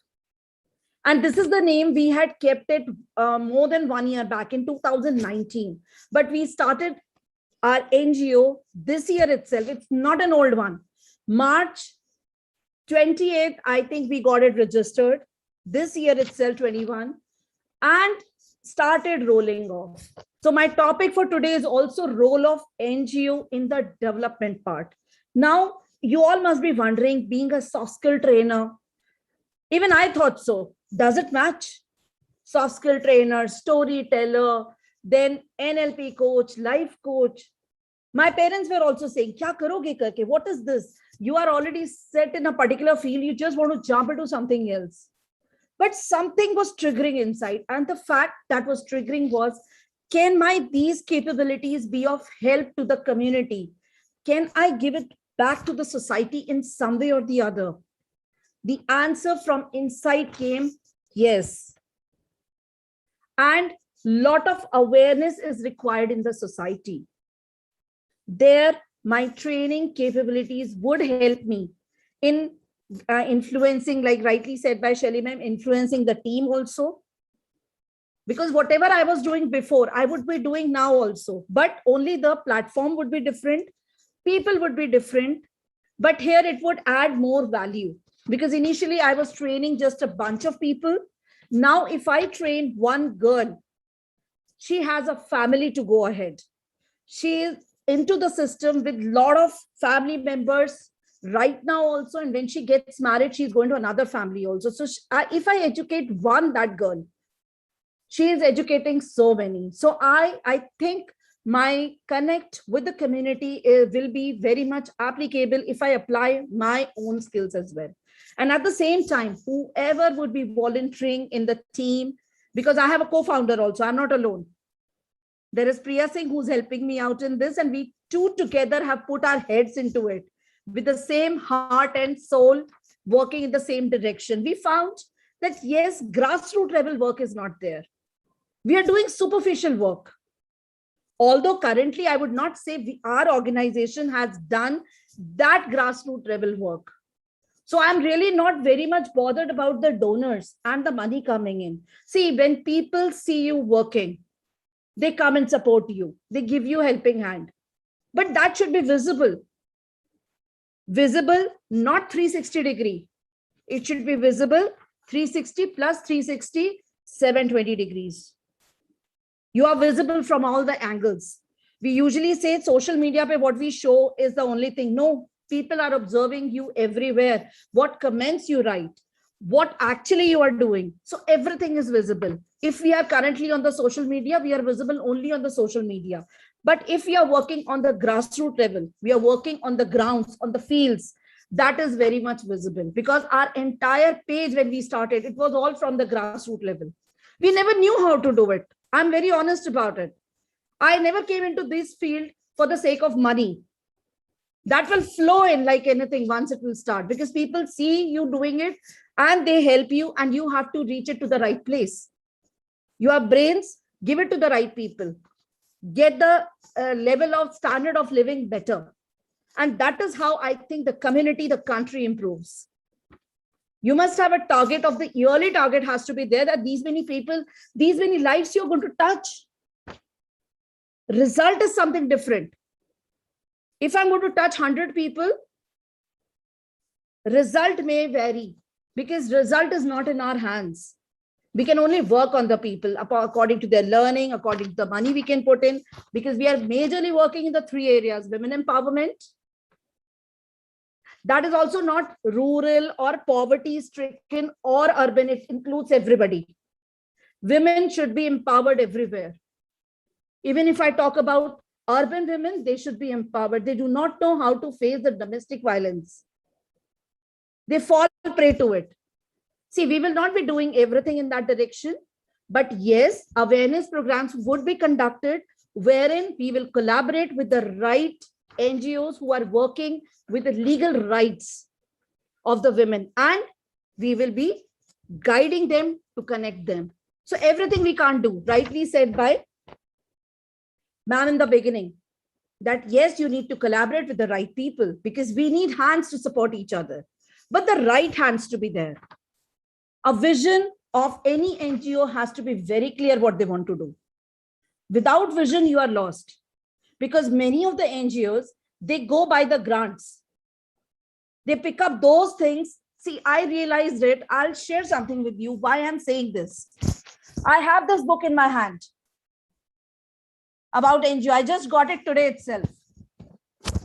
And this is the name we had kept it more than 1 year back in 2019. But we started our NGO this year itself. It's not an old one. March 28th, I think we got it registered. This year itself, 21. And started rolling off. So my topic for today is also role of NGO in the development part. Now, you all must be wondering, being a soft skill trainer, even I thought so. Does it match? Soft skill trainer, storyteller, then NLP coach, life coach. My parents were also saying, Kya karoge karke? What is this? You are already set in a particular field. You just want to jump into something else. But something was triggering inside. And the fact that was triggering was, can these capabilities be of help to the community? Can I give it back to the society in some way or the other? The answer from inside came, yes. And lot of awareness is required in the society. There, my training capabilities would help me in influencing, like rightly said by Shelly ma'am, influencing the team also. Because whatever I was doing before, I would be doing now also, but only the platform would be different, people would be different, but here it would add more value. Because initially I was training just a bunch of people. Now, if I train one girl, she has a family to go ahead. She is into the system with a lot of family members right now also. And when she gets married, she's going to another family also. So if I educate one, that girl, she is educating so many. So I think my connect with the community will be very much applicable if I apply my own skills as well. And at the same time, whoever would be volunteering in the team, because I have a co-founder also, I'm not alone. There is Priya Singh who's helping me out in this, and we two together have put our heads into it with the same heart and soul, working in the same direction. We found that yes, grassroots level work is not there. We are doing superficial work. Although currently I would not say our organization has done that grassroots level work. So I'm really not very much bothered about the donors and the money coming in. See, when people see you working, they come and support you. They give you a helping hand. But that should be visible. Visible, not 360 degree. It should be visible 360 plus 360, 720 degrees. You are visible from all the angles. We usually say social media, what we show is the only thing. No, people are observing you everywhere. What comments you write, what actually you are doing. So everything is visible. If we are currently on the social media, we are visible only on the social media. But if we are working on the grassroots level, we are working on the grounds, on the fields, that is very much visible. Because our entire page when we started, it was all from the grassroots level. We never knew how to do it. I'm very honest about it. I never came into this field for the sake of money. That will flow in like anything once it will start, because people see you doing it and they help you, and you have to reach it to the right place. You have brains, give it to the right people. Get the level of standard of living better. And that is how I think the community, the country improves. You must have a target of the yearly target has to be there, that these many people, these many lives you're going to touch. Result is something different. If I'm going to touch 100 people, result may vary, because result is not in our hands. We can only work on the people according to their learning, according to the money we can put in, because we are majorly working in the 3 areas: women empowerment. That is also not rural or poverty stricken or urban. It includes everybody. Women should be empowered everywhere. Even if I talk about urban women, they should be empowered. They do not know how to face the domestic violence. They fall prey to it. See, we will not be doing everything in that direction, but yes, awareness programs would be conducted wherein we will collaborate with the right NGOs who are working with the legal rights of the women, and we will be guiding them to connect them. So everything we can't do, rightly said by ma'am in the beginning, that yes, you need to collaborate with the right people, because we need hands to support each other, but the right hands to be there. A vision of any NGO has to be very clear what they want to do. Without vision, you are lost, because many of the NGOs, they go by the grants. They pick up those things. See, I realized it. I'll share something with you why I'm saying this. I have this book in my hand about NGO. I just got it today itself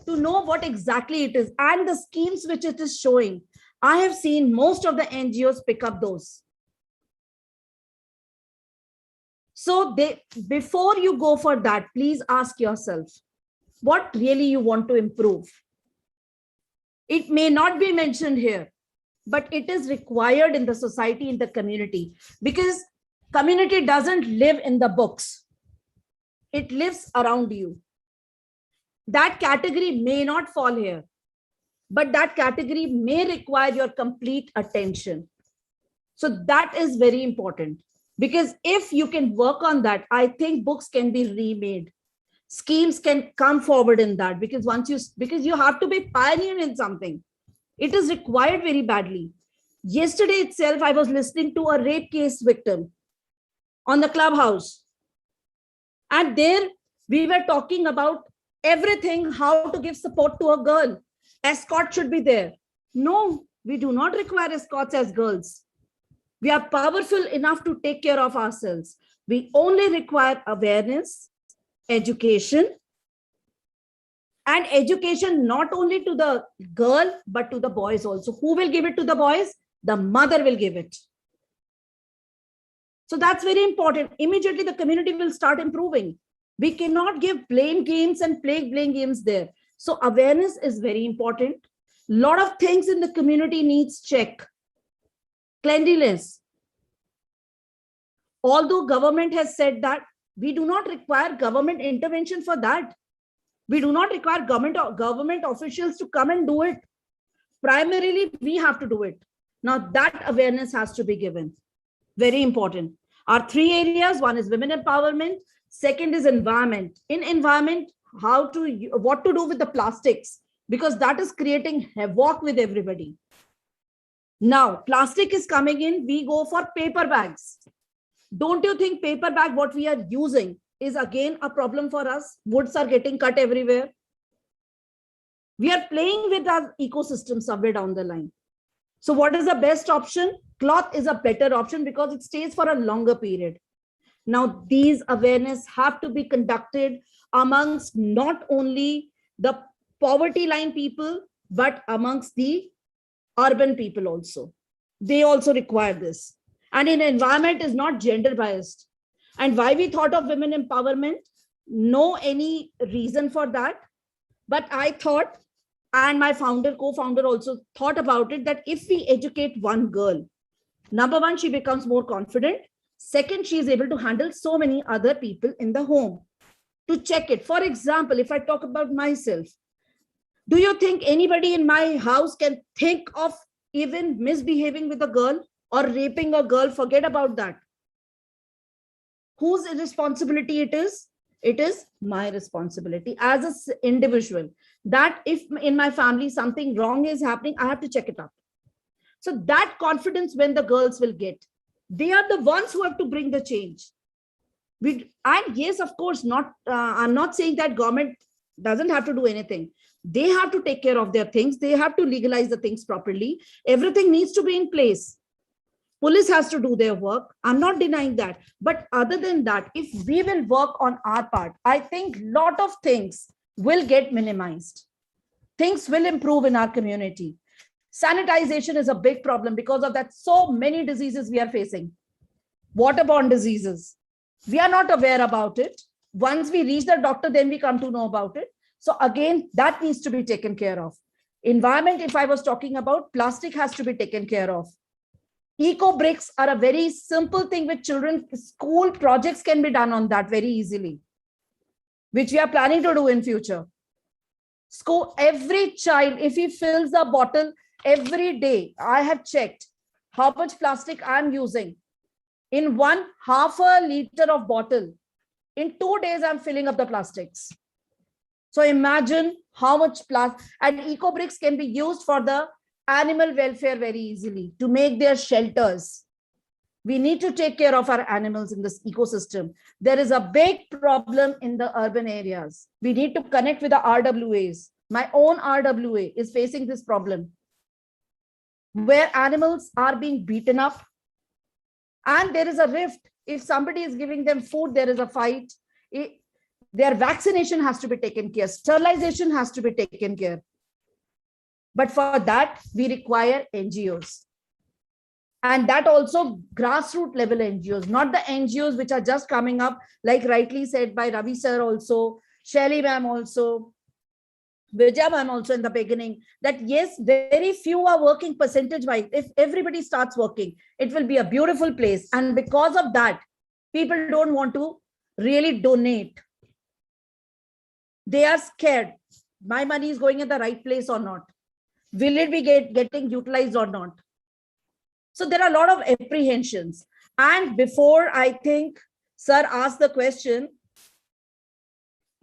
to know what exactly it is and the schemes which it is showing. I have seen most of the NGOs pick up those. So before you go for that, please ask yourself what really you want to improve. It may not be mentioned here, but it is required in the society, in the community, because community doesn't live in the books. It lives around you. That category may not fall here, but that category may require your complete attention. So that is very important, because if you can work on that, I think books can be remade. schemes can come forward in that, because because you have to be pioneer in something. It is required very badly. Yesterday itself, I was listening to a rape case victim on the Clubhouse. And there we were talking about everything, how to give support to a girl. Escort should be there. No, we do not require escorts as girls. We are powerful enough to take care of ourselves. We only require awareness, education, and education not only to the girl, but to the boys also. Who will give it to the boys? The mother will give it. So that's very important. Immediately the community will start improving. We cannot give blame games and play blame games there. So awareness is very important. Lot of things in the community needs check. Cleanliness. Although government has said that, we do not require government intervention for that. We do not require government officials to come and do it. Primarily, we have to do it. Now that awareness has to be given. Very important. Our three areas: one is women empowerment, second is environment. In environment, what to do with the plastics, because that is creating havoc with everybody. Now, plastic is coming in, we go for paper bags. Don't you think paper bag, what we are using, is again a problem for us? Woods are getting cut everywhere. We are playing with our ecosystem somewhere down the line. So what is the best option? Cloth is a better option because it stays for a longer period. Now, these awareness have to be conducted amongst not only the poverty line people, but amongst the urban people also. They also require this. And in environment is not gender biased. And why we thought of women empowerment? No any reason for that. But I thought, and my co-founder also thought about it, that if we educate one girl, number one, she becomes more confident. Second, she is able to handle so many other people in the home to check it. For example, if I talk about myself, do you think anybody in my house can think of even misbehaving with a girl or raping a girl? Forget about that. Whose responsibility it is? It is my responsibility as an individual, that if in my family something wrong is happening, I have to check it out. So that confidence when the girls will get, they are the ones who have to bring the change. And yes, of course, I'm not saying that government doesn't have to do anything. They have to take care of their things. They have to legalize the things properly. Everything needs to be in place. Police has to do their work. I'm not denying that. But other than that, if we will work on our part, I think a lot of things will get minimized. Things will improve in our community. Sanitization is a big problem because of that. So many diseases we are facing. Waterborne diseases. We are not aware about it. Once we reach the doctor, then we come to know about it. So again, that needs to be taken care of. Environment, if I was talking about, plastic has to be taken care of. Eco bricks are a very simple thing with children. School projects can be done on that very easily, which we are planning to do in future. School, every child, if he fills a bottle every day, I have checked how much plastic I'm using. In half a liter of bottle, in 2 days, I'm filling up the plastics. So imagine how much plastic, and eco bricks can be used for the animal welfare very easily to make their shelters. We need to take care of our animals in this ecosystem. There is a big problem in the urban areas. We need to connect with the RWAs. My own RWA is facing this problem where animals are being beaten up and there is a rift. If somebody is giving them food, there is a fight. Their vaccination has to be taken care. Sterilization has to be taken care. But for that, we require NGOs. And that also grassroots level NGOs, not the NGOs which are just coming up, like rightly said by Ravi sir also, Shelly ma'am also, Vijay ma'am also in the beginning, that yes, very few are working percentage-wise. If everybody starts working, it will be a beautiful place. And because of that, people don't want to really donate. They are scared. My money is going in the right place or not? Will it be getting utilized or not? So there are a lot of apprehensions. And before I think sir asked the question,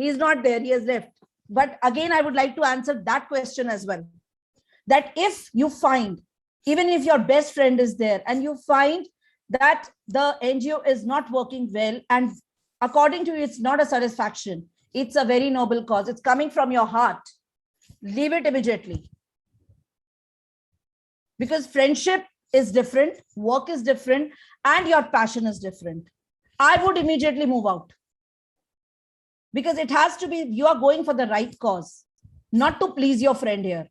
He's not there, he has left. But again, I would like to answer that question as well. That if you find, even if your best friend is there and you find that the NGO is not working well, and according to you, it's not a satisfaction, it's a very noble cause, it's coming from your heart, leave it immediately. Because friendship is different, work is different, and your passion is different. I would immediately move out. Because it has to be, you are going for the right cause, not to please your friend here.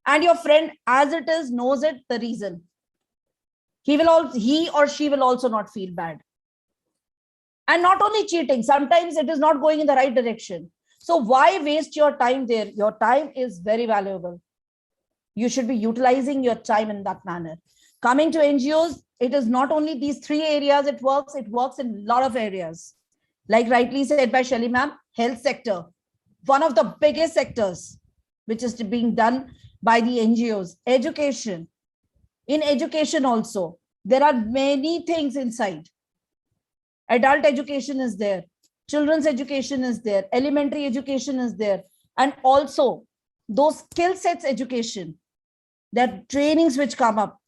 And your friend, as it is, knows it, the reason. He or she will also not feel bad. And not only cheating, sometimes it is not going in the right direction. So why waste your time there? Your time is very valuable. You should be utilizing your time in that manner. Coming to NGOs, it is not only these 3 areas it works in a lot of areas. Like rightly said by Shelly ma'am, health sector, one of the biggest sectors, which is being done by the NGOs. Education. In education also, there are many things inside. Adult education is there. Children's education is there. Elementary education is there. And also those skill sets education, that trainings which come up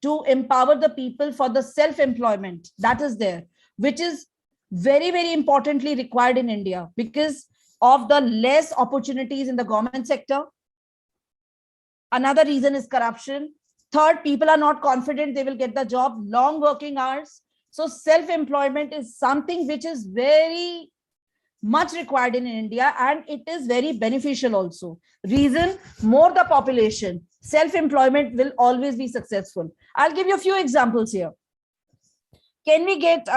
to empower the people for the self-employment, that is there, which is very, very importantly required in India because of the less opportunities in the government sector. Another reason is corruption. Third, people are not confident they will get the job, long working hours. So self-employment is something which is very much required in India, and it is very beneficial also. Reason, more the population, self-employment will always be successful. I'll give you a few examples here. Can we get,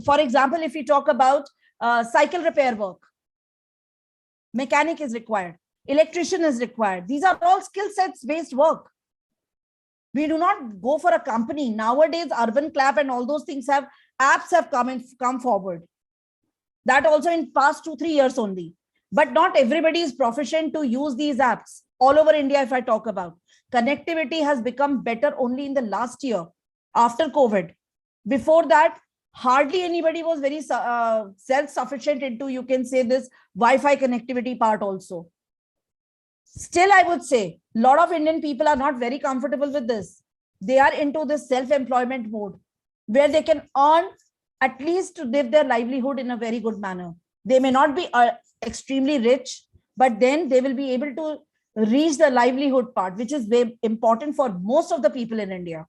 for example, if we talk about cycle repair work, mechanic is required, electrician is required. These are all skill sets based work. We do not go for a company. Nowadays, Urban Clap and all those things have, apps have come forward. That also in past 2-3 years only. But not everybody is proficient to use these apps. All over India, if I talk about, connectivity has become better only in the last year after COVID. Before that, hardly anybody was very self-sufficient into, you can say, this Wi-Fi connectivity part also. Still, I would say a lot of Indian people are not very comfortable with this. They are into this self-employment mode where they can earn at least to live their livelihood in a very good manner. They may not be extremely rich, but then they will be able to reach the livelihood part, which is very important for most of the people in India.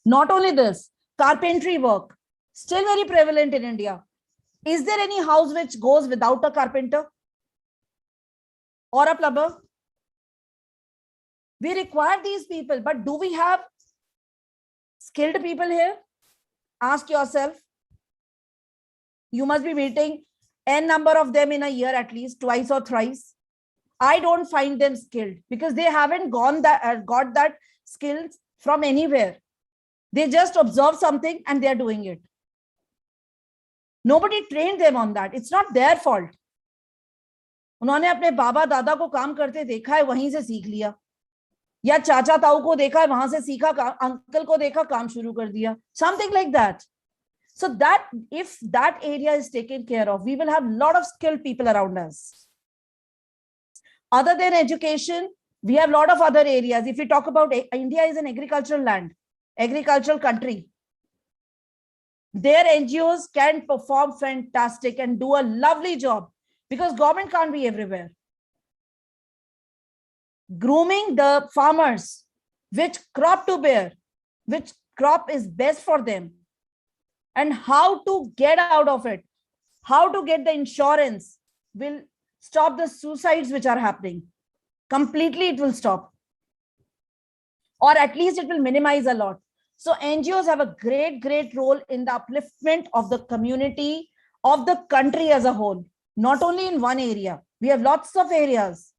Not only this, carpentry work, still very prevalent in India. Is there any house which goes without a carpenter or a plumber? We require these people, but do we have skilled people here? Ask yourself. You must be meeting n number of them in a year, at least twice or thrice. I don't find them skilled because they haven't got that skills from anywhere. They just observe something and they're doing it. Nobody trained them on that. It's not their fault. उन्होंने अपने बाबा दादा को काम करते देखा है, वहीं से सीख लिया, या चाचा ताऊ को देखा है, वहां से सीखा, अंकल को देखा, काम शुरू कर दिया. Something like that. So that if that area is taken care of, we will have a lot of skilled people around us. Other than education, we have a lot of other areas. If we talk about India is an agricultural land, agricultural country, their NGOs can perform fantastic and do a lovely job because government can't be everywhere. Grooming the farmers, which crop to bear, which crop is best for them, and how to get out of it, how to get the insurance will stop the suicides which are happening. Completely it will stop. Or at least it will minimize a lot. So NGOs have a great, great role in the upliftment of the community, of the country as a whole, not only in one area. We have lots of areas.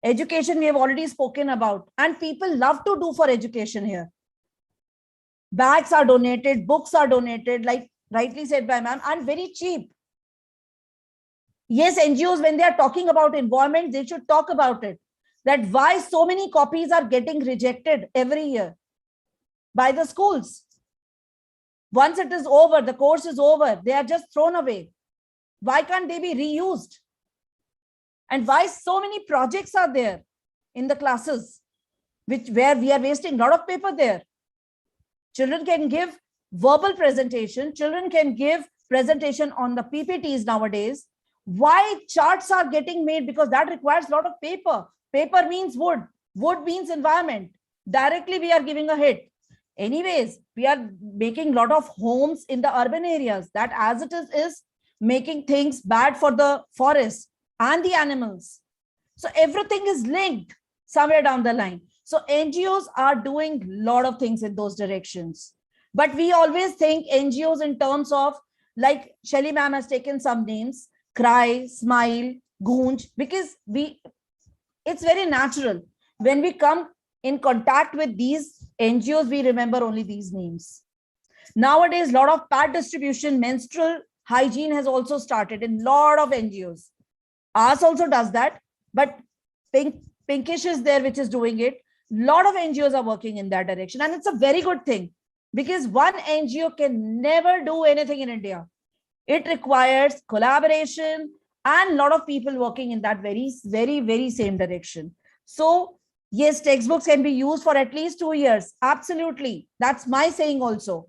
Education we have already spoken about, and people love to do for education here. Bags are donated, books are donated, like rightly said by ma'am, and very cheap. Yes, NGOs, when they are talking about environment, they should talk about it. That why so many copies are getting rejected every year by the schools. Once it is over, the course is over, they are just thrown away. Why can't they be reused? And why so many projects are there in the classes, where we are wasting a lot of paper there? Children can give verbal presentation. Children can give presentation on the PPTs nowadays. Why charts are getting made? Because that requires a lot of paper. Paper means wood. Wood means environment. Directly we are giving a hit. Anyways, we are making a lot of homes in the urban areas. That as it is making things bad for the forest and the animals. So everything is linked somewhere down the line. So NGOs are doing a lot of things in those directions. But we always think NGOs in terms of, like Shelly ma'am has taken some names, Cry, Smile, Goonj, because it's very natural. When we come in contact with these NGOs, we remember only these names. Nowadays, a lot of pad distribution, menstrual hygiene has also started in a lot of NGOs. Ours also does that, but Pinkish is there, which is doing it. A lot of NGOs are working in that direction. And it's a very good thing, because one NGO can never do anything in India. It requires collaboration and a lot of people working in that very, very, very same direction. So yes, textbooks can be used for at least 2 years. Absolutely. That's my saying also.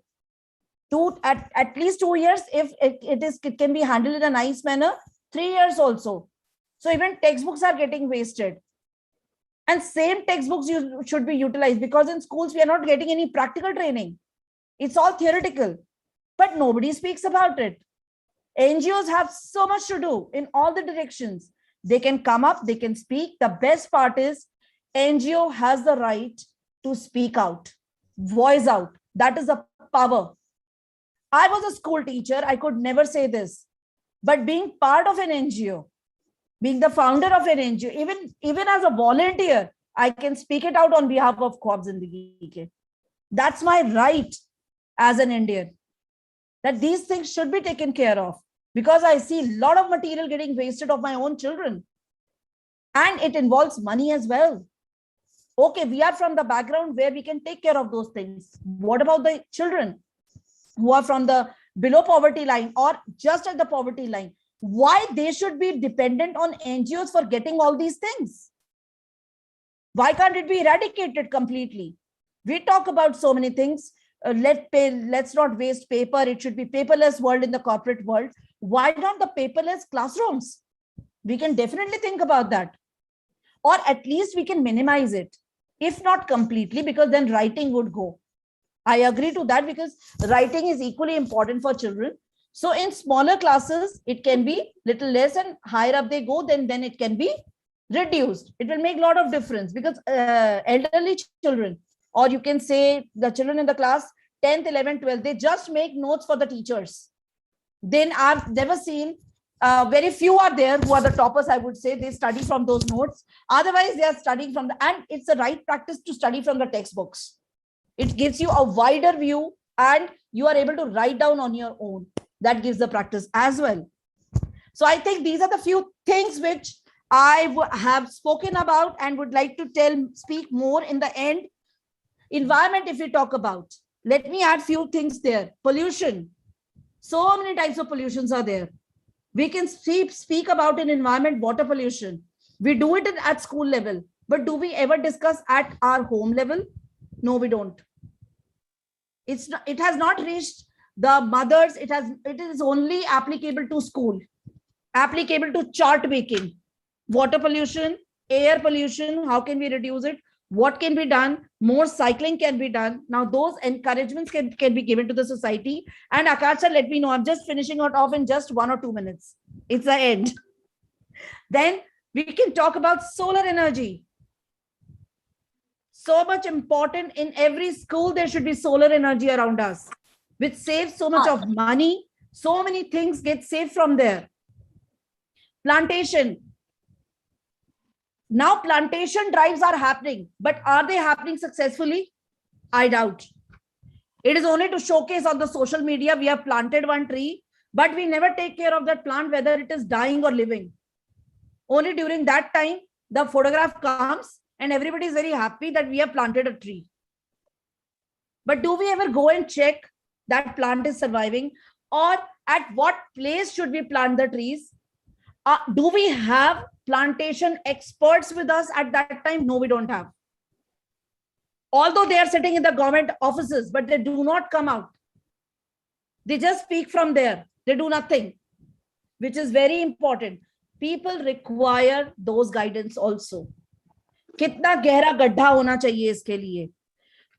At least 2 years, if it can be handled in a nice manner, 3 years also. So even textbooks are getting wasted. And same textbooks should be utilized, because in schools, we are not getting any practical training. It's all theoretical, but nobody speaks about it. NGOs have so much to do in all the directions. They can come up, they can speak. The best part is NGO has the right to speak out, voice out. That is the power. I was a school teacher. I could never say this, but being part of an NGO, being the founder of an NGO, even as a volunteer, I can speak it out on behalf of Khwab Zindagi Ke. That's my right as an Indian, that these things should be taken care of, because I see a lot of material getting wasted of my own children. And it involves money as well. Okay, we are from the background where we can take care of those things. What about the children who are from the below poverty line or just at the poverty line? Why they should be dependent on NGOs for getting all these things? Why can't it be eradicated completely? We talk about so many things. Let's not waste paper. It should be paperless world in the corporate world. Why not the paperless classrooms? We can definitely think about that. Or at least we can minimize it, if not completely, because then writing would go. I agree to that, because writing is equally important for children. So in smaller classes, it can be little less, and higher up they go, then it can be reduced. It will make a lot of difference, because elderly children, or you can say the children in the class 10th, 11th, 12th, they just make notes for the teachers. Then I've never seen, very few are there who are the toppers, I would say. They study from those notes. Otherwise, they are studying from and it's the right practice to study from the textbooks. It gives you a wider view and you are able to write down on your own. That gives the practice as well. So I think these are the few things which I have spoken about and would like to speak more in the end. Environment, if we talk about, let me add few things there. Pollution. So many types of pollutions are there. We can speak about an environment, water pollution. We do it at school level, but do we ever discuss at our home level? No, we don't. It has not reached the mothers. It is only applicable to school, applicable to chart making. Water pollution, air pollution, how can we reduce it? What can be done? More cycling can be done. Now those encouragements can be given to the society. And Akash sir, let me know, I'm just finishing it off in just 1 or 2 minutes. It's the end. Then we can talk about solar energy. So much important. In every school, there should be solar energy around us, which saves so much of money. So many things get saved from there. Plantation. Now plantation drives are happening, but are they happening successfully? I doubt. It is only to showcase on the social media, we have planted one tree, but we never take care of that plant, whether it is dying or living. Only during that time, the photograph comes and everybody is very happy that we have planted a tree. But do we ever go and check that plant is surviving? Or at what place should we plant the trees? Do we have plantation experts with us at that time? No, we don't have. Although they are sitting in the government offices, but they do not come out. They just speak from there. They do nothing, which is very important. People require those guidance also. कितना गहरा गड्ढा होना चाहिए इसके लिए,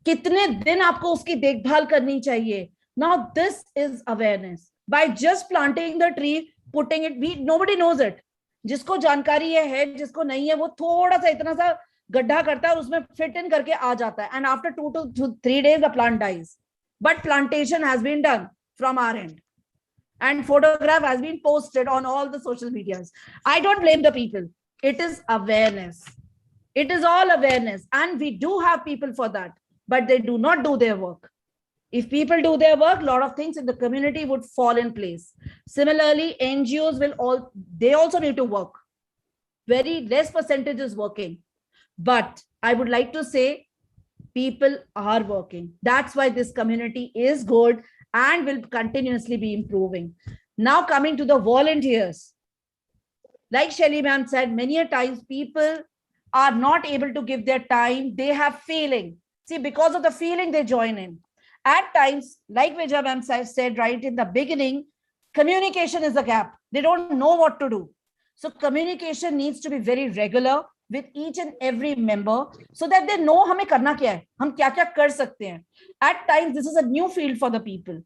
कितने दिन आपको उसकी देखभाल करनी चाहिए. Now this is awareness. By just planting the tree, putting it, nobody knows it. जिसको जानकारी है, जिसको नहीं है, वो थोड़ा सा इतना सा गड्ढा करता है और उसमें फिट इन करके आ जाता है. And after 2 to 3 days, the plant dies. But plantation has been done from our end. And photograph has been posted on all the social medias. I don't blame the people. It is awareness. It is all awareness. And we do have people for that, but they do not do their work. If people do their work, a lot of things in the community would fall in place. Similarly, NGOs they also need to work. Very less percentage is working. But I would like to say people are working. That's why this community is good and will continuously be improving. Now coming to the volunteers. Like Shelly ma'am said, many a times people are not able to give their time. They have feeling. See, because of the feeling, they join in. At times, like Vijay ma'am said right in the beginning, communication is a gap. They don't know what to do. So communication needs to be very regular with each and every member so that they know हमें करना क्या है, हम क्या-क्या कर सकते हैं. At times, this is a new field for the people.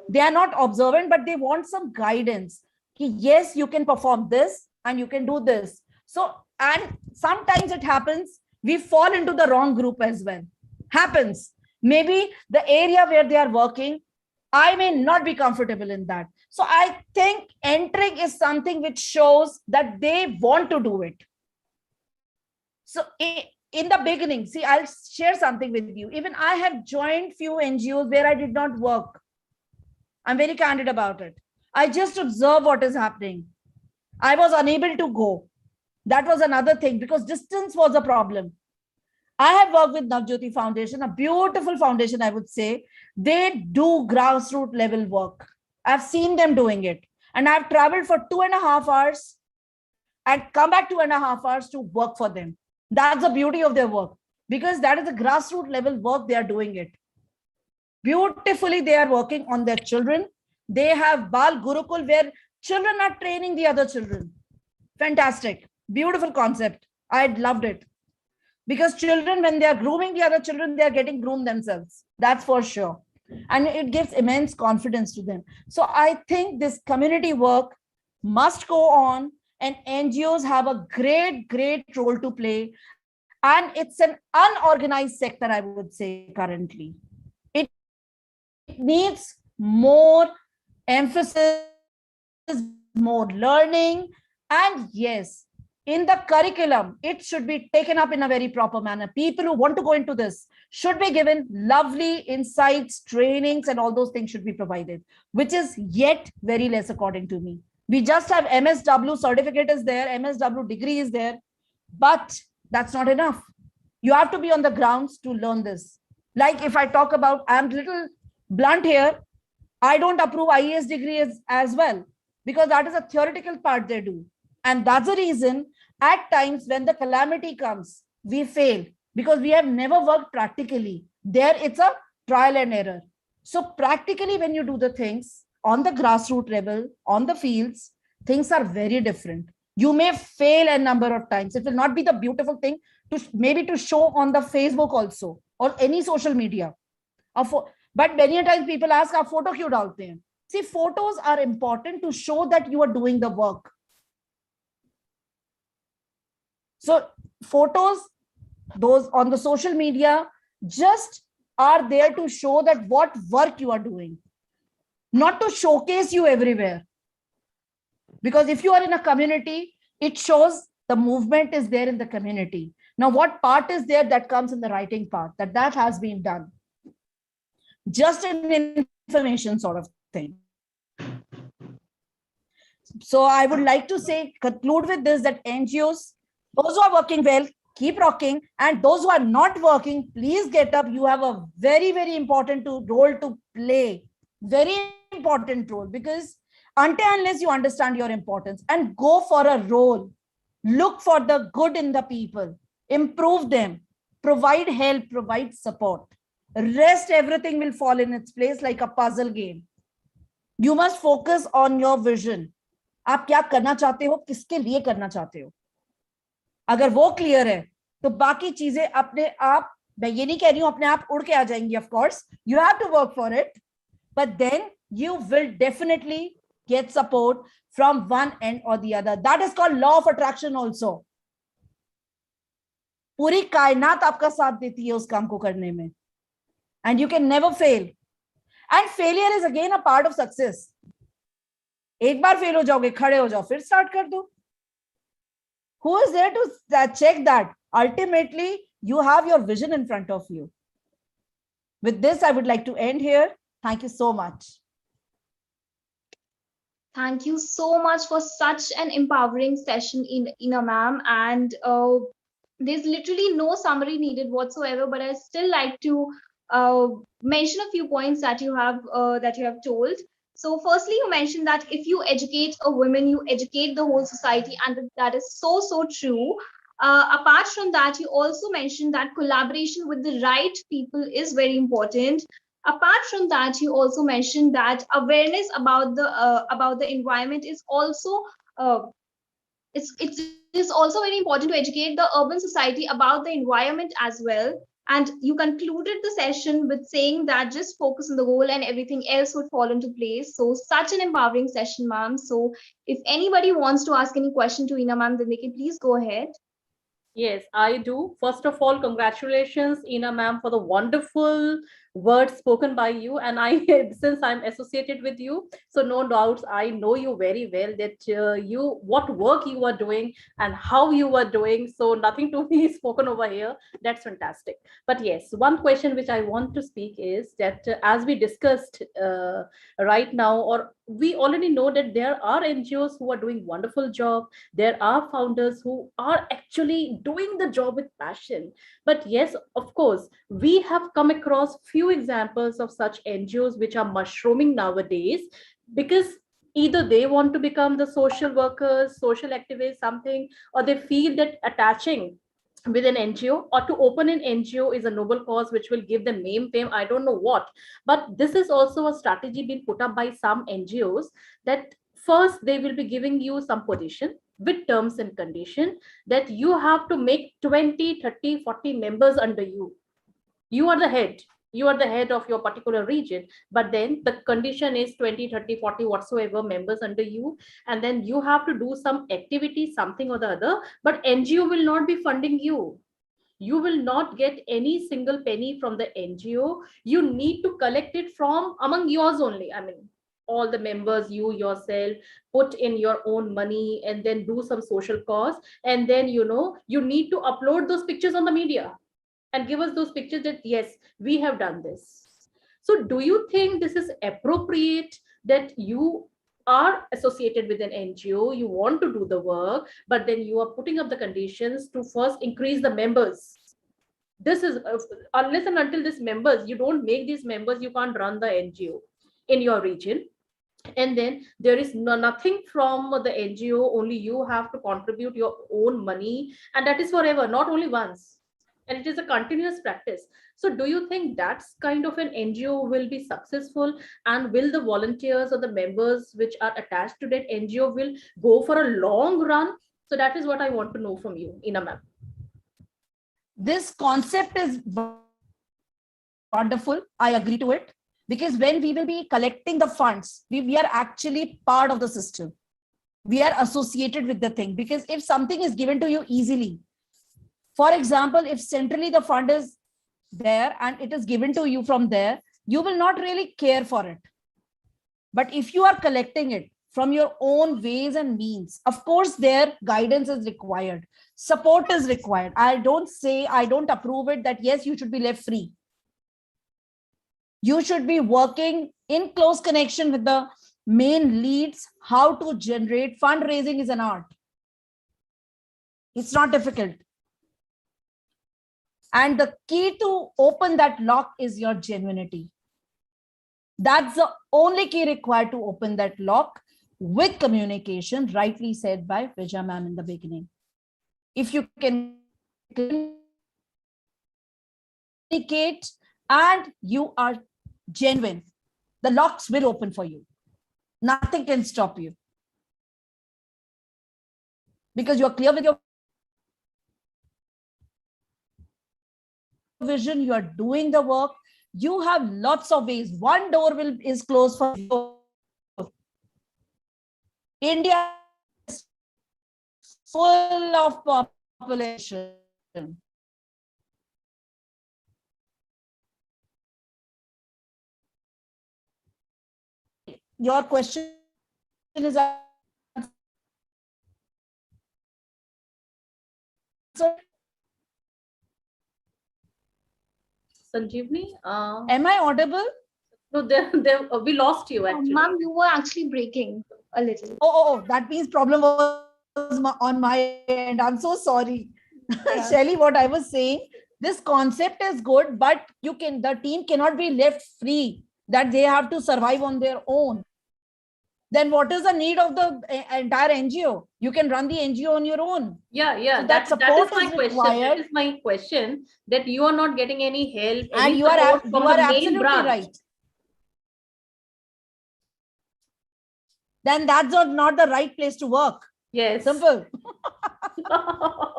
They are not observant, but they want some guidance. Yes, you can perform this and you can do this. So, and sometimes it happens, we fall into the wrong group as well. Happens. Maybe the area where they are working, I may not be comfortable in that. So I think entering is something which shows that they want to do it. So in the beginning, see, I'll share something with you. Even I have joined few NGOs where I did not work. I'm very candid about it. I just observe what is happening. I was unable to go. That was another thing because distance was a problem. I have worked with Navjyoti Foundation, a beautiful foundation, I would say. They do grassroots level work. I've seen them doing it. And I've traveled for 2.5 hours and come back 2.5 hours to work for them. That's the beauty of their work because that is the grassroots level work they are doing it. Beautifully, they are working on their children. They have Bal Gurukul where children are training the other children. Fantastic. Beautiful concept. I loved it. Because children, when they are grooming the other children, they are getting groomed themselves. That's for sure. And it gives immense confidence to them. So I think this community work must go on and NGOs have a great, great role to play. And it's an unorganized sector, I would say currently. It needs more emphasis, more learning, and yes, in the curriculum, it should be taken up in a very proper manner. People who want to go into this should be given lovely insights, trainings, and all those things should be provided, which is yet very less according to me. We just have MSW certificate is there, MSW degree is there, but that's not enough. You have to be on the grounds to learn this. Like if I talk about, I'm a little blunt here, I don't approve IAS degree as well, because that is a theoretical part they do. And that's the reason at times when the calamity comes, we fail because we have never worked practically. There it's a trial and error. So practically when you do the things on the grassroots level, on the fields, things are very different. You may fail a number of times. It will not be the beautiful thing to maybe to show on the Facebook also or any social media. But many times people ask, "Aap photo kyun dalte hain?" See, photos are important to show that you are doing the work. So photos, those on the social media, just are there to show that what work you are doing, not to showcase you everywhere. Because if you are in a community, it shows the movement is there in the community. Now, what part is there that comes in the writing part, that has been done? Just an information sort of thing. So I would like to say, conclude with this, that NGOs, those who are working well, keep rocking. And those who are not working, please get up. You have a very, very important role to play. Very important important role, because until unless you understand your importance and go for a role, look for the good in the people, improve them, provide help, provide support. Rest, everything will fall in its place like a puzzle game. You must focus on your vision. आप क्या करना चाहते हो, किसके लिए करना चाहते हो? अगर वो क्लियर है तो बाकी चीजें अपने आप, मैं ये नहीं कह रही हूं अपने आप उड़ के आ जाएंगी, of course you have to work for it, but then you will definitely get support from one end or the other. That is called law of attraction also. पूरी कायनात आपका साथ देती है उस काम को करने में, and you can never fail. And failure is again a part of success. एक बार फेल हो जाओगे, खड़े हो जाओ, फिर स्टार्ट कर दो. Who is there to check that? Ultimately, you have your vision in front of you. With this, I would like to end here. Thank you so much. Thank you so much for such an empowering session, Ina ma'am. And there's literally no summary needed whatsoever, but I still like to mention a few points that you have told. So firstly, you mentioned that if you educate a woman, you educate the whole society, and that is so true. Apart from that, you also mentioned that collaboration with the right people is very important. Apart from that, you also mentioned that awareness about the environment is also it is also very important to educate the urban society about the environment as well. And you concluded the session with saying that just focus on the goal and everything else would fall into place. So such an empowering session, ma'am. So if anybody wants to ask any question to Ina ma'am, then they can please go ahead. Yes, I do. First of all, congratulations, Ina ma'am, for the wonderful words spoken by you. And I, since I'm associated with you, so no doubts, I know you very well that what work you are doing and how you are doing. So nothing to be spoken over here. That's fantastic. But yes, one question which I want to speak is that as we discussed right now, or we already know that there are NGOs who are doing wonderful job. There are founders who are actually doing the job with passion. But yes, of course, we have come across few examples of such NGOs which are mushrooming nowadays, because either they want to become the social workers, social activists, something, or they feel that attaching with an NGO or to open an NGO is a noble cause which will give them name, fame, I don't know what. But this is also a strategy being put up by some NGOs, that first they will be giving you some position with terms and condition that you have to make 20, 30, 40 members under you. You are the head. You are the head of your particular region, but then the condition is 20, 30, 40 whatsoever members under you, and then you have to do some activity, something or the other, but NGO will not be funding you. You will not get any single penny from the NGO. You need to collect it from among yours only. I mean, all the members, you yourself put in your own money and then do some social cause, and then you need to upload those pictures on the media and give us those pictures that yes, we have done this. So do you think this is appropriate, that you are associated with an NGO, you want to do the work, but then you are putting up the conditions to first increase the members? This is unless and until these members, you don't make these members, you can't run the NGO in your region. And then there is nothing from the NGO, only you have to contribute your own money, and that is forever, not only once, and it is a continuous practice. So do you think that's kind of an NGO will be successful, and will the volunteers or the members which are attached to that NGO will go for a long run? So that is what I want to know from you, Ina ma'am. This concept is wonderful. I agree to it, because when we will be collecting the funds, we are actually part of the system. We are associated with the thing, because if something is given to you easily, for example, if centrally the fund is there and it is given to you from there, you will not really care for it. But if you are collecting it from your own ways and means, of course, their guidance is required. Support is required. I don't approve it that yes, you should be left free. You should be working in close connection with the main leads. How to generate fundraising is an art. It's not difficult. And the key to open that lock is your genuinity. That's the only key required to open that lock with communication, rightly said by Vijay ma'am in the beginning. If you can communicate and you are genuine, the locks will open for you. Nothing can stop you. Because you're clear with your vision, you are doing the work. You have lots of ways. One door is closed for you. India is full of population. Your question is Sanjeevni, am I audible? no, we lost you actually. Ma'am, you were actually breaking a little. Oh, that means problem was on my end. I'm so sorry. Yeah. Shelly, what I was saying, this concept is good, but the team cannot be left free that they have to survive on their own. Then what is the need of the entire NGO? You can run the NGO on your own. Yeah. So that support is my is question. required. That is my question. That you are not getting any help, And any you are support from the main absolutely branch. right. Then that's not the right place to work. Yes. Simple.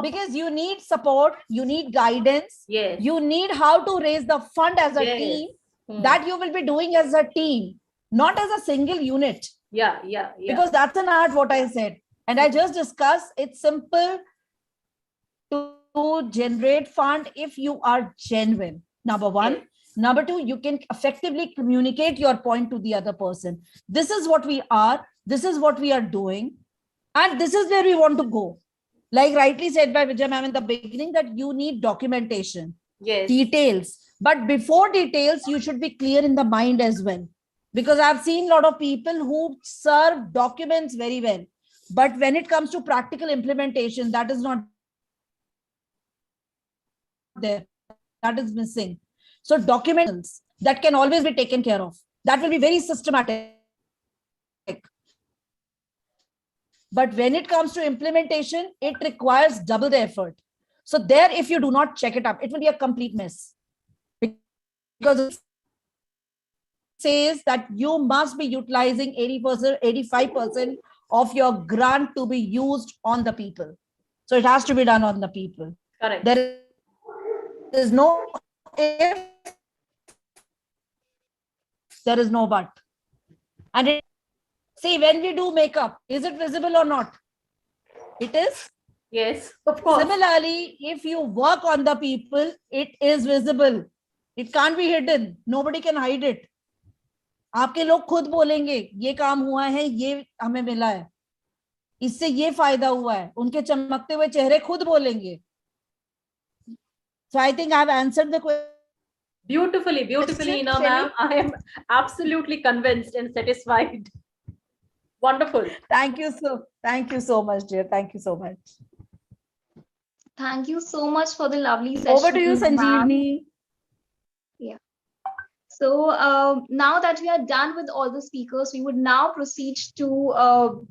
Because you need support, you need guidance, Yes. you need how to raise the fund as a Yes. team. That you will be doing as a team, not as a single unit. Yeah. Because that's an art, what I said. And I just discussed, it's simple to generate fund if you are genuine. Number one. Yes. Number two, you can effectively communicate your point to the other person. This is what we are. This is what we are doing. And this is where we want to go. Like rightly said by Vijay ma'am in the beginning, that you need documentation, Yes. details. But before details, you should be clear in the mind as well. Because I've seen a lot of people who serve documents very well. But when it comes to practical implementation, that is not there. That is missing. So documents that can always be taken care of. That will be very systematic. But when it comes to implementation, it requires double the effort. So there, if you do not check it up, it will be a complete mess. Because it says that you must be utilizing 80%, 85% of your grant to be used on the people. So it has to be done on the people. Correct. There is no if, there is no but. And see, when we do makeup, is it visible or not? It is. Yes, of course. Similarly, if you work on the people, it is visible. It can't be hidden. Nobody can hide it. आपके लोग खुद बोलेंगे ये काम हुआ है, ये हमें मिला है, इससे ये फायदा हुआ है, उनके चमकते हुए चेहरे खुद बोलेंगे. So I think I've answered the question. Beautifully, Ina ma'am. I am absolutely convinced and satisfied. Wonderful. Thank you so much, dear. Thank you so much. Thank you so much for the lovely session. Over to you, Sanjeevni. Yeah. So now that we are done with all the speakers, we would now proceed to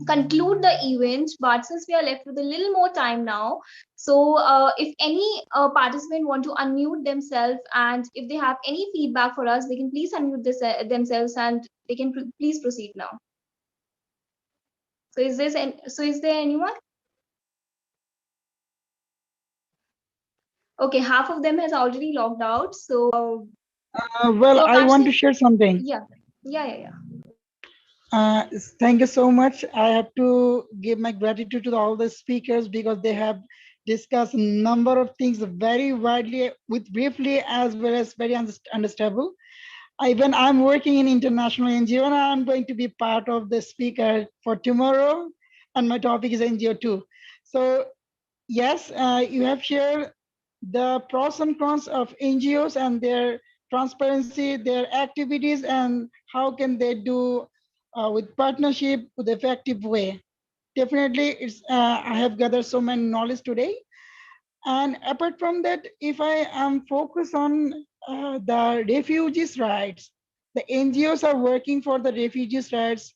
conclude the event. But since we are left with a little more time now, so if any participant want to unmute themselves, and if they have any feedback for us, they can please unmute themselves, and they can please proceed now. So is there anyone? Okay, half of them has already logged out. So well, I want to share something. Yeah. Thank you so much. I have to give my gratitude to all the speakers because they have discussed a number of things very widely, with briefly as well as very understandable. Even I'm working in international NGO and I'm going to be part of the speaker for tomorrow, and my topic is NGO too. So yes, you have shared the pros and cons of NGOs and their transparency, their activities, and how can they do with partnership with effective way. Definitely, it's I have gathered so many knowledge today. And apart from that, if I am focused on the refugees' rights, the NGOs are working for the refugees' rights.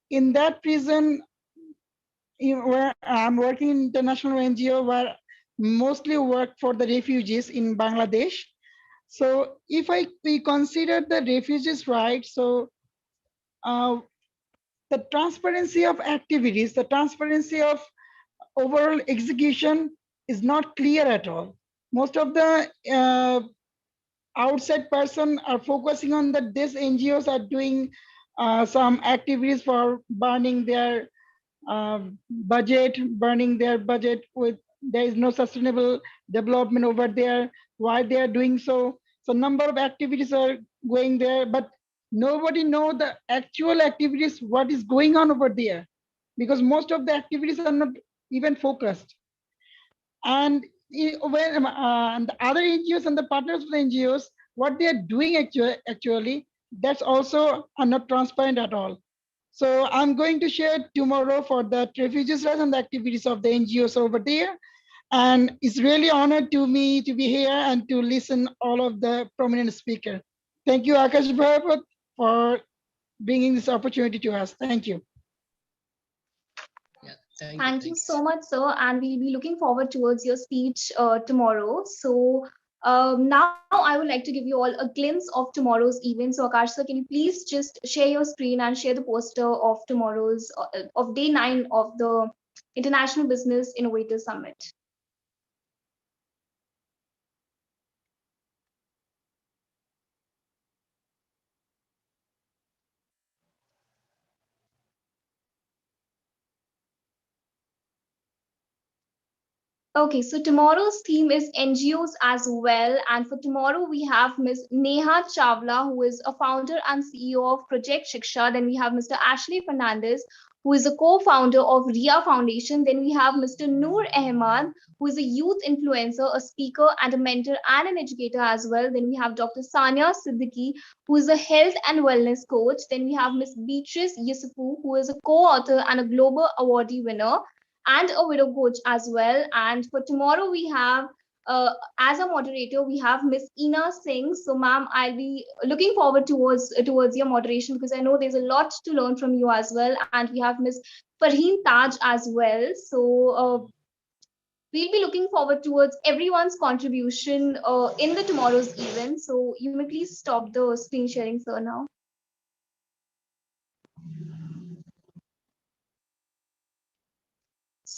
In that prison, where I'm working in international NGO, where mostly work for the refugees in Bangladesh. So if we consider the refugees' rights, so the transparency of activities, the transparency of overall execution is not clear at all. Most of the outside person are focusing on that these NGOs are doing some activities for burning their budget with, there is no sustainable development over there. Why they are doing so? So number of activities are going there, but nobody know the actual activities, what is going on over there, because most of the activities are not even focused. And when and the other NGOs and the partners of the NGOs, what they are doing actually, that's also are not transparent at all. So I'm going to share tomorrow for the refugees rights and the activities of the NGOs over there. And it's really honored to me to be here and to listen all of the prominent speakers. Thank you, Akash Bharat, for bringing this opportunity to us. Thank you. Yeah, Thank you thanks. so much, sir. And we'll be looking forward towards your speech tomorrow. So now I would like to give you all a glimpse of tomorrow's event. So Akash, sir, can you please just share your screen and share the poster of tomorrow's of day 9 of the International Business Innovators Summit? Okay, so tomorrow's theme is NGOs as well. And for tomorrow, we have Ms. Neha Chawla, who is a founder and CEO of Project Shiksha. Then we have Mr. Ashley Fernandez, who is a co-founder of RIA Foundation. Then we have Mr. Noor Ahmad, who is a youth influencer, a speaker, and a mentor and an educator as well. Then we have Dr. Sania Siddiqui, who is a health and wellness coach. Then we have Ms. Beatrice Yusufu, who is a co-author and a global awardee winner and a widow coach as well. And for tomorrow, we have as a moderator, we have Miss Ina Singh. So, ma'am, I'll be looking forward towards your moderation because I know there's a lot to learn from you as well. And we have Miss Farheen Taj as well. So, we'll be looking forward towards everyone's contribution in the tomorrow's event. So, you may please stop the screen sharing, sir, now.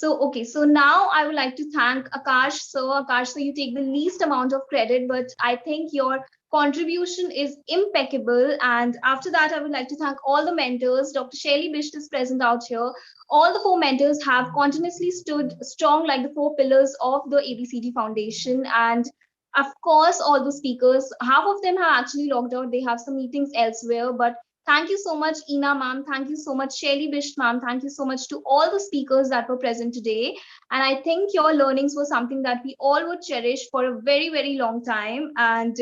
So, okay, so now I would like to thank Akash. So, Akash, so you take the least amount of credit, but I think your contribution is impeccable. And after that, I would like to thank all the mentors. Dr. Shelly Bisht is present out here. All the 4 mentors have continuously stood strong like the 4 pillars of the ABCD Foundation. And of course, all the speakers, half of them have actually logged out. They have some meetings elsewhere, but thank you so much, Ina ma'am. Thank you so much, Shelly Bisht ma'am. Thank you so much to all the speakers that were present today. And I think your learnings were something that we all would cherish for a very, very long time. And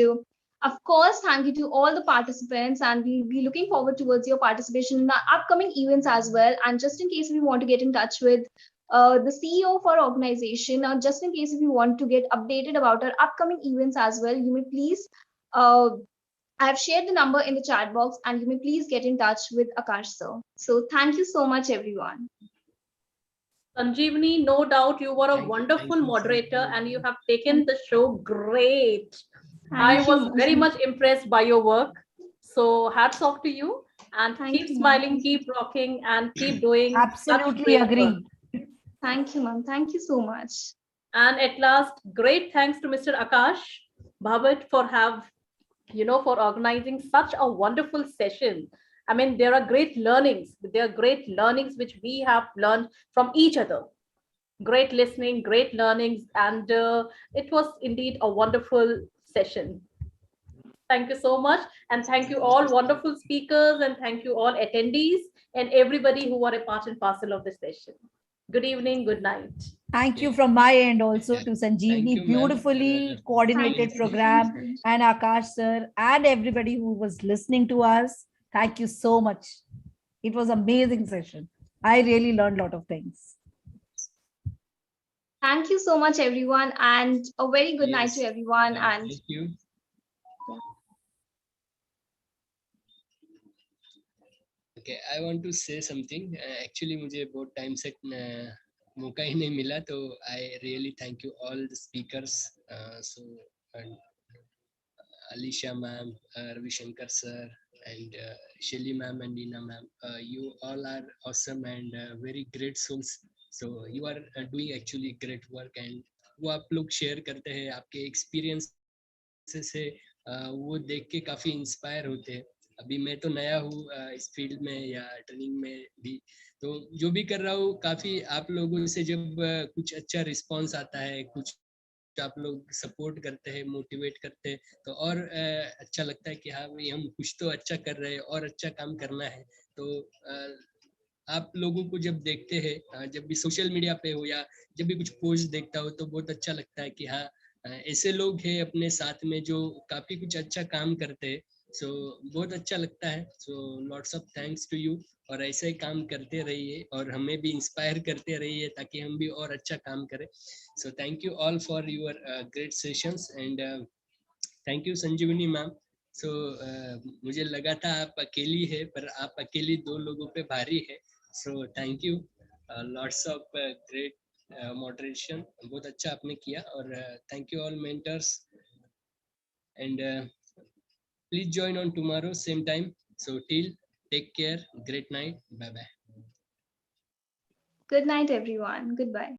of course, thank you to all the participants. And we'll be looking forward towards your participation in the upcoming events as well. And just in case if you want to get in touch with the CEO of our organization, or just in case if you want to get updated about our upcoming events as well, you may please I have shared the number in the chat box and you may please get in touch with Akash sir. So thank you so much, everyone. Sanjeevani, no doubt you were a Thank you. wonderful Thank you, moderator Sanjeevani. and you have taken the show great. I Thank you, was very ma'am. much impressed by your work. So hats off to you and Thank keep you, ma'am. smiling, keep rocking and keep doing such Absolutely great work. agree. Thank you, ma'am. Thank you so much. And at last, great thanks to Mr. Akash Bhavat for organizing such a wonderful session. I mean, there are great learnings. There are great learnings which we have learned from each other. Great listening, great learnings, and it was indeed a wonderful session. Thank you so much. And thank you all wonderful speakers, and thank you all attendees and everybody who were a part and parcel of this session. Good evening, good night. Thank you from my end also Yeah. to Thank you, Sanjeevani, ma'am, beautifully for coordinated Thank you. program, Thank you. and Akash sir, and everybody who was listening to us. Thank you so much. It was amazing session. I really learned a lot of things. Thank you so much, everyone, and a very good night to Yes. everyone. Yeah, And thank you. Okay, I want to say something. Actually, मुझे बहुत time से मौका ही नहीं मिला, तो I really thank you all the speakers. So and Alisha ma'am, Ravi Shankar sir, and Shelly ma'am and Nina ma'am. You all are awesome and very great souls. So you are doing actually great work, and वो आप लोग share करते हैं आपके experience से वो देख के काफी इंस्पायर होते हैं. अभी मैं तो नया हूँ इस फील्ड में या ट्रेनिंग में भी, तो जो भी कर रहा हूँ काफी आप लोगों से जब कुछ अच्छा रिस्पांस आता है, कुछ आप लोग सपोर्ट करते हैं, मोटिवेट करते हैं, तो और अच्छा लगता है कि हाँ भाई हम कुछ तो अच्छा कर रहे हैं और अच्छा काम करना है. तो आप लोगों को जब देखते हैं, जब भी सोशल मीडिया पे हो या जब भी कुछ पोस्ट देखता हो, तो बहुत अच्छा लगता है कि हाँ ऐसे लोग हैं अपने साथ में जो काफी कुछ अच्छा काम करते हैं. सो बहुत अच्छा लगता है. So lots of thanks to you, और ऐसे ही काम करते रहिए और हमें भी इंस्पायर करते रहिए ताकि हम भी और अच्छा काम करें. So thank you all for your great sessions and thank you Sanjeevani ma'am. So मुझे लगा था आप अकेली है, पर आप अकेली 2 लोगों पे भारी है. सो thank you, lots of great moderation, बहुत अच्छा आपने किया. और thank you all mentors and please join on tomorrow same time. So till, take care, great night, bye bye. Good night, everyone. Goodbye.